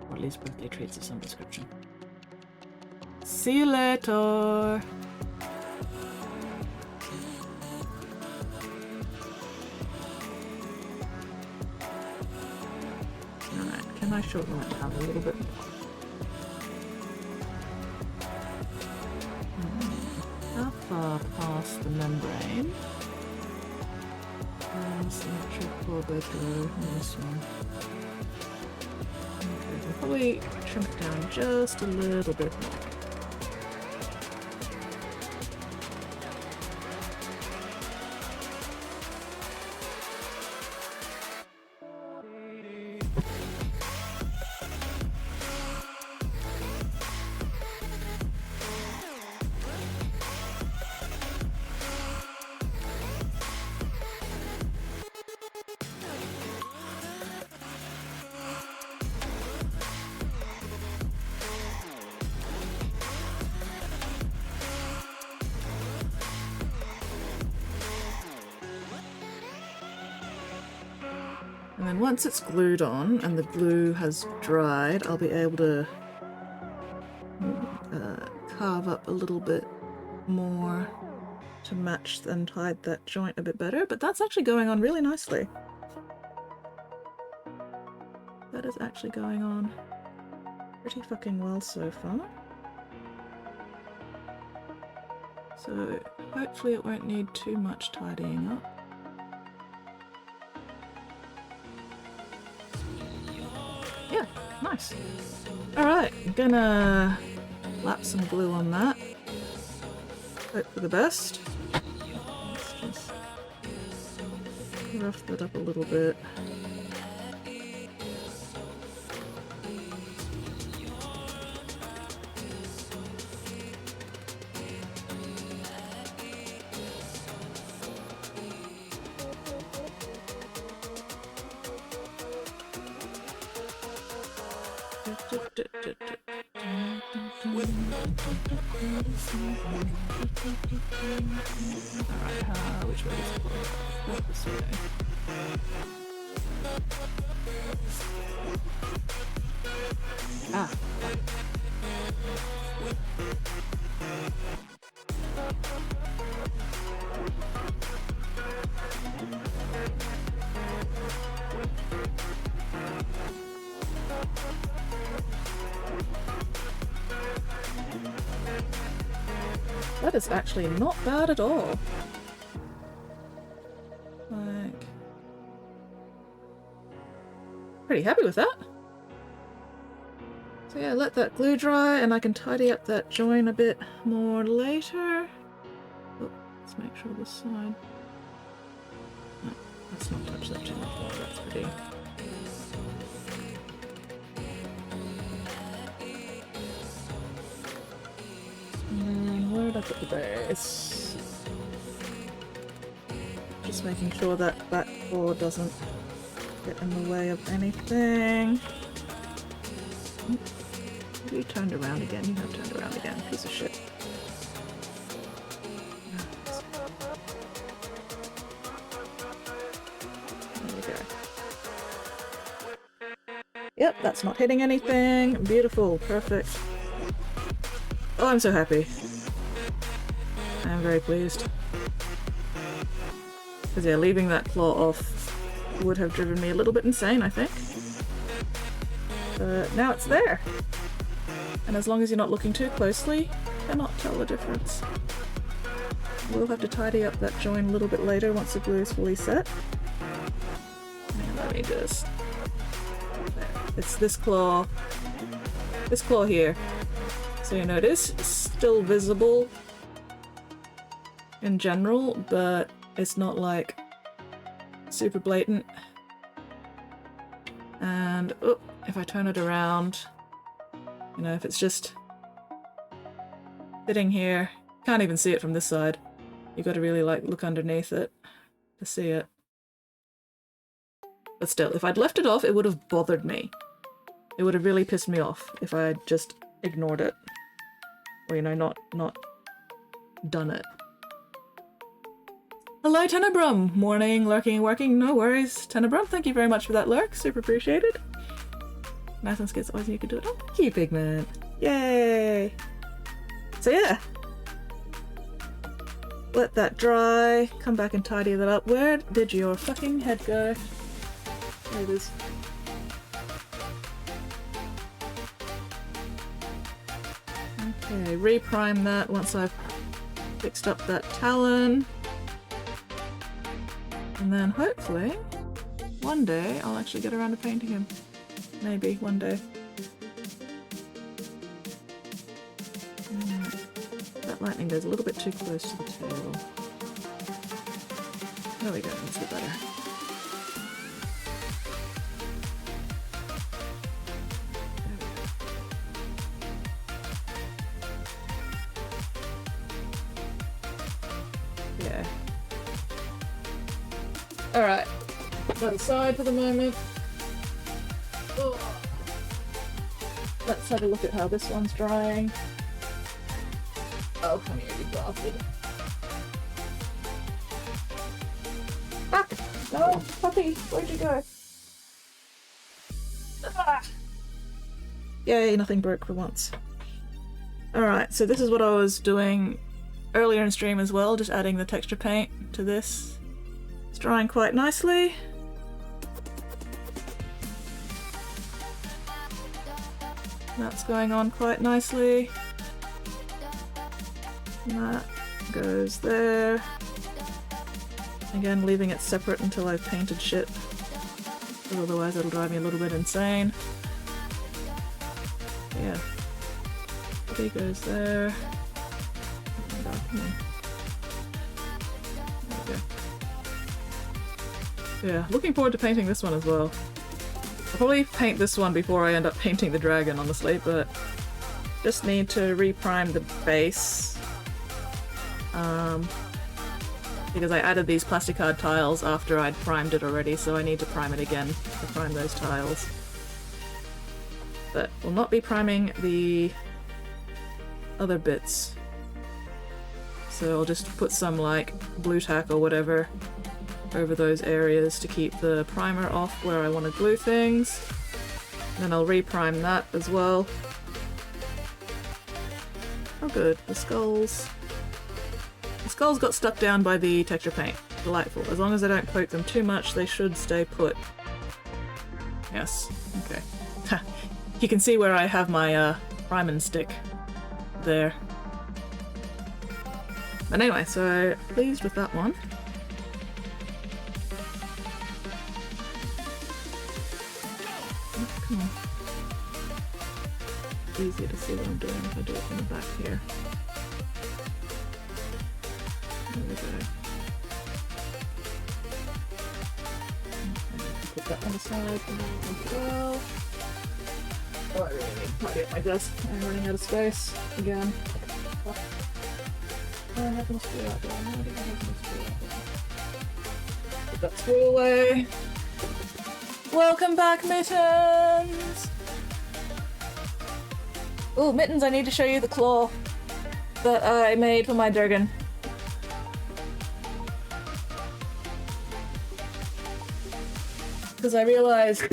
Or at least birthday treats of some description. See you later! Alright, can I shorten that down a little bit? How far past the membrane? Symmetrical bedrow on this one. Okay, I'll probably trim it down just a little bit more. And then once it's glued on and the glue has dried, I'll be able to carve up a little bit more to match and hide that joint a bit better, but that's actually going on really nicely. That is actually going on pretty fucking well so far. So hopefully it won't need too much tidying up. Yeah, nice. Alright, I'm gonna lap some glue on that. Hope for the best. Let's just rough that up a little bit. Alright, which way is it? Not this way. Ah. That is actually not bad at all. Like, pretty happy with that. So yeah, let that glue dry and I can tidy up that join a bit more later. Oh, let's make sure this side... No, let's not touch that too much more, that's pretty... And then where did I put the base? Just making sure that back board doesn't get in the way of anything. You turned around again. You have turned around again. Piece of shit. There we go. Yep, that's not hitting anything. Beautiful. Perfect. Oh, I'm so happy. I am very pleased. Because yeah, leaving that claw off would have driven me a little bit insane, I think. But now it's there. And as long as you're not looking too closely, you cannot tell the difference. We'll have to tidy up that join a little bit later once the glue is fully set. And let me just... There. It's this claw here. So you notice it's still visible in general, but it's not like super blatant. And oh, if I turn it around, you know, if it's just sitting here, can't even see it from this side. You got to really like look underneath it to see it. But still, if I'd left it off, it would have bothered me. It would have really pissed me off if I had just ignored it. Or, you know, not done it. Hello, Tenebrum! Morning, lurking, working, no worries. Tenebrum, thank you very much for that lurk. Super appreciated. Nice and skits, always you could do it. Oh, thank you, Pigment. Yay! So yeah. Let that dry. Come back and tidy that up. Where did your fucking head go? There it is. Okay, reprime that once I've fixed up that talon. And then hopefully, one day, I'll actually get around to painting him. Maybe, one day. That lightning goes a little bit too close to the tail. There we go, that's a bit better. Yeah. Alright. Put that aside for the moment. Oh. Let's have a look at how this one's drying. Oh, come here, you bastard. Fuck! No, puppy, where'd you go? Ah. Yay, nothing broke for once. Alright, so this is what I was doing earlier in stream as well, just adding the texture paint to this. It's drying quite nicely. That's going on quite nicely. And that goes there. Again, leaving it separate until I've painted shit. Because otherwise it'll drive me a little bit insane. But yeah. He goes there. There we go. Yeah, looking forward to painting this one as well. I'll probably paint this one before I end up painting the dragon, honestly, but just need to reprime the base. Because I added these plasticard tiles after I'd primed it already, so I need to prime it again to prime those tiles. But we'll not be priming the other bits. So I'll just put some like blue tack or whatever over those areas to keep the primer off where I want to glue things. And then I'll reprime that as well. Oh good, the skulls. The skulls got stuck down by the texture paint. Delightful. As long as I don't poke them too much, they should stay put. Yes, okay. You can see where I have my priming stick there. But anyway, so pleased with that one. Oh, come on. Easier to see what I'm doing if I do it from the back here. There we go. Put that on the side for now as well. Oh, I really need to tidy up my desk. I'm running out of space again. I have no screw out there. I have no screw out there. Put that screw away. Welcome back, Mittens! Ooh, Mittens, I need to show you the claw that I made for my Durgan. Because I realized... I'm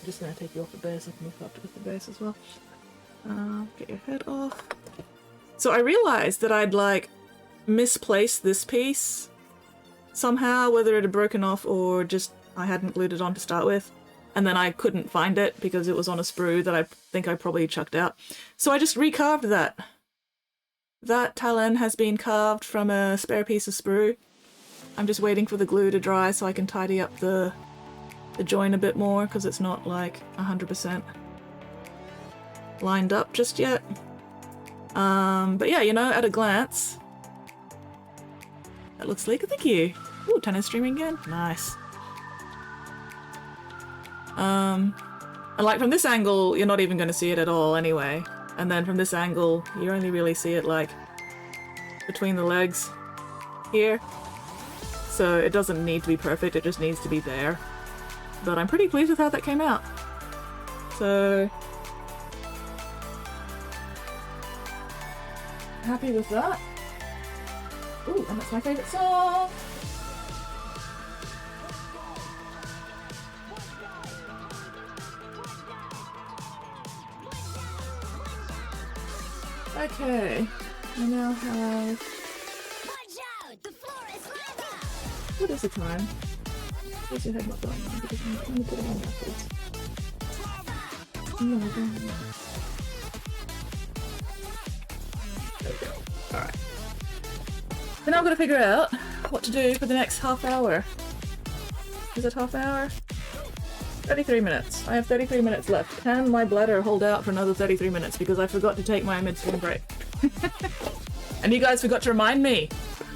just going to take you off the base. I can look up with the base as well. Get your head off. So I realized that I'd like misplaced this piece somehow, whether it had broken off or just I hadn't glued it on to start with, and then I couldn't find it because it was on a sprue that I think I probably chucked out. So I just recarved that. That talon has been carved from a spare piece of sprue. I'm just waiting for the glue to dry so I can tidy up the join a bit more because it's not like 100% lined up just yet. But yeah, you know, at a glance, that looks sleek. Thank you. Ooh, tennis streaming again. Nice. And like from this angle, you're not even going to see it at all anyway. And then from this angle, you only really see it like between the legs here. So it doesn't need to be perfect, it just needs to be there. But I'm pretty pleased with how that came out. So happy with that. Ooh, and that's my favourite song! Okay, I now have... What is the time? Where's your head not going on? Because I'm trying to put it on backwards. No, there we go. Alright. So now I've got to figure out what to do for the next half hour. Is it half hour? 33 minutes. I have 33 minutes left. Can my bladder hold out for another 33 minutes? Because I forgot to take my midstream break. And you guys forgot to remind me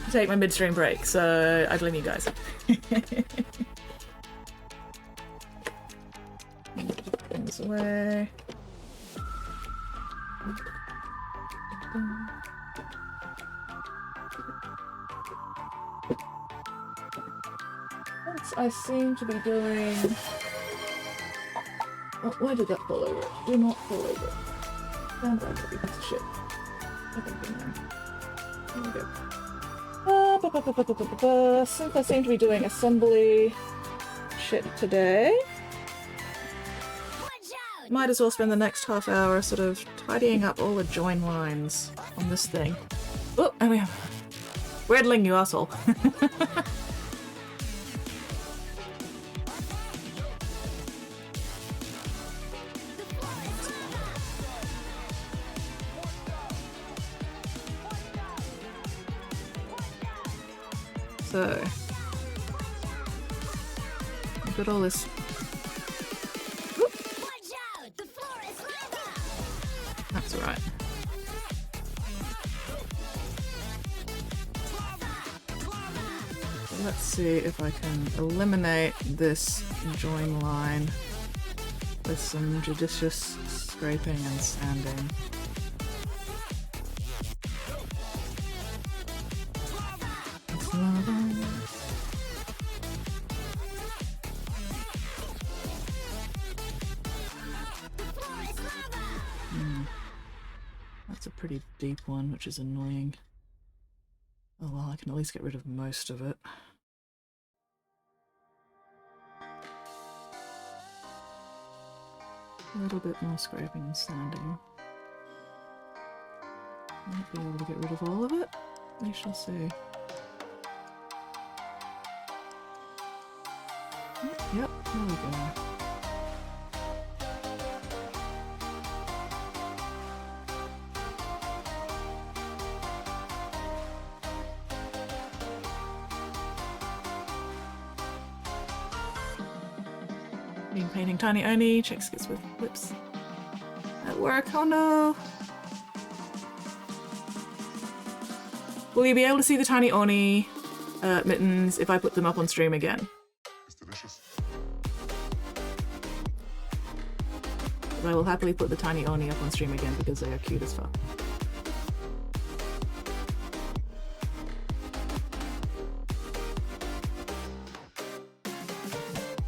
to take my midstream break, so I blame you guys. Put things away. I seem to be doing... Oh, why did that fall over? Do not fall over. Stand back, you piece of shit. I think in there. There we go. Since I seem to be doing assembly shit today, might as well spend the next half hour sort of tidying up all the join lines on this thing. Oh, and we have... Redling, you asshole. So, I've got all this. Whoop. That's alright. So let's see if I can eliminate this join line with some judicious scraping and sanding. That's a pretty deep one, which is annoying. Oh well, I can at least get rid of most of it. A little bit more scraping and sanding. Might be able to get rid of all of it. We shall see. Yep, there we go. Been painting Tiny Oni, check skits with lips at work. Oh no! Will you be able to see the Tiny Oni mittens if I put them up on stream again? It's delicious. But I will happily put the Tiny Oni up on stream again because they are cute as fuck.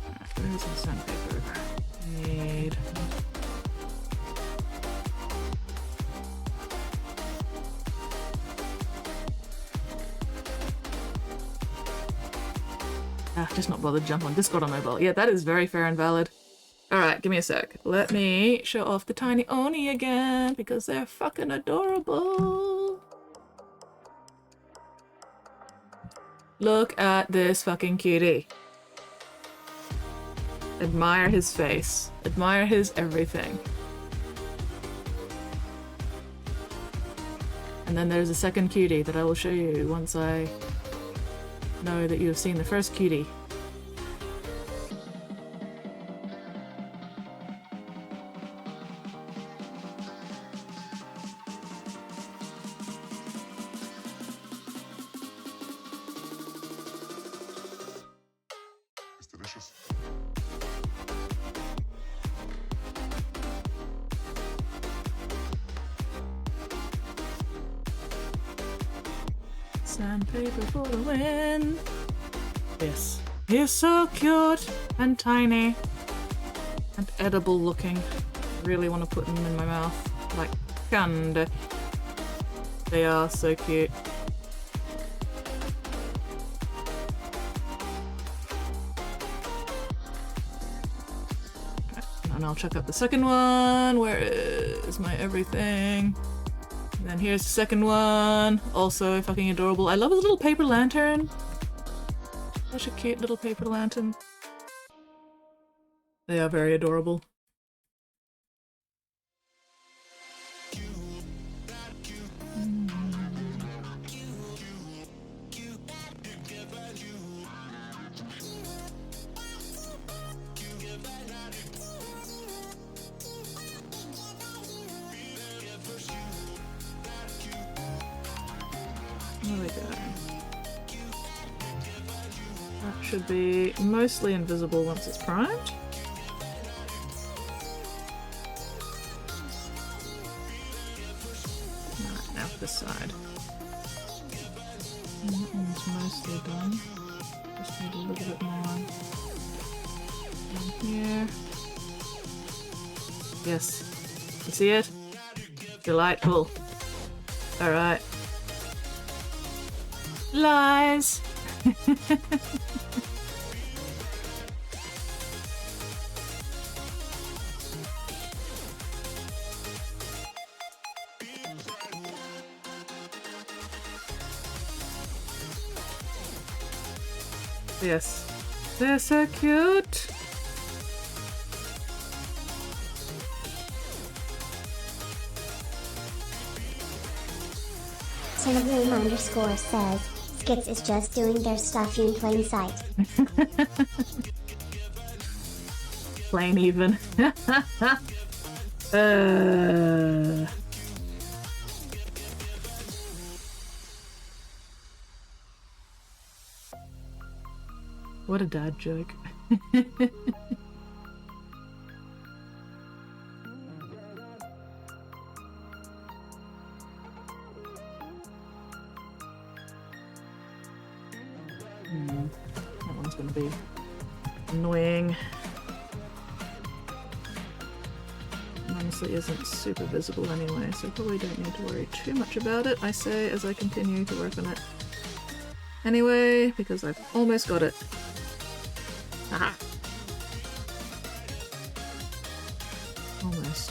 Alright, where's some sandpaper? Need... just not bothered to jump on Discord on mobile. Yeah, that is very fair and valid. Alright, give me a sec. Let me show off the Tiny Oni again, because they're fucking adorable. Look at this fucking cutie. Admire his face. Admire his everything. And then there's a second cutie that I will show you once I know that you have seen the first cutie. It's delicious. Sandpaper for the win. Yes. He's so cute and tiny and edible looking. Really want to put them in my mouth like candy. They are so cute. And I'll check out the second one. Where is my everything? And then here's the second one. Also fucking adorable. I love his little paper lantern. Such a cute little paper lantern. They are very adorable. There we go. That should be mostly invisible once it's primed. Alright, now for this side. And that one's mostly done. Just need a little bit more down here. Yes. You see it? Delightful. Alright. Lies! Yes. They're so cute! Cinnabloom underscore says, Skits is just doing their stuff in plain sight. Plain even. What a dad joke. That one's gonna be annoying. Honestly isn't super visible anyway, so probably don't need to worry too much about it, I say as I continue to work on it. Anyway, because I've almost got it. Aha! Almost.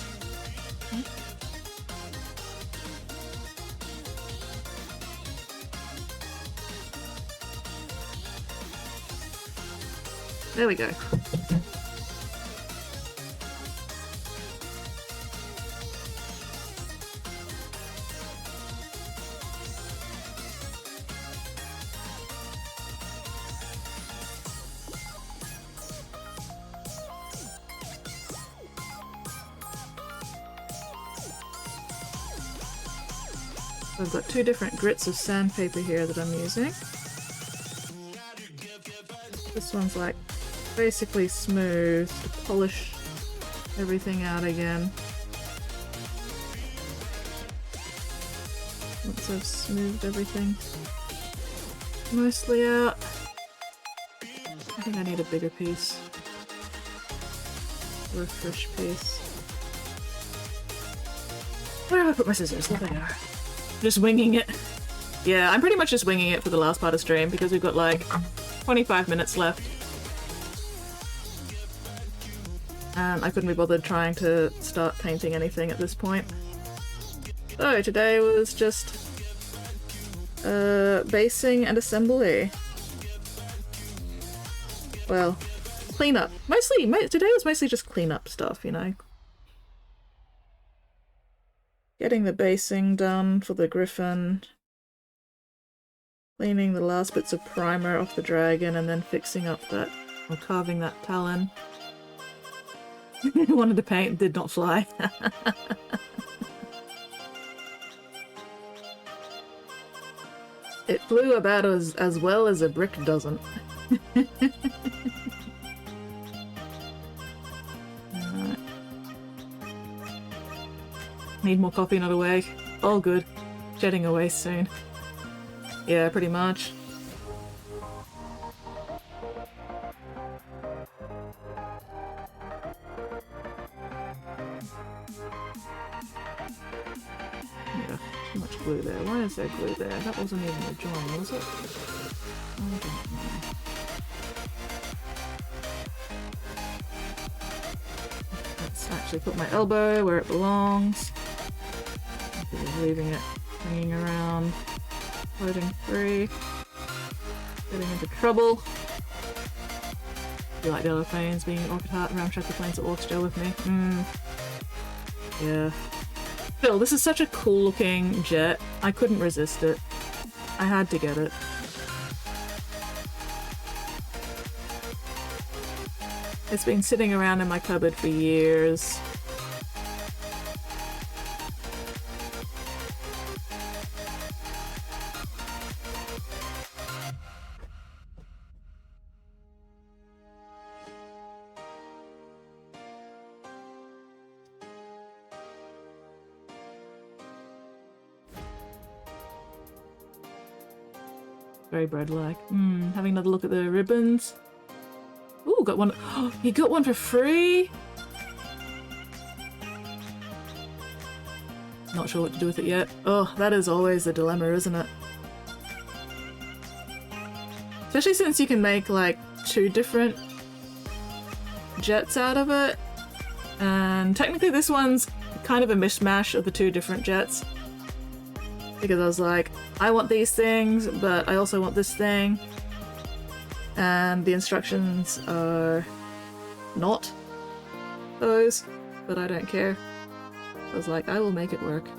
There we go. I've got two different grits of sandpaper here that I'm using. This one's like basically smooth to polish everything out again. Once I've smoothed everything mostly out. I think I need a bigger piece. Or a fresh piece. Where have I put my scissors? There they are. Just winging it. Yeah, I'm pretty much just winging it for the last part of stream because we've got like 25 minutes left. And I couldn't be bothered trying to start painting anything at this point. So today was just basing and assembly. Well, cleanup. Today was mostly just cleanup stuff, you know. Getting the basing done for the griffin. Cleaning the last bits of primer off the dragon and then fixing up that, or carving that talon. Wanted to paint, did not fly. It flew about as well as a brick doesn't. Alright. Need more coffee, not awake. All good. Jetting away soon. Yeah, pretty much. Yeah, too much glue there. Why is there glue there? That wasn't even a join, was it? I don't know. Let's actually put my elbow where it belongs. Instead of leaving it hanging around. Floating free. Getting into trouble. Do you like the other planes being an orchid heart? Ramshackle the planes that walk still with me. Yeah. Still, this is such a cool looking jet. I couldn't resist it. I had to get it. It's been sitting around in my cupboard for years. Very bread-like. Having another look at the ribbons. Ooh, got one. Oh, you got one for free? Not sure what to do with it yet. Oh, that is always the dilemma, isn't it? Especially since you can make like 2 different jets out of it. And technically this one's kind of a mishmash of the 2 different jets. Because I was like, I want these things, but I also want this thing. And the instructions are not those, but I don't care. I was like, I will make it work.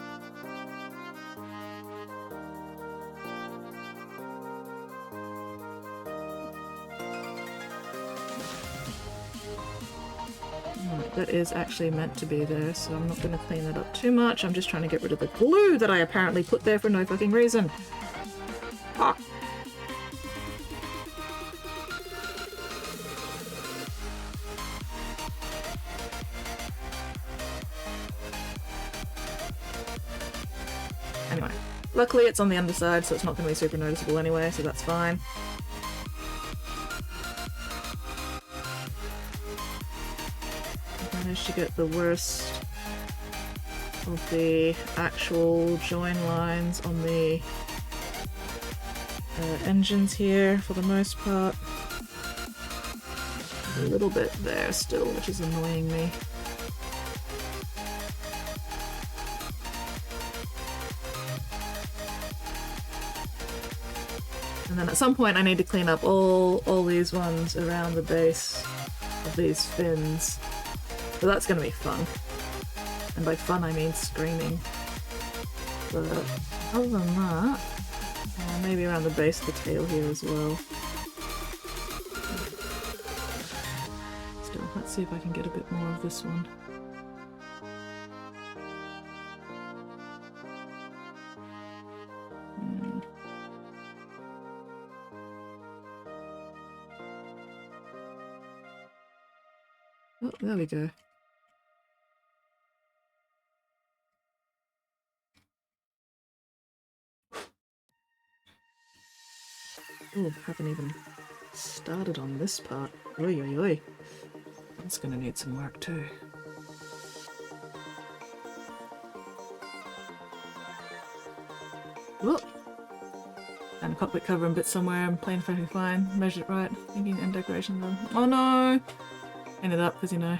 That is actually meant to be there, so I'm not going to clean that up too much. I'm just trying to get rid of the glue that I apparently put there for no fucking reason. Ah. Anyway, luckily it's on the underside, so it's not going to be super noticeable anyway, so that's fine. Managed to get the worst of the actual join lines on the engines here for the most part. A little bit there still, which is annoying me. And then at some point I need to clean up all these ones around the base of these fins. So that's going to be fun. And by fun I mean screaming. But other than that, maybe around the base of the tail here as well. Still, let's see if I can get a bit more of this one. Oh, there we go. Oh, haven't even started on this part. Oi, oi, oi. That's gonna need some work too. Whoop! And a cockpit cover and bits somewhere. I'm playing perfectly fine. Measured it right. Thinking and decoration them. Oh no! Ended up because, you know,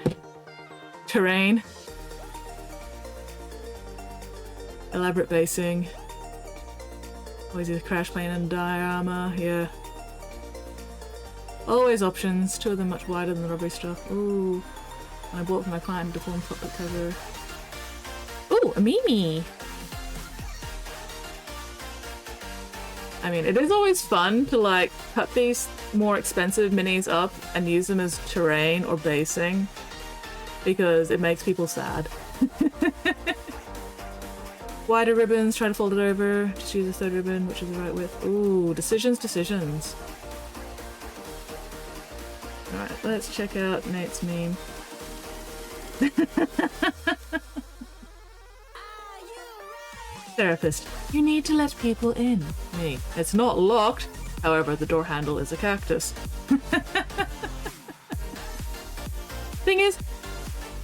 terrain. Elaborate basing. Always either crash plane and diorama. Yeah. Always options. Two of them much wider than the rubbery stuff. Ooh. And I bought for my client a deformed cockpit cover. Ooh, a Mimi! I mean, it is always fun to like cut these more expensive minis up and use them as terrain or basing because it makes people sad. Wider ribbons, try to fold it over, just use a third ribbon, which is the right width. Ooh, decisions. Alright, let's check out Nate's meme. Therapist, you need to let people in. Me, it's not locked. However, the door handle is a cactus. Thing is,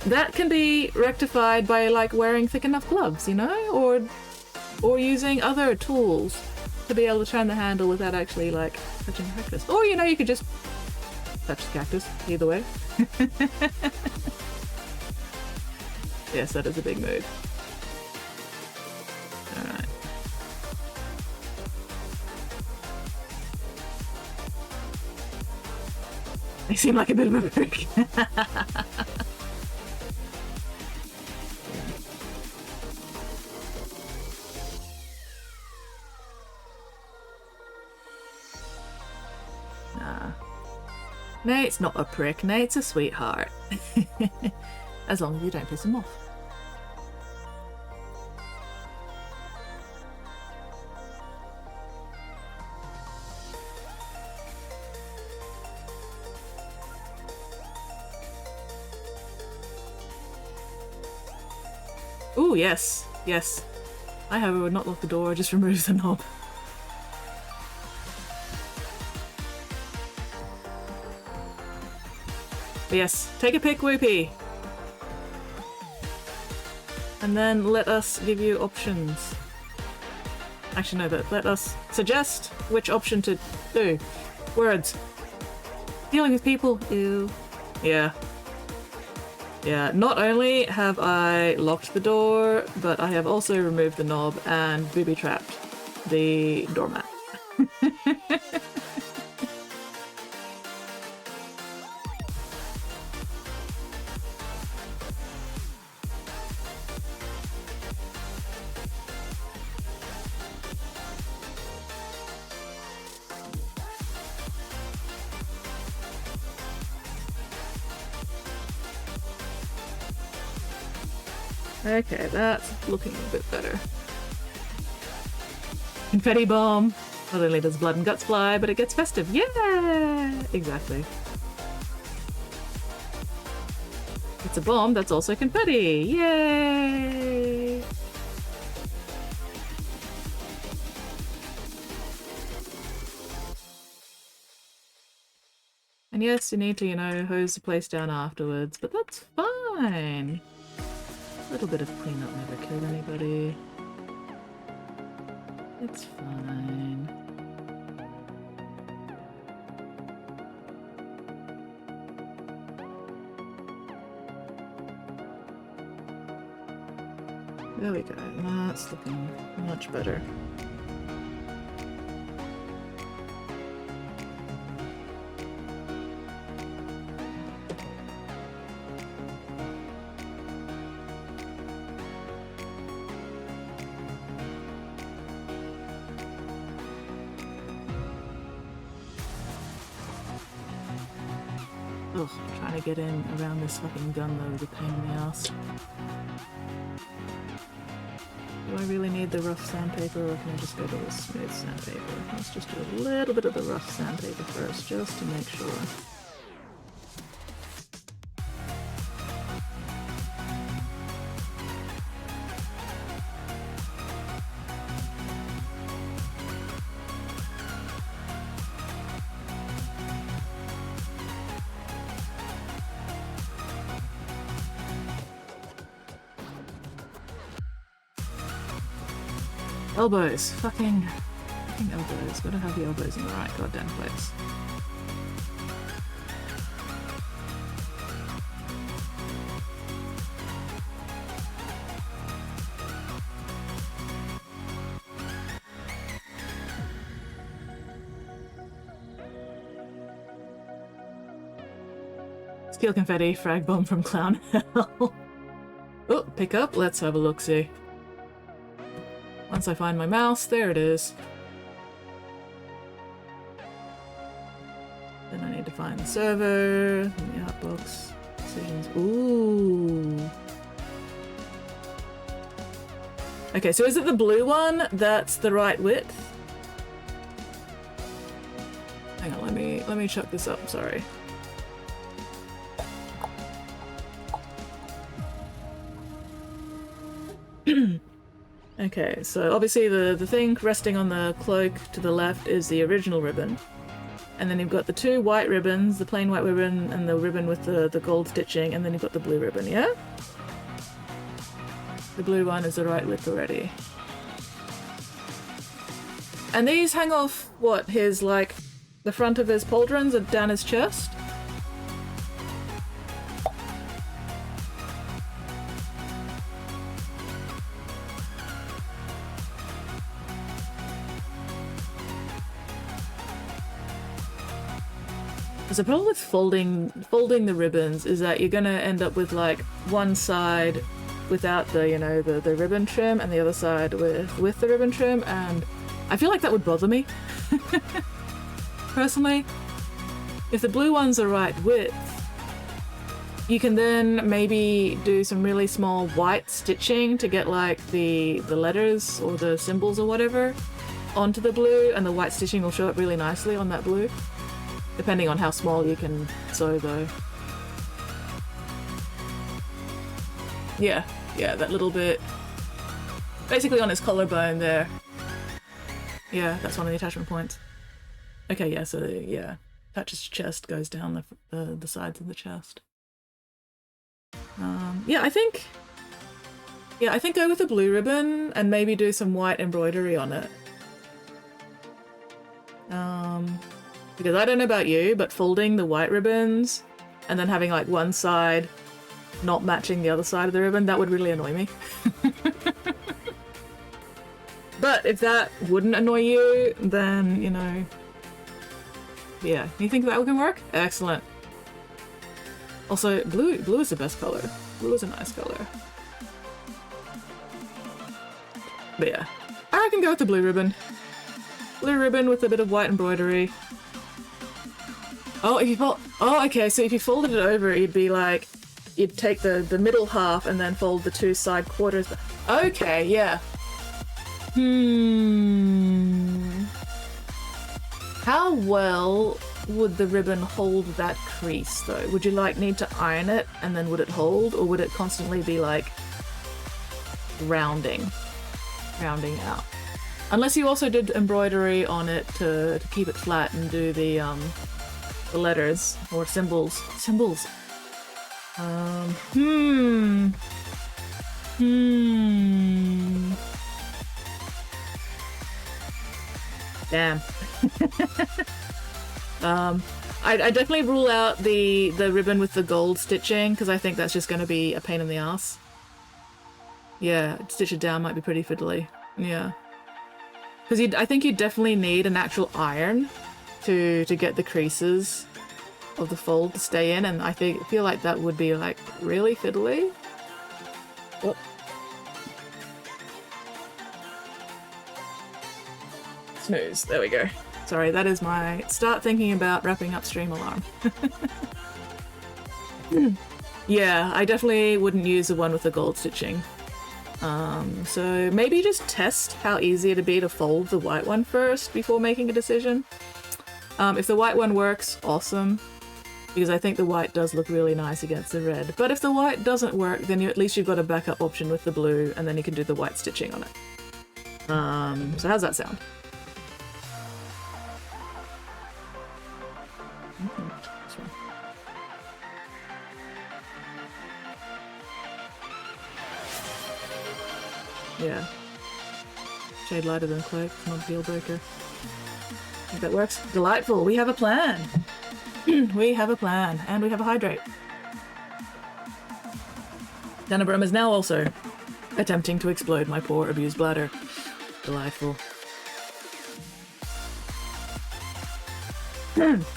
that can be rectified by like wearing thick enough gloves, you know, or using other tools to be able to turn the handle without actually like touching the cactus. Or you know, you could just touch the cactus. Either way. Yes, that is a big mood. Alright. They seem like a bit of a prick. Nah. Nate's not a prick, Nate's a sweetheart. As long as you don't piss him off. Ooh, yes, yes. I, however, would not lock the door, just remove the knob. But yes, take a pick, Whoopie. And then let us give you options. Actually, no, but let us suggest which option to do. Words. Dealing with people. Ew. Yeah. Yeah, not only have I locked the door, but I have also removed the knob and booby-trapped the doormat. Okay, that's looking a bit better. Confetti bomb! Not only does blood and guts fly, but it gets festive. Yeah! Exactly. It's a bomb that's also confetti. Yay! And yes, you need to, you know, hose the place down afterwards, but that's fine. A little bit of cleanup never killed anybody. It's fine. There we go. That's looking much better. Ugh, trying to get in around this fucking gun though is a pain in the ass. Do I really need the rough sandpaper or can I just go to the smooth sandpaper? Let's just do a little bit of the rough sandpaper first, just to make sure. Elbows. Fucking elbows. Gotta have the elbows in the right goddamn place. Steel confetti, frag bomb from clown hell. Oh, pick up. Let's have a look-see. Once I find my mouse, there it is. Then I need to find the server, the outbox, decisions. Ooh. Okay, so is it the blue one that's the right width? Hang on, let me chuck this up, sorry. Okay, so obviously the thing resting on the cloak to the left is the original ribbon. And then you've got the two white ribbons, the plain white ribbon and the ribbon with the gold stitching, and then you've got the blue ribbon, yeah? The blue one is the right width already. And these hang off, what, his, like, the front of his pauldrons and down his chest? The problem with folding the ribbons is that you're gonna end up with like one side without the, you know, the ribbon trim and the other side with the ribbon trim, and I feel like that would bother me. Personally, if the blue one's the right width, you can then maybe do some really small white stitching to get like the letters or the symbols or whatever onto the blue, and the white stitching will show up really nicely on that blue. Depending on how small you can sew, though. Yeah, that little bit. Basically on his collarbone there. Yeah, that's one of the attachment points. Okay, yeah, so, yeah. Attaches chest, goes down the sides of the chest. Yeah, I think go with the blue ribbon and maybe do some white embroidery on it. Because I don't know about you, but folding the white ribbons and then having like one side not matching the other side of the ribbon, that would really annoy me. But if that wouldn't annoy you, then, you know, yeah. You think that can work? Excellent. Also, blue is the best color. Blue is a nice color. But yeah, I can go with the blue ribbon. Blue ribbon with a bit of white embroidery. Oh, okay, so if you folded it over, it'd be like, you'd take the middle half and then fold the two side quarters. Okay, yeah. How well would the ribbon hold that crease, though? Would you, like, need to iron it and then would it hold, or would it constantly be, like, rounding out? Unless you also did embroidery on it to keep it flat and do the letters or symbols. Damn. I definitely rule out the ribbon with the gold stitching, because I think that's just going to be a pain in the ass. Yeah, stitch it down might be pretty fiddly. Yeah. Because I think you definitely need an actual iron to get the creases of the fold to stay in, and I feel like that would be like really fiddly. Oh. Snooze. There we go. Sorry, that is my start thinking about wrapping up stream alarm. Yeah, I definitely wouldn't use the one with the gold stitching. So maybe just test how easy it'd be to fold the white one first before making a decision. If the white one works, awesome, because I think the white does look really nice against the red. But if the white doesn't work, then at least you've got a backup option with the blue, and then you can do the white stitching on it. So how's that sound? Yeah. shade lighter than cloak. It's not a deal breaker. I think that works. Delightful. We have a plan. We have a plan. And we have a hydrate. Danabrum is now also attempting to explode my poor abused bladder. Delightful.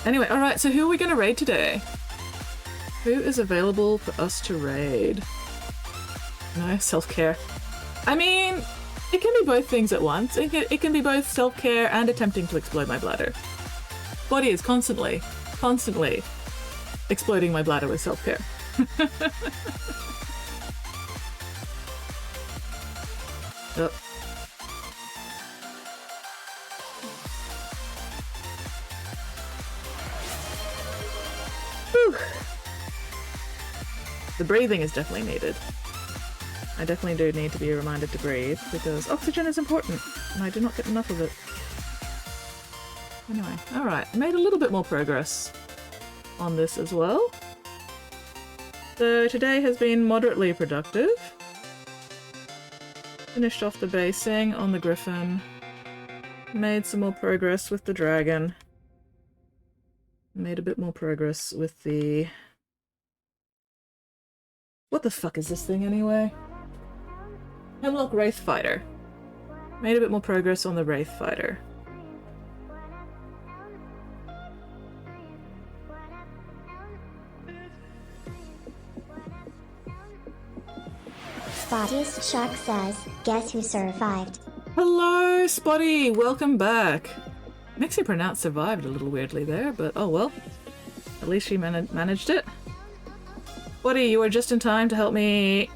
Anyway, alright, so who are we going to raid today? Who is available for us to raid? No, self-care. I mean, it can be both things at once. It can be both self-care and attempting to explode my bladder. Body is constantly exploding my bladder with self-care. Oh. Whew. The breathing is definitely needed. I definitely do need to be reminded to breathe because oxygen is important and I do not get enough of it. Anyway, alright, I made a little bit more progress on this as well. So today has been moderately productive. Finished off the basing on the griffin. Made some more progress with the dragon. Made a bit more progress with the... What the fuck is this thing anyway? Hemlock Wraith Fighter. Made a bit more progress on the Wraith Fighter. Spotty's Shark says, guess who survived? Hello, Spotty! Welcome back! Makes you pronounce survived a little weirdly there, but oh well. At least she managed it. Spotty, you are just in time to help me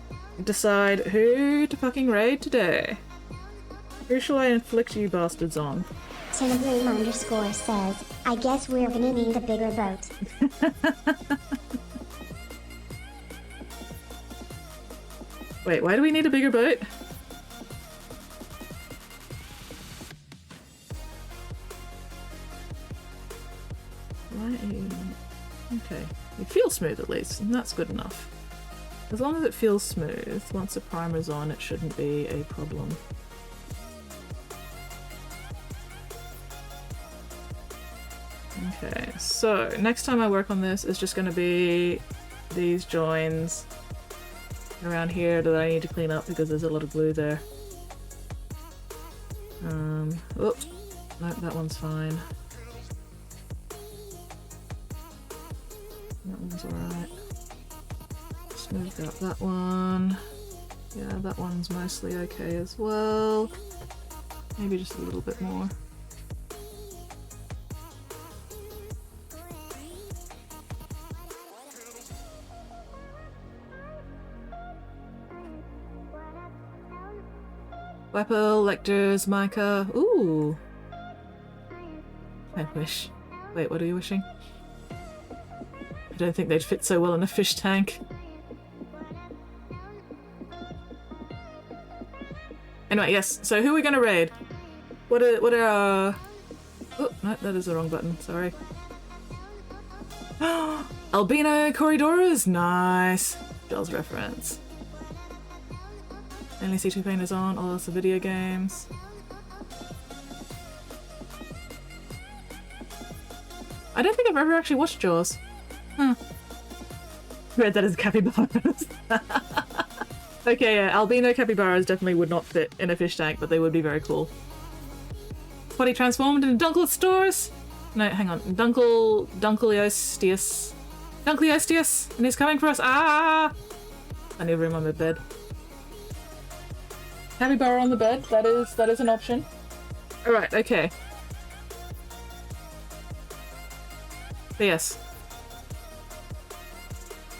decide who to fucking raid today. Who shall I inflict you bastards on? Tinabloom underscore says, I guess we're gonna need a bigger boat. Wait, why do we need a bigger boat? Why are you... Okay. You feel smooth at least, and that's good enough. As long as it feels smooth, once the primer's on, it shouldn't be a problem. Okay, so next time I work on this is just going to be these joins around here that I need to clean up because there's a lot of glue there. Oh, no, that one's fine. That one's alright. Smooth out that one. Yeah, that one's mostly okay as well. Maybe just a little bit more. Weapon, lectors, mica. Ooh. I wish. Wait, what are you wishing? I don't think they'd fit so well in a fish tank. Anyway, yes. So who are we gonna raid? What are our... Oh, no, that is the wrong button. Sorry. Albino Corridoras? Nice. Jaws reference. Only see two painters on, all else are video games. I don't think I've ever actually watched Jaws. Read that as capybaras. Okay, yeah, albino capybaras definitely would not fit in a fish tank, but they would be very cool. Body transformed into Dunkelstors? No, hang on. Dunkeliostius. Dunkeliostius! And he's coming for us! Ah! I need room on my bed. Capybara on the bed, that is an option. Alright, okay. So yes.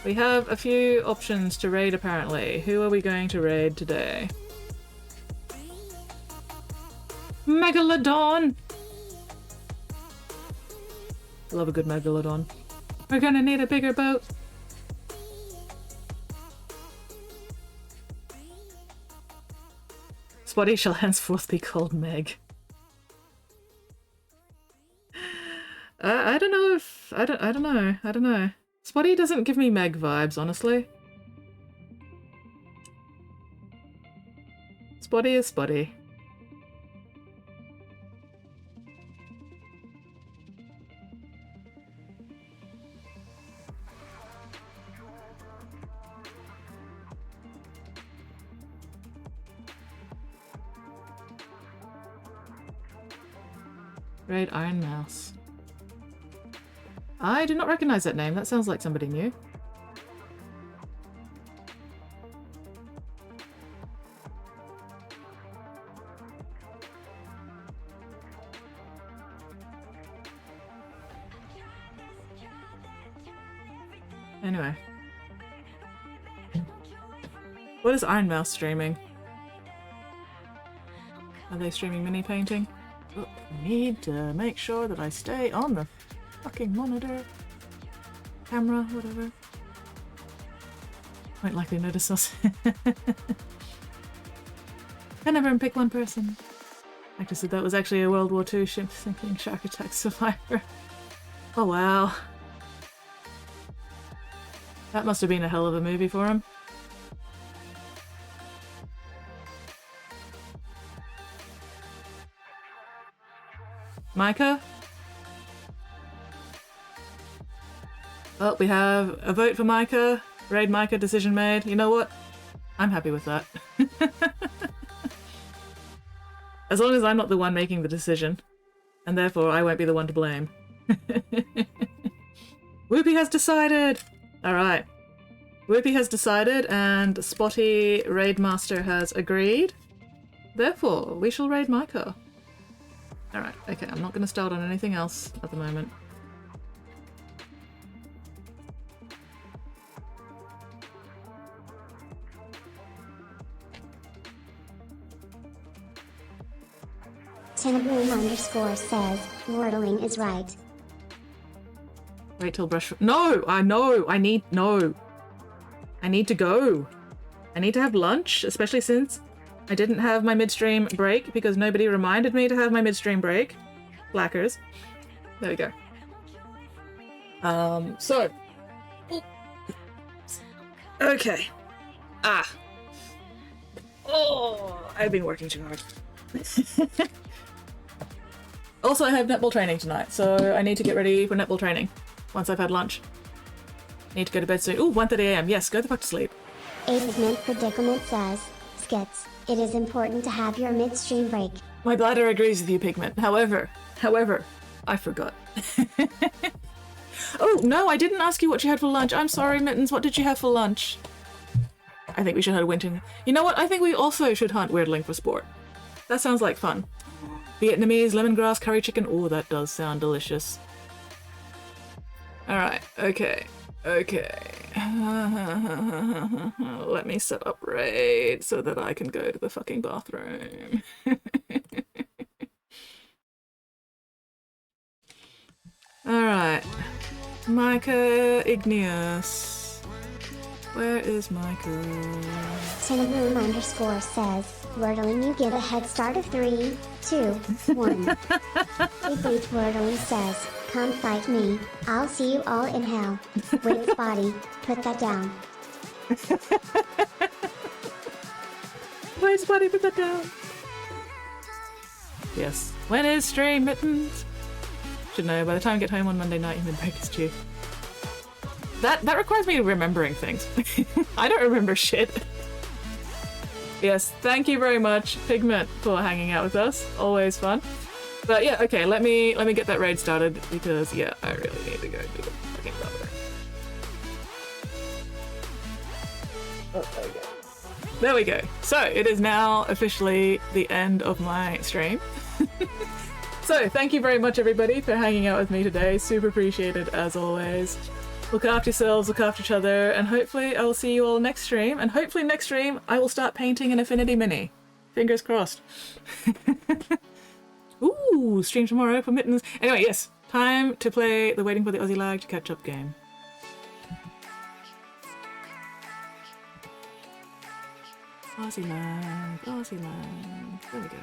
We have a few options to raid apparently. Who are we going to raid today? Megalodon! Love a good Megalodon. We're gonna need a bigger boat. Spotty shall henceforth be called Meg. I don't know if... I don't know. Spotty doesn't give me Meg vibes, honestly. Spotty is Spotty. Raid Iron Mouse. I do not recognize that name. That sounds like somebody new. Anyway. What is Iron Mouse streaming? Are they streaming mini painting? Oh, I need to make sure that I stay on the fucking monitor. Camera, whatever. Won't likely notice us. I never pick one person. Actor said that was actually a World War II ship sinking shark attack survivor. Oh wow. That must have been a hell of a movie for him. Micah? Well, we have a vote for Micah. Raid Micah, decision made. You know what? I'm happy with that. As long as I'm not the one making the decision. And therefore, I won't be the one to blame. Whoopi has decided! Alright. Whoopi has decided, and Spotty Raidmaster has agreed. Therefore, we shall raid Micah. Alright, okay, I'm not going to start on anything else at the moment. Tinnaboom_ says, Wordling is right. Wait till brush. No! I know! I need to go. I need to have lunch, especially since I didn't have my midstream break because nobody reminded me to have my midstream break. Blackers. There we go. So. Okay. Oh, I've been working too hard. Also, I have netball training tonight, so I need to get ready for netball training once I've had lunch. Need to go to bed soon. Ooh, 1:30 AM. Yes, go the fuck to sleep. A Pigment Predicament says, Skits, it is important to have your midstream break. My bladder agrees with you, Pigment. However, I forgot. Oh, no, I didn't ask you what you had for lunch. I'm sorry, Mittens. What did you have for lunch? I think we should hunt winter. You know what? I think we also should hunt weirdling for sport. That sounds like fun. Vietnamese, lemongrass, curry chicken. Oh, that does sound delicious. Alright, okay. Let me set up raid so that I can go to the fucking bathroom. Alright. Micah Igneous. Where is Micah? Tinnaboom_ says, Wordling, you get a head start of 3, 2, 1. Big Wordling says, come fight me. I'll see you all in hell. Wait, Spotty, put that down. Wait, Spotty, put that down. Yes. When is stream, Mittens? Should know, by the time I get home on Monday night, human break is due. That requires me remembering things. I don't remember shit. Yes, thank you very much, Pigment, for hanging out with us. Always fun. But yeah, okay, let me get that raid started because yeah, I really need to go do the fucking bathroom. Oh, there we go. There we go. So it is now officially the end of my stream. So thank you very much, everybody, for hanging out with me today. Super appreciated as always. Look after yourselves, look after each other, and hopefully I will see you all next stream. And hopefully next stream I will start painting an Affinity Mini. Fingers crossed. Ooh, stream tomorrow for Mittens. Anyway, yes, time to play the Waiting for the Aussie Lag to Catch Up game. Aussie Lag, Aussie Lag. There we go.